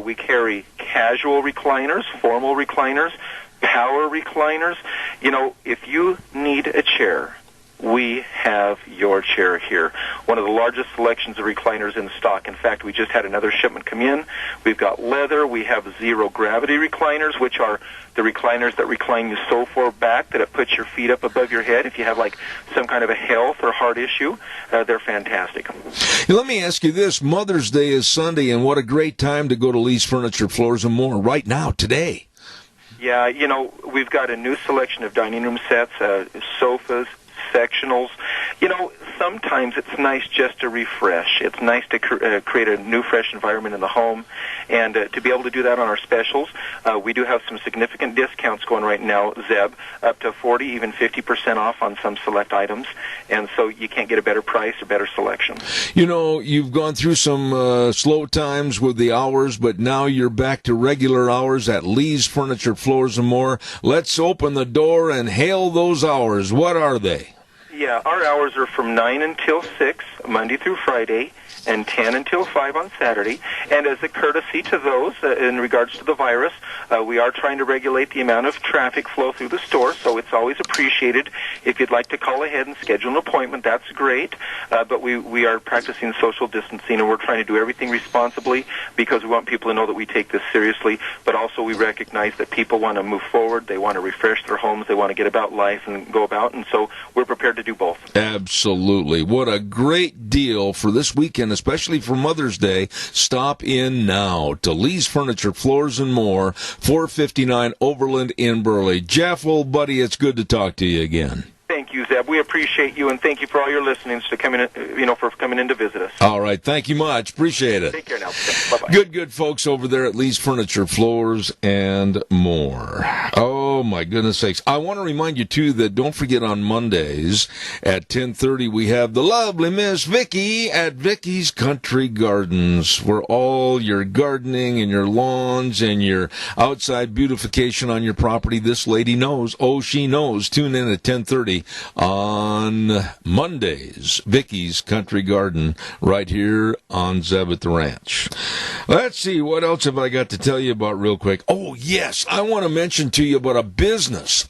we carry casual recliners, formal recliners, power recliners. If you need a chair, we have your chair here. One of the largest selections of recliners in stock. In fact, we just had another shipment come in. We've got leather. We have zero-gravity recliners, which are the recliners that recline you so far back that it puts your feet up above your head. If you have, some kind of a health or heart issue, they're fantastic. Let me ask you this. Mother's Day is Sunday, and what a great time to go to Lee's Furniture, Floors and More right now, today. Yeah, we've got a new selection of dining room sets, sofas, sectionals. Sometimes it's nice just to refresh. It's nice to create a new, fresh environment in the home, and to be able to do that on our specials. We do have some significant discounts going right now, Zeb, up to 40, even 50% off on some select items, and so you can't get a better price or better selection. You've gone through some slow times with the hours, but now you're back to regular hours at Lee's Furniture, Floors and More. Let's open the door and hail those hours. What are they? Yeah, our hours are from 9 until 6, Monday through Friday, and 10 until 5 on Saturday. And as a courtesy to those, in regards to the virus, we are trying to regulate the amount of traffic flow through the store, so it's always appreciated. If you'd like to call ahead and schedule an appointment, that's great. But we are practicing social distancing, and we're trying to do everything responsibly because we want people to know that we take this seriously. But also we recognize that people want to move forward, they want to refresh their homes, they want to get about life and go about, and so we're prepared to do both. Absolutely. What a great deal for this weekend, especially for Mother's Day. Stop in now to Lee's Furniture, Floors and More, 459 Overland in Burley. Jeff, old buddy, it's good to talk to you again. Thank you Zeb. We appreciate you, and thank you for all your listenings to coming in, for coming in to visit us. All right. Thank you much. Appreciate it. Take care now. Bye-bye. Good folks over there at Lee's Furniture, Floors, and more. Oh, my goodness sakes. I want to remind you, too, that don't forget on Mondays at 10:30 we have the lovely Miss Vicky at Vicky's Country Gardens, where all your gardening and your lawns and your outside beautification on your property, this lady knows. Oh, she knows. Tune in at 10:30 on Mondays. Vicky's Country Garden right here on Zeb at the Ranch. Let's see, what else have I got to tell you about real quick? Oh, yes, I want to mention to you about a business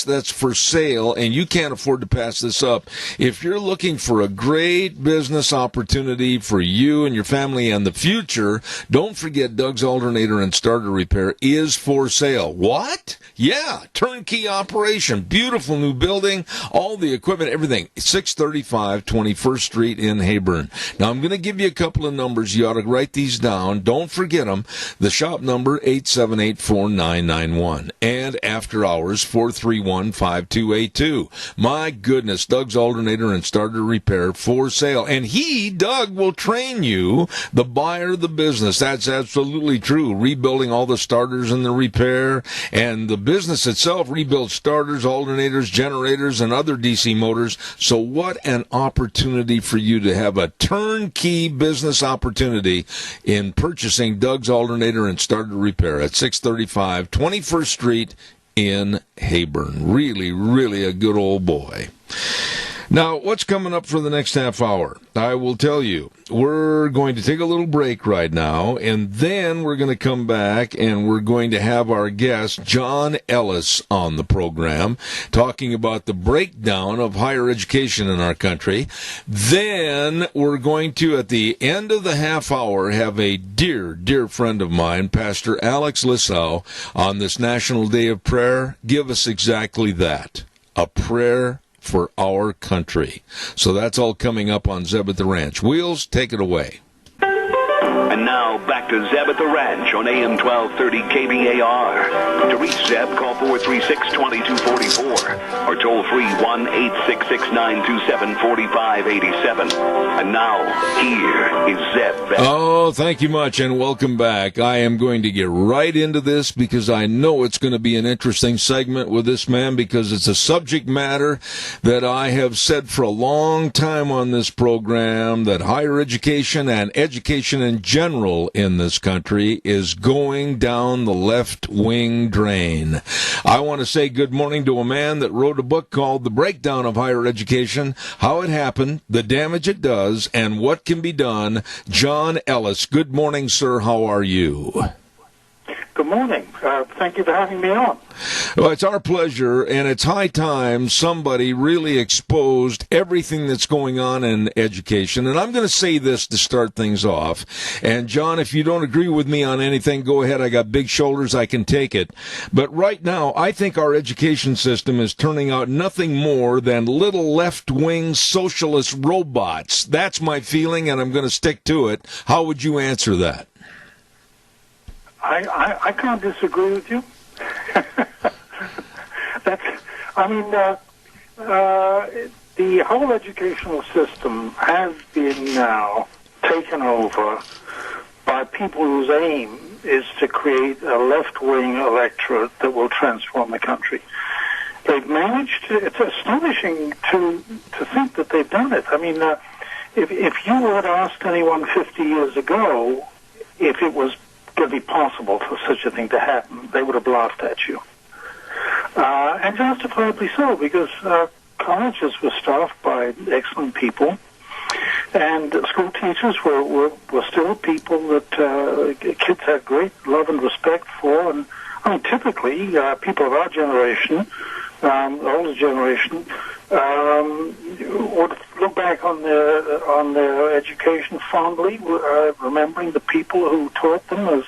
that's for sale, and you can't afford to pass this up. If you're looking for a great business opportunity for you and your family and the future, don't forget Doug's Alternator and Starter Repair is for sale. What? Yeah, turnkey operation, beautiful new building, all the equipment, everything. 635 21st Street in Heyburn. Now, I'm going to give you a couple of numbers. You ought to write these down. Don't forget them. The shop number, 878-4991. And after hours, 431-5282. My goodness, Doug's Alternator and Starter Repair for sale. And Doug, will train you, the buyer of the business. That's absolutely true. Rebuilding all the starters and the repair, and the business itself rebuilds starters, alternators, generators, and other DC motors. So what an opportunity for you to have a turnkey business opportunity in purchasing Doug's Alternator and Starter Repair at 635 21st Street in Heyburn. Really, really a good old boy. Now, what's coming up for the next half hour? I will tell you. We're going to take a little break right now, and then we're going to come back, and we're going to have our guest, John Ellis, on the program, talking about the breakdown of higher education in our country. Then we're going to, at the end of the half hour, have a dear, dear friend of mine, Pastor Alex Lissau, on this National Day of Prayer, give us exactly that, a prayer for our country. So that's all coming up on Zeb at the Ranch. Wheels, take it away. And now, back to Zeb at the Ranch on AM 1230 KBAR. To reach Zeb, call 436-2244 or toll free 1-866-927-4587. And now, here is Zeb. Oh, thank you much, and welcome back. I am going to get right into this because I know it's going to be an interesting segment with this man, because it's a subject matter that I have said for a long time on this program, that higher education and education in general in this country is going down the left-wing drain. I want to say good morning to a man that wrote a book called The Breakdown of Higher Education, How It Happened, the Damage It Does, and What Can Be Done. John Ellis, good morning, sir. How are you? Good morning. Thank you for having me on. Well, it's our pleasure, and it's high time somebody really exposed everything that's going on in education. And I'm going to say this to start things off. And, John, if you don't agree with me on anything, go ahead. I got big shoulders. I can take it. But right now, I think our education system is turning out nothing more than little left-wing socialist robots. That's my feeling, and I'm going to stick to it. How would you answer that? I can't disagree with you. The whole educational system has been now taken over by people whose aim is to create a left-wing electorate that will transform the country. They've managed to, it's astonishing to think that they've done it. I mean, if you had asked anyone 50 years ago if it was going to be possible for such a thing to happen, they would have laughed at you. And justifiably so, because colleges were staffed by excellent people, and school teachers were still people that kids had great love and respect for. And I mean, typically, people of our generation, the older generation, would look back on their education fondly, remembering the people who taught them as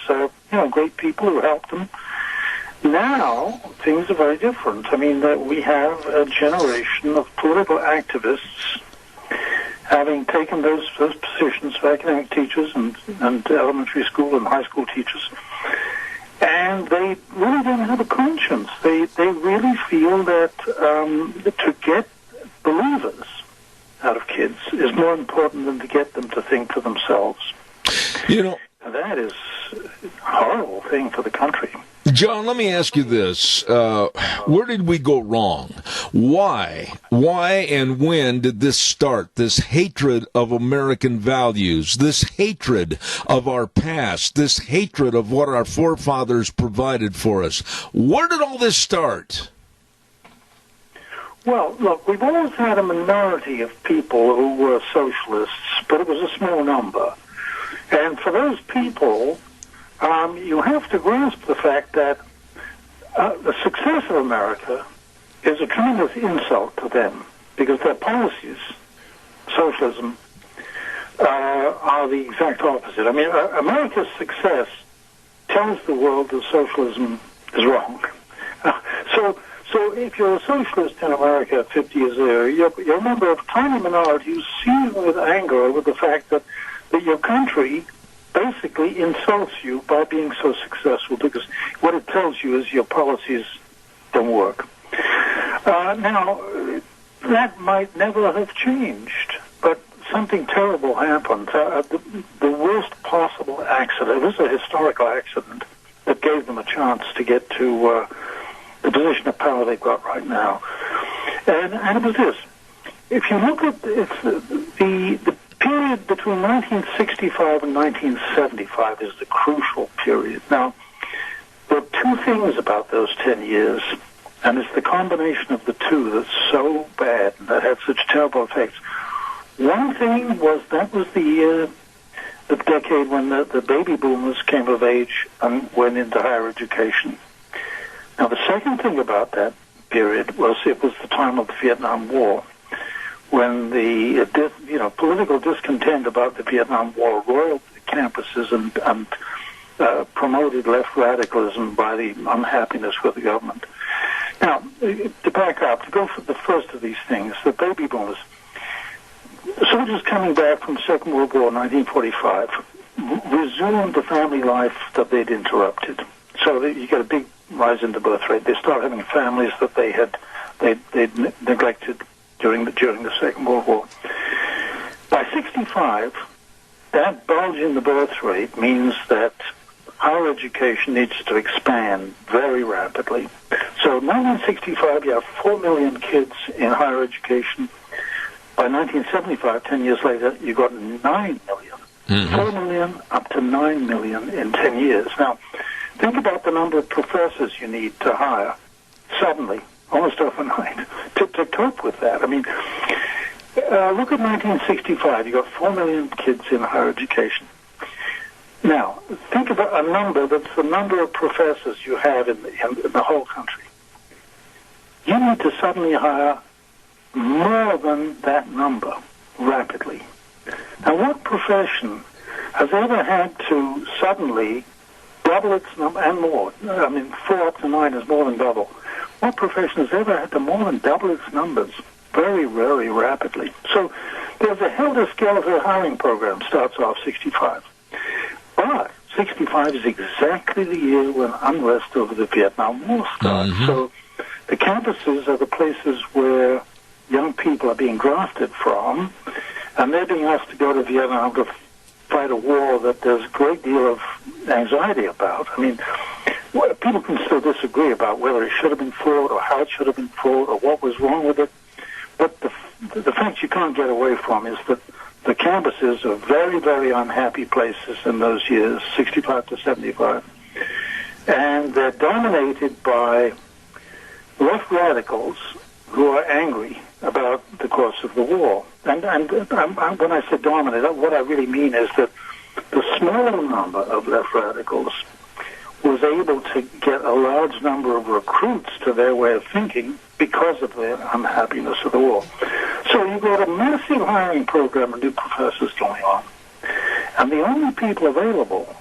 great people who helped them. Now things are very different. I mean, we have a generation of political activists having taken those positions for academic teachers and elementary school and high school teachers. And they really don't have a conscience. They really feel that to get believers out of kids is more important than to get them to think for themselves. You know, and that is a horrible thing for the country. John, let me ask you this. Where did we go wrong? Why and when did this start, this hatred of American values, this hatred of our past, this hatred of what our forefathers provided for us? Where did all this start? Well, look, we've always had a minority of people who were socialists, but it was a small number. And for those people, you have to grasp the fact that the success of America is a tremendous insult to them because their policies, socialism, are the exact opposite. I mean, America's success tells the world that socialism is wrong. So if you're a socialist in America 50 years later, you're a member of a tiny minority who's seething with anger over the fact that your country basically insults you by being so successful because what it tells you is your policies don't work. Now, that might never have changed, but something terrible happened. The worst possible accident, it was a historical accident that gave them a chance to get to the position of power they've got right now. And it was this. If you look at the period between 1965 and 1975 is the crucial period. Now, there are two things about those 10 years, and it's the combination of the two that's so bad and that had such terrible effects. One thing was that was the year, the decade when the baby boomers came of age and went into higher education. Now, the second thing about that period was it was the time of the Vietnam War, when the political discontent about the Vietnam War roiled the campuses and promoted left radicalism by the unhappiness with the government. Now, to back up, to go for the first of these things, the baby boomers, soldiers coming back from the Second World War in 1945 resumed the family life that they'd interrupted. So you get a big rise in the birth rate. They start having families that they'd neglected during the Second World War. By 65, that bulge in the birth rate means that higher education needs to expand very rapidly. So in 1965, you have 4 million kids in higher education. By 1975, 10 years later, you got 9 million. Mm-hmm. 4 million up to 9 million in 10 years. Now, think about the number of professors you need to hire suddenly, almost overnight, to cope with that. I mean, look at 1965. You got 4 million kids in higher education. Now, think about a number that's the number of professors you have in the whole country. You need to suddenly hire more than that number rapidly. Now, what profession has ever had to suddenly double its number and more? I mean, 4 up to 9 is more than double. What profession has ever had to more than double its numbers very, very rapidly? So there's a helter-skelter hiring program, starts off 65. But 65 is exactly the year when unrest over the Vietnam War starts. Mm-hmm. So the campuses are the places where young people are being drafted from, and they're being asked to go to Vietnam to fight a war that there's a great deal of anxiety about. I mean, people can still disagree about whether it should have been fought or how it should have been fought or what was wrong with it. But the fact you can't get away from is that the campuses are very, very unhappy places in those years, 65 to 75. And they're dominated by left radicals who are angry about the course of the war. And when I say dominate, what I really mean is that the smaller number of left radicals was able to get a large number of recruits to their way of thinking because of their unhappiness of the war. So you've got a massive hiring program of new professors going on. And the only people available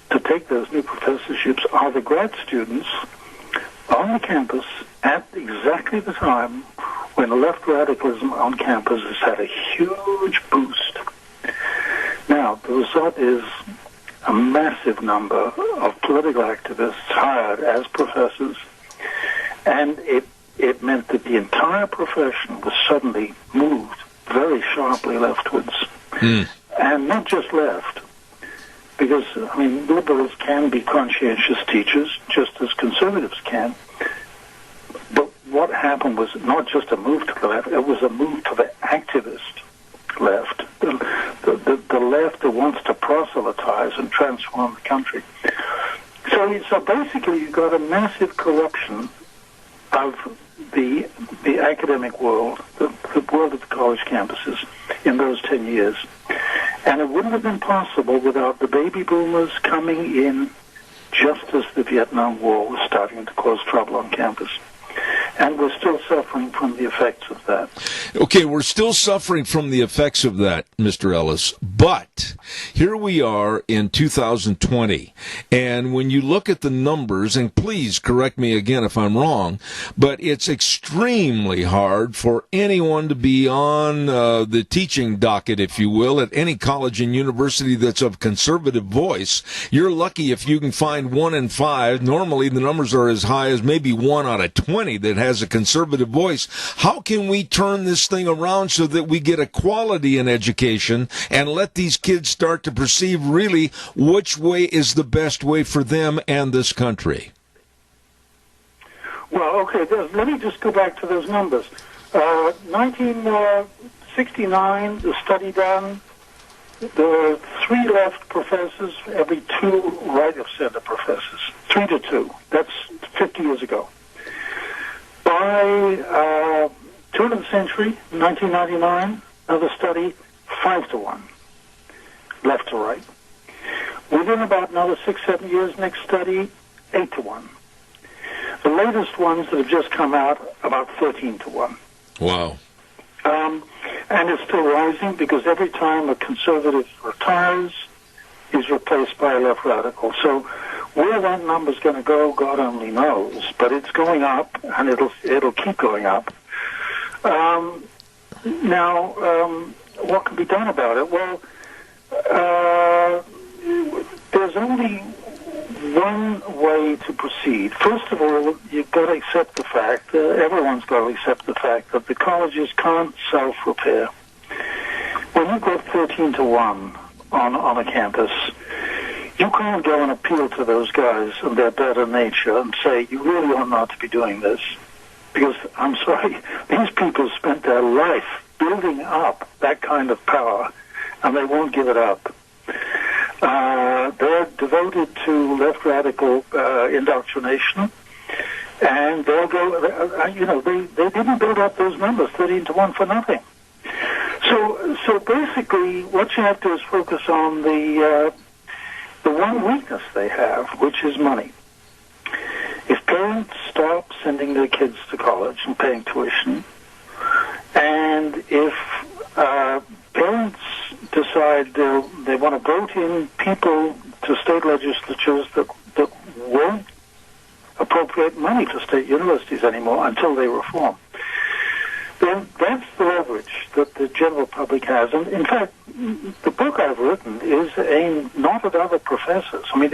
to take those new professorships are the grad students on the campus at exactly the time when left radicalism on campus has had a huge boost. Now, the result is a massive number of political activists hired as professors, and it it meant that the entire profession was suddenly moved very sharply leftwards. And not just left, because, I mean, liberals can be conscientious teachers, just as conservatives can. But what happened was not just a move to the left, it was a move to the activist left, the left that wants to proselytize and transform the country. So basically you've got a massive corruption of the academic world, the world of the college campuses in those 10 years. And it wouldn't have been possible without the baby boomers coming in just as the Vietnam War was starting to cause trouble on campus. And we're still suffering from the effects of that. Okay, we're still suffering from the effects of that, Mr. Ellis. But here we are in 2020. And when you look at the numbers, and please correct me again if I'm wrong, but it's extremely hard for anyone to be on the teaching docket, if you will, at any college and university that's of conservative voice. You're lucky if you can find 1 in 5. Normally the numbers are as high as maybe 1 out of 20 that has a conservative voice. How can we turn this thing around so that we get equality in education and let these kids start to perceive really which way is the best way for them and this country? Well, okay, let me just go back to those numbers. 1969, the study done, there were 3 left professors, every 2 right-of-center professors, 3 to 2. That's 50 years ago. By turn of the century, 1999, another study, 5 to 1, left to right. Within about another 6-7 years, next study, 8 to 1. The latest ones that have just come out, about 13 to 1. Wow. And it's still rising because every time a conservative retires, he's replaced by a left radical. So where that number's going to go, God only knows. But it's going up, and it'll keep going up. Now, what can be done about it? Well, there's only one way to proceed. First of all, you've got to accept the fact, everyone's got to accept the fact that the colleges can't self-repair. When you've got 13 to 1 on a campus, you can't go and appeal to those guys and their better nature and say, you really ought not to be doing this. Because, I'm sorry, these people spent their life building up that kind of power, and they won't give it up. They're devoted to left radical indoctrination, and they'll go, they didn't build up those numbers, 13 to 1 for nothing. So basically, what you have to do is focus on the one weakness they have, which is money. If parents stop sending their kids to college and paying tuition, and if parents decide they want to vote in people to state legislatures that won't appropriate money to state universities anymore until they reform, then that's the leverage that the general public has. And in fact, the book I've written is aimed not at other professors. I mean,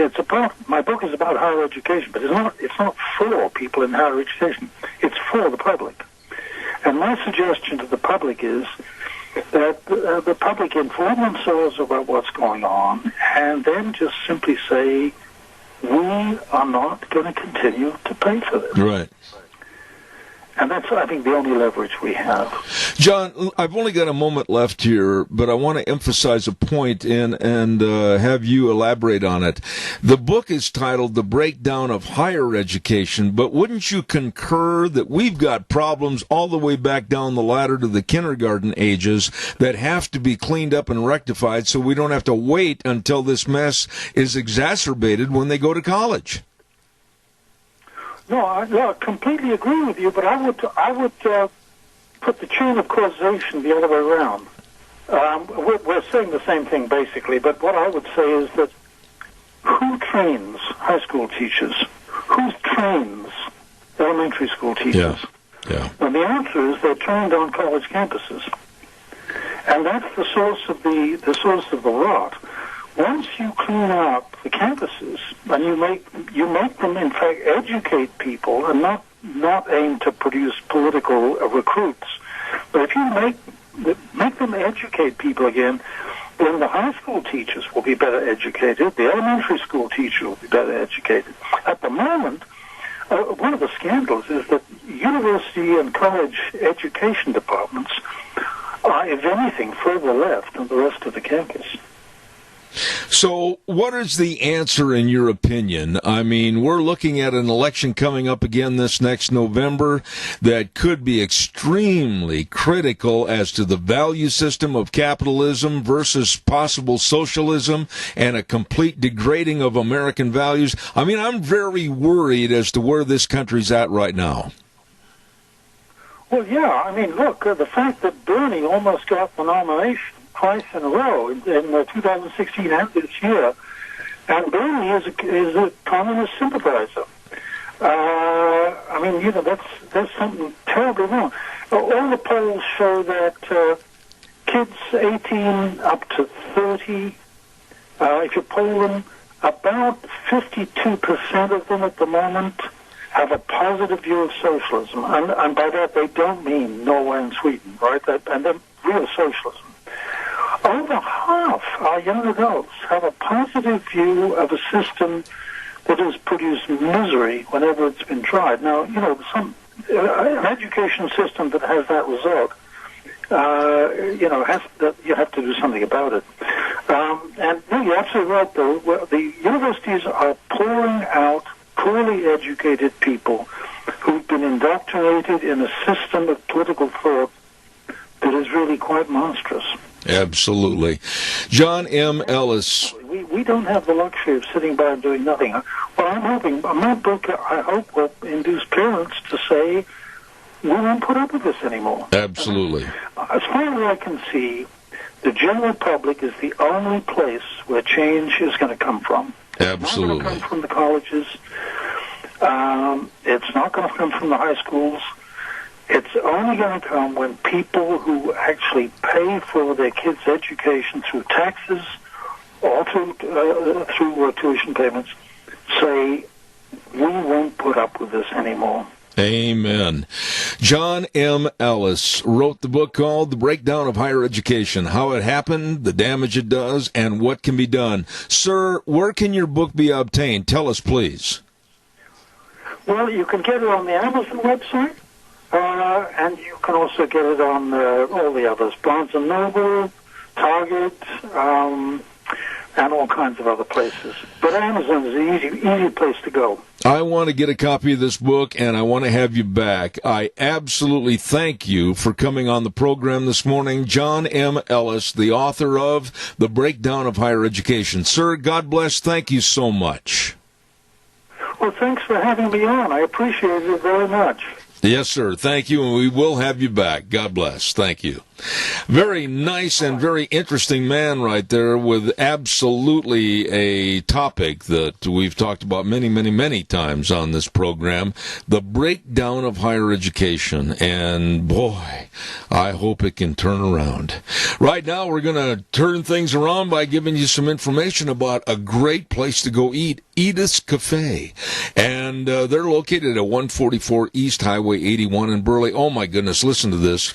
my book is about higher education, but it's not for people in higher education. It's for the public. And my suggestion to the public is that the public inform themselves about what's going on and then just simply say, we are not going to continue to pay for this. Right. And that's, I think, the only leverage we have. John, I've only got a moment left here, but I want to emphasize a point and have you elaborate on it. The book is titled The Breakdown of Higher Education, but wouldn't you concur that we've got problems all the way back down the ladder to the kindergarten ages that have to be cleaned up and rectified so we don't have to wait until this mess is exacerbated when they go to college? No, I completely agree with you, but I would put the chain of causation the other way around. We're saying the same thing, basically, but what I would say is that who trains high school teachers? Who trains elementary school teachers? Yeah. And the answer is they're trained on college campuses. And that's the source of the rot. once you clean up the campuses and you make them, in fact, educate people and not aim to produce political recruits, but if you make them educate people again, then the high school teachers will be better educated, the elementary school teacher will be better educated. At the moment, one of the scandals is that university and college education departments are, if anything, further left than the rest of the campus. So what is the answer in your opinion? I mean, we're looking at an election coming up again this next November that could be extremely critical as to the value system of capitalism versus possible socialism and a complete degrading of American values. I mean, I'm very worried as to where this country's at right now. Well, yeah, I mean, look, the fact that Bernie almost got the nomination twice in a row in 2016 and this year, and Bernie is a communist sympathizer. I mean, you know, that's something terribly wrong. All the polls show that kids 18 up to 30, if you poll them, about 52% of them at the moment have a positive view of socialism, and by that they don't mean Norway and Sweden, right? And they're real socialism. Over half our young adults have a positive view of a system that has produced misery whenever it's been tried. Now, you know, an education system that has that result, you know, you have to do something about it. And no, you're absolutely right, though. The universities are pouring out poorly educated people who've been indoctrinated in a system of political thought that is really quite monstrous. Absolutely. John M. Ellis. We don't have the luxury of sitting by and doing nothing. Well, I'm hoping, my book, I hope, will induce parents to say, we won't put up with this anymore. Absolutely. As far as I can see, the general public is the only place where change is going to come from. Absolutely. It's not going to come from the colleges. It's not going to come from the high schools. It's only going to come when people who actually pay for their kids' education through taxes or through tuition payments say, we won't put up with this anymore. Amen. John M. Ellis wrote the book called The Breakdown of Higher Education, How It Happened, the Damage It Does, and What Can Be Done. Sir, where can your book be obtained? Tell us, please. Well, you can get it on the Amazon website. And you can also get it on all the others, Barnes & Noble, Target, and all kinds of other places. But Amazon is an easy place to go. I want to get a copy of this book, and I want to have you back. I absolutely thank you for coming on the program this morning. John M. Ellis, the author of The Breakdown of Higher Education. Sir, God bless. Thank you so much. Well, thanks for having me on. I appreciate it very much. Yes, sir. Thank you, and we will have you back. God bless. Thank you. Very nice and very interesting man right there with absolutely a topic that we've talked about many, many, many times on this program, the breakdown of higher education. And boy, I hope it can turn around. Right now, we're going to turn things around by giving you some information about a great place to go eat, Elitist Cafe. And they're located at 144 East Highway 81 in Burley. Oh, my goodness, listen to this.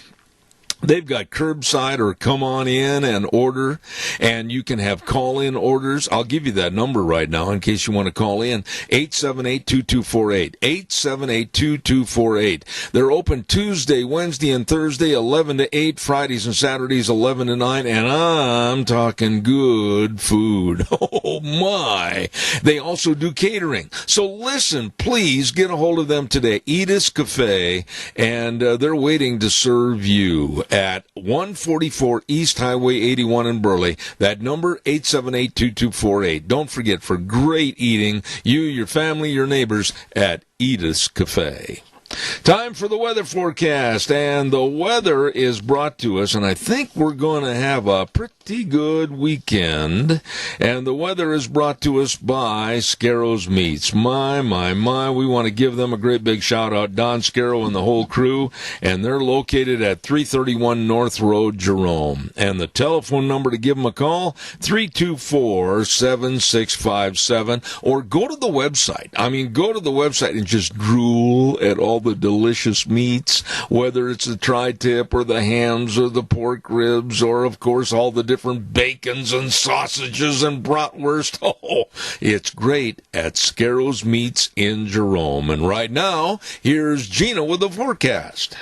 They've got curbside or come on in and order, and you can have call-in orders. I'll give you that number right now in case you want to call in, 878-2248, 878-2248. They're open Tuesday, Wednesday, and Thursday, 11 to 8, Fridays and Saturdays, 11 to 9, and I'm talking good food. Oh, my. They also do catering. So listen, please get a hold of them today, Elitist Cafe, and they're waiting to serve you at 144 East Highway 81 in Burley. That number, 878-2248. Don't forget, for great eating, you, your family, your neighbors at Elitist Cafe. Time for the weather forecast, and the weather is brought to us, and I think we're going to have a pretty good weekend, and the weather is brought to us by Scarrows Meats. My, we want to give them a great big shout-out, Don Scarrow and the whole crew, and they're located at 331 North Road, Jerome, and the telephone number to give them a call, 324-7657, or go to the website. Go to the website and just drool at all the delicious meats, whether it's the tri-tip or the hams or the pork ribs or, of course, all the different bacons and sausages and bratwurst. Oh, it's great at Scarrows Meats in Jerome. And right now, here's Gina with the forecast.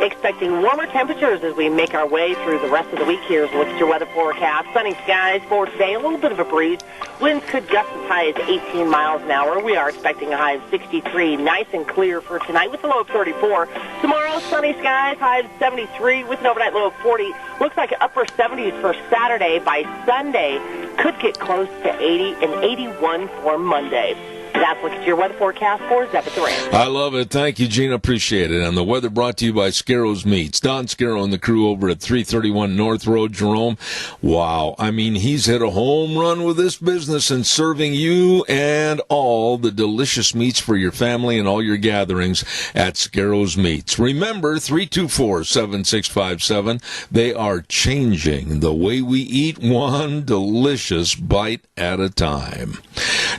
Expecting warmer temperatures as we make our way through the rest of the week. Here's a look at your weather forecast. Sunny skies for today, a little bit of a breeze. Winds could gust as high as 18 miles an hour. We are expecting a high of 63, nice and clear for tonight with a low of 34. Tomorrow, sunny skies, high of 73 with an overnight low of 40. Looks like upper 70s for Saturday. By Sunday, could get close to 80 and 81 for Monday. That's look at your weather forecast for Zephyr Duran. I love it. Thank you, Gina. Appreciate it. And the weather brought to you by Scarrows Meats. Don Scarrow and the crew over at 331 North Road, Jerome. Wow. He's hit a home run with this business and serving you and all the delicious meats for your family and all your gatherings at Scarrows Meats. Remember, 324-7657. They are changing the way we eat, one delicious bite at a time.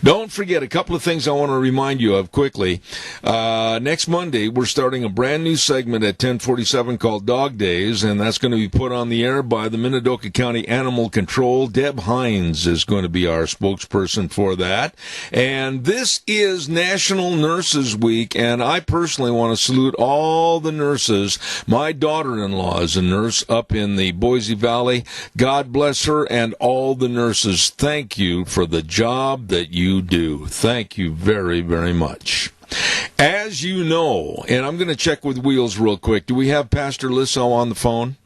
Don't forget a couple of things I want to remind you of quickly. Next Monday, we're starting a brand new segment at 1047 called Dog Days, and that's going to be put on the air by the Minidoka County Animal Control. Deb Hines is going to be our spokesperson for that. And this is National Nurses Week, and I personally want to salute all the nurses. My daughter-in-law is a nurse up in the Boise Valley. God bless her and all the nurses. Thank you for the job that you do. Thank you very, very much. As you know, and I'm going to check with Wheels real quick. Do we have Pastor Lissow on the phone?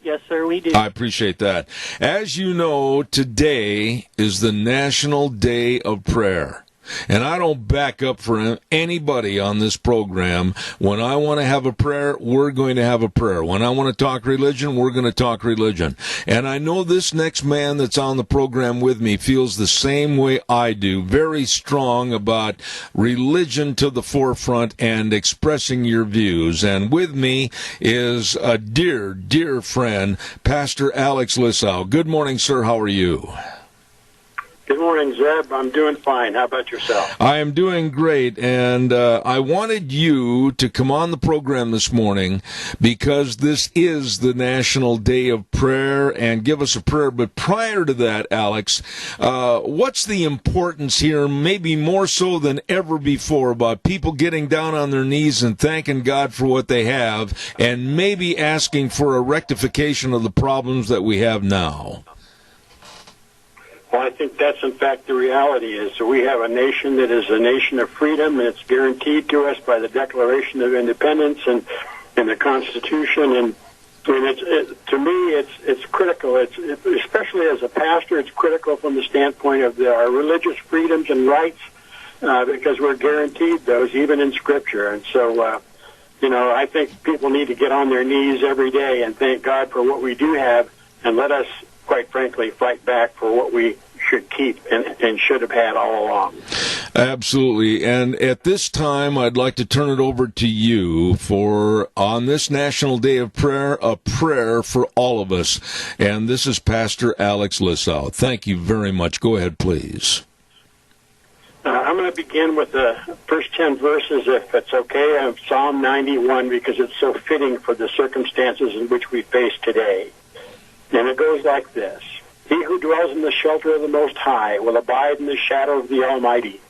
Yes, sir, we do. I appreciate that. As you know, today is the National Day of Prayer. And I don't back up for anybody on this program. When I want to have a prayer, we're going to have a prayer. When I want to talk religion, we're going to talk religion. And I know this next man that's on the program with me feels the same way I do, very strong about religion to the forefront and expressing your views. And with me is a dear, dear friend, Pastor Alex Lissow. Good morning, sir. How are you? Good morning, Zeb. I'm doing fine. How about yourself? I am doing great, and I wanted you to come on the program this morning because this is the National Day of Prayer, and give us a prayer. But prior to that, Alex, what's the importance here, maybe more so than ever before, about people getting down on their knees and thanking God for what they have, and maybe asking for a rectification of the problems that we have now? Well, I think that's in fact the reality is. So we have a nation that is a nation of freedom, and it's guaranteed to us by the Declaration of Independence and the Constitution. And to me, it's critical. It's especially as a pastor, it's critical from the standpoint of our religious freedoms and rights because we're guaranteed those even in Scripture. And so, I think people need to get on their knees every day and thank God for what we do have, and let us, quite frankly, fight back for what we should keep and should have had all along. Absolutely. And at this time, I'd like to turn it over to you for, on this National Day of Prayer, a prayer for all of us. And this is Pastor Alex Lissow. Thank you very much. Go ahead, please. I'm going to begin with the first 10 verses, if it's okay, of Psalm 91, because it's so fitting for the circumstances in which we face today. And it goes like this. He who dwells in the shelter of the Most High will abide in the shadow of the Almighty.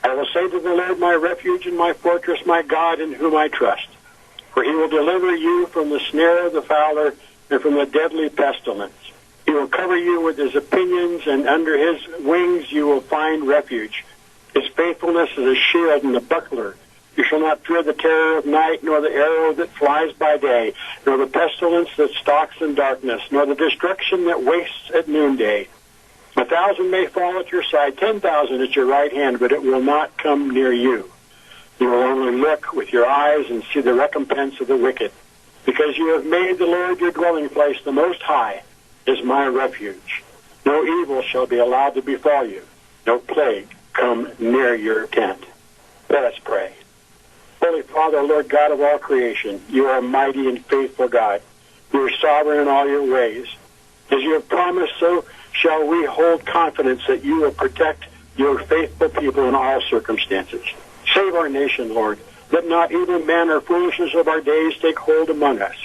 I will say to the Lord, my refuge and my fortress, my God, in whom I trust. For he will deliver you from the snare of the fowler and from the deadly pestilence. He will cover you with his pinions, and under his wings you will find refuge. His faithfulness is a shield and a buckler. You shall not fear the terror of night, nor the arrow that flies by day, nor the pestilence that stalks in darkness, nor the destruction that wastes at noonday. 1,000 may fall at your side, 10,000 at your right hand, but it will not come near you. You will only look with your eyes and see the recompense of the wicked, because you have made the Lord your dwelling place, the Most High, is my refuge. No evil shall be allowed to befall you, no plague come near your tent. Let us pray. Holy Father, Lord God of all creation, you are a mighty and faithful God. You are sovereign in all your ways. As you have promised, so shall we hold confidence that you will protect your faithful people in all circumstances. Save our nation, Lord. Let not evil man or foolishness of our days take hold among us.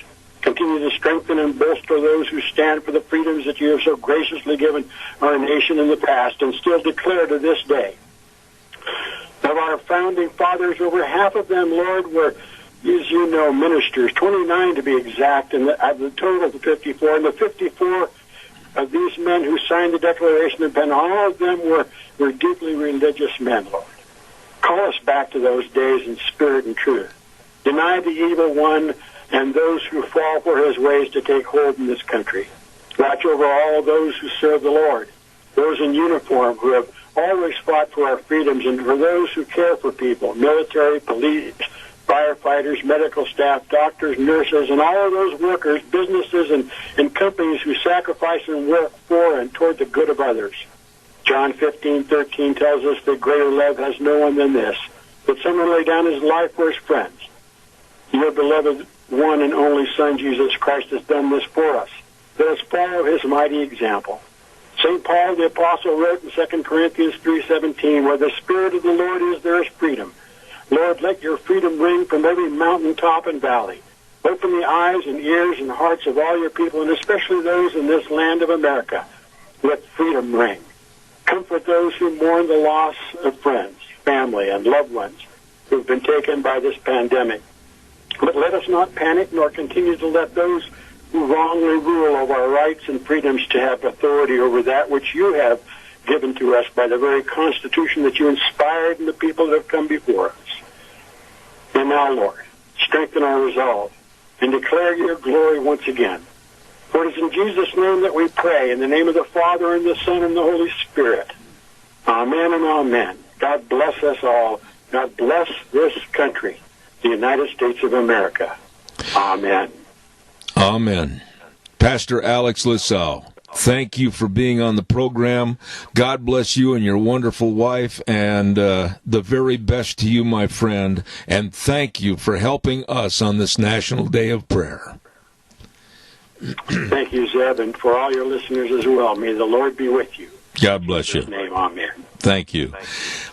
Continue to strengthen and bolster those who stand for the freedoms that you have so graciously given our nation in the past and still declare to this day. Of our founding fathers, over half of them, Lord, were, as you know, ministers, 29 to be exact, and of the total of the 54. And the 54 of these men who signed the Declaration of Independence, all of them were deeply religious men, Lord. Call us back to those days in spirit and truth. Deny the evil one and those who fall for his ways to take hold in this country. Watch over all those who serve the Lord, those in uniform who have always fought for our freedoms, and for those who care for people, military, police, firefighters, medical staff, doctors, nurses, and all of those workers, businesses, and companies who sacrifice and work for and toward the good of others. John 15:13 tells us that greater love has no one than this, that someone lay down his life for his friends. Your beloved one and only Son, Jesus Christ, has done this for us. Let us follow his mighty example. St. Paul the Apostle wrote in 2 Corinthians 3:17, where the Spirit of the Lord is, there is freedom. Lord, let your freedom ring from every mountaintop and valley. Open the eyes and ears and hearts of all your people, and especially those in this land of America. Let freedom ring. Comfort those who mourn the loss of friends, family, and loved ones who have been taken by this pandemic. But let us not panic nor continue to let those who wrongly rule over our rights and freedoms to have authority over that which you have given to us by the very Constitution that you inspired in the people that have come before us. And now, Lord, strengthen our resolve and declare your glory once again. For it is in Jesus' name that we pray, in the name of the Father, and the Son, and the Holy Spirit. Amen and amen. God bless us all. God bless this country, the United States of America. Amen. Amen. Pastor Alex Lissow, thank you for being on the program. God bless you and your wonderful wife, and the very best to you, my friend. And thank you for helping us on this National Day of Prayer. Thank you, Zeb, and for all your listeners as well. May the Lord be with you. God bless you. In Jesus' name, amen. Thank you.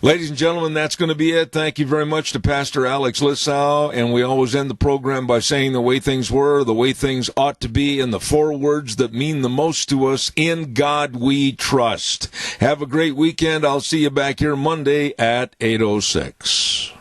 Ladies and gentlemen, that's going to be it. Thank you very much to Pastor Alex Lissow. And we always end the program by saying the way things were, the way things ought to be, and the 4 words that mean the most to us: in God we trust. Have a great weekend. I'll see you back here Monday at 8:06.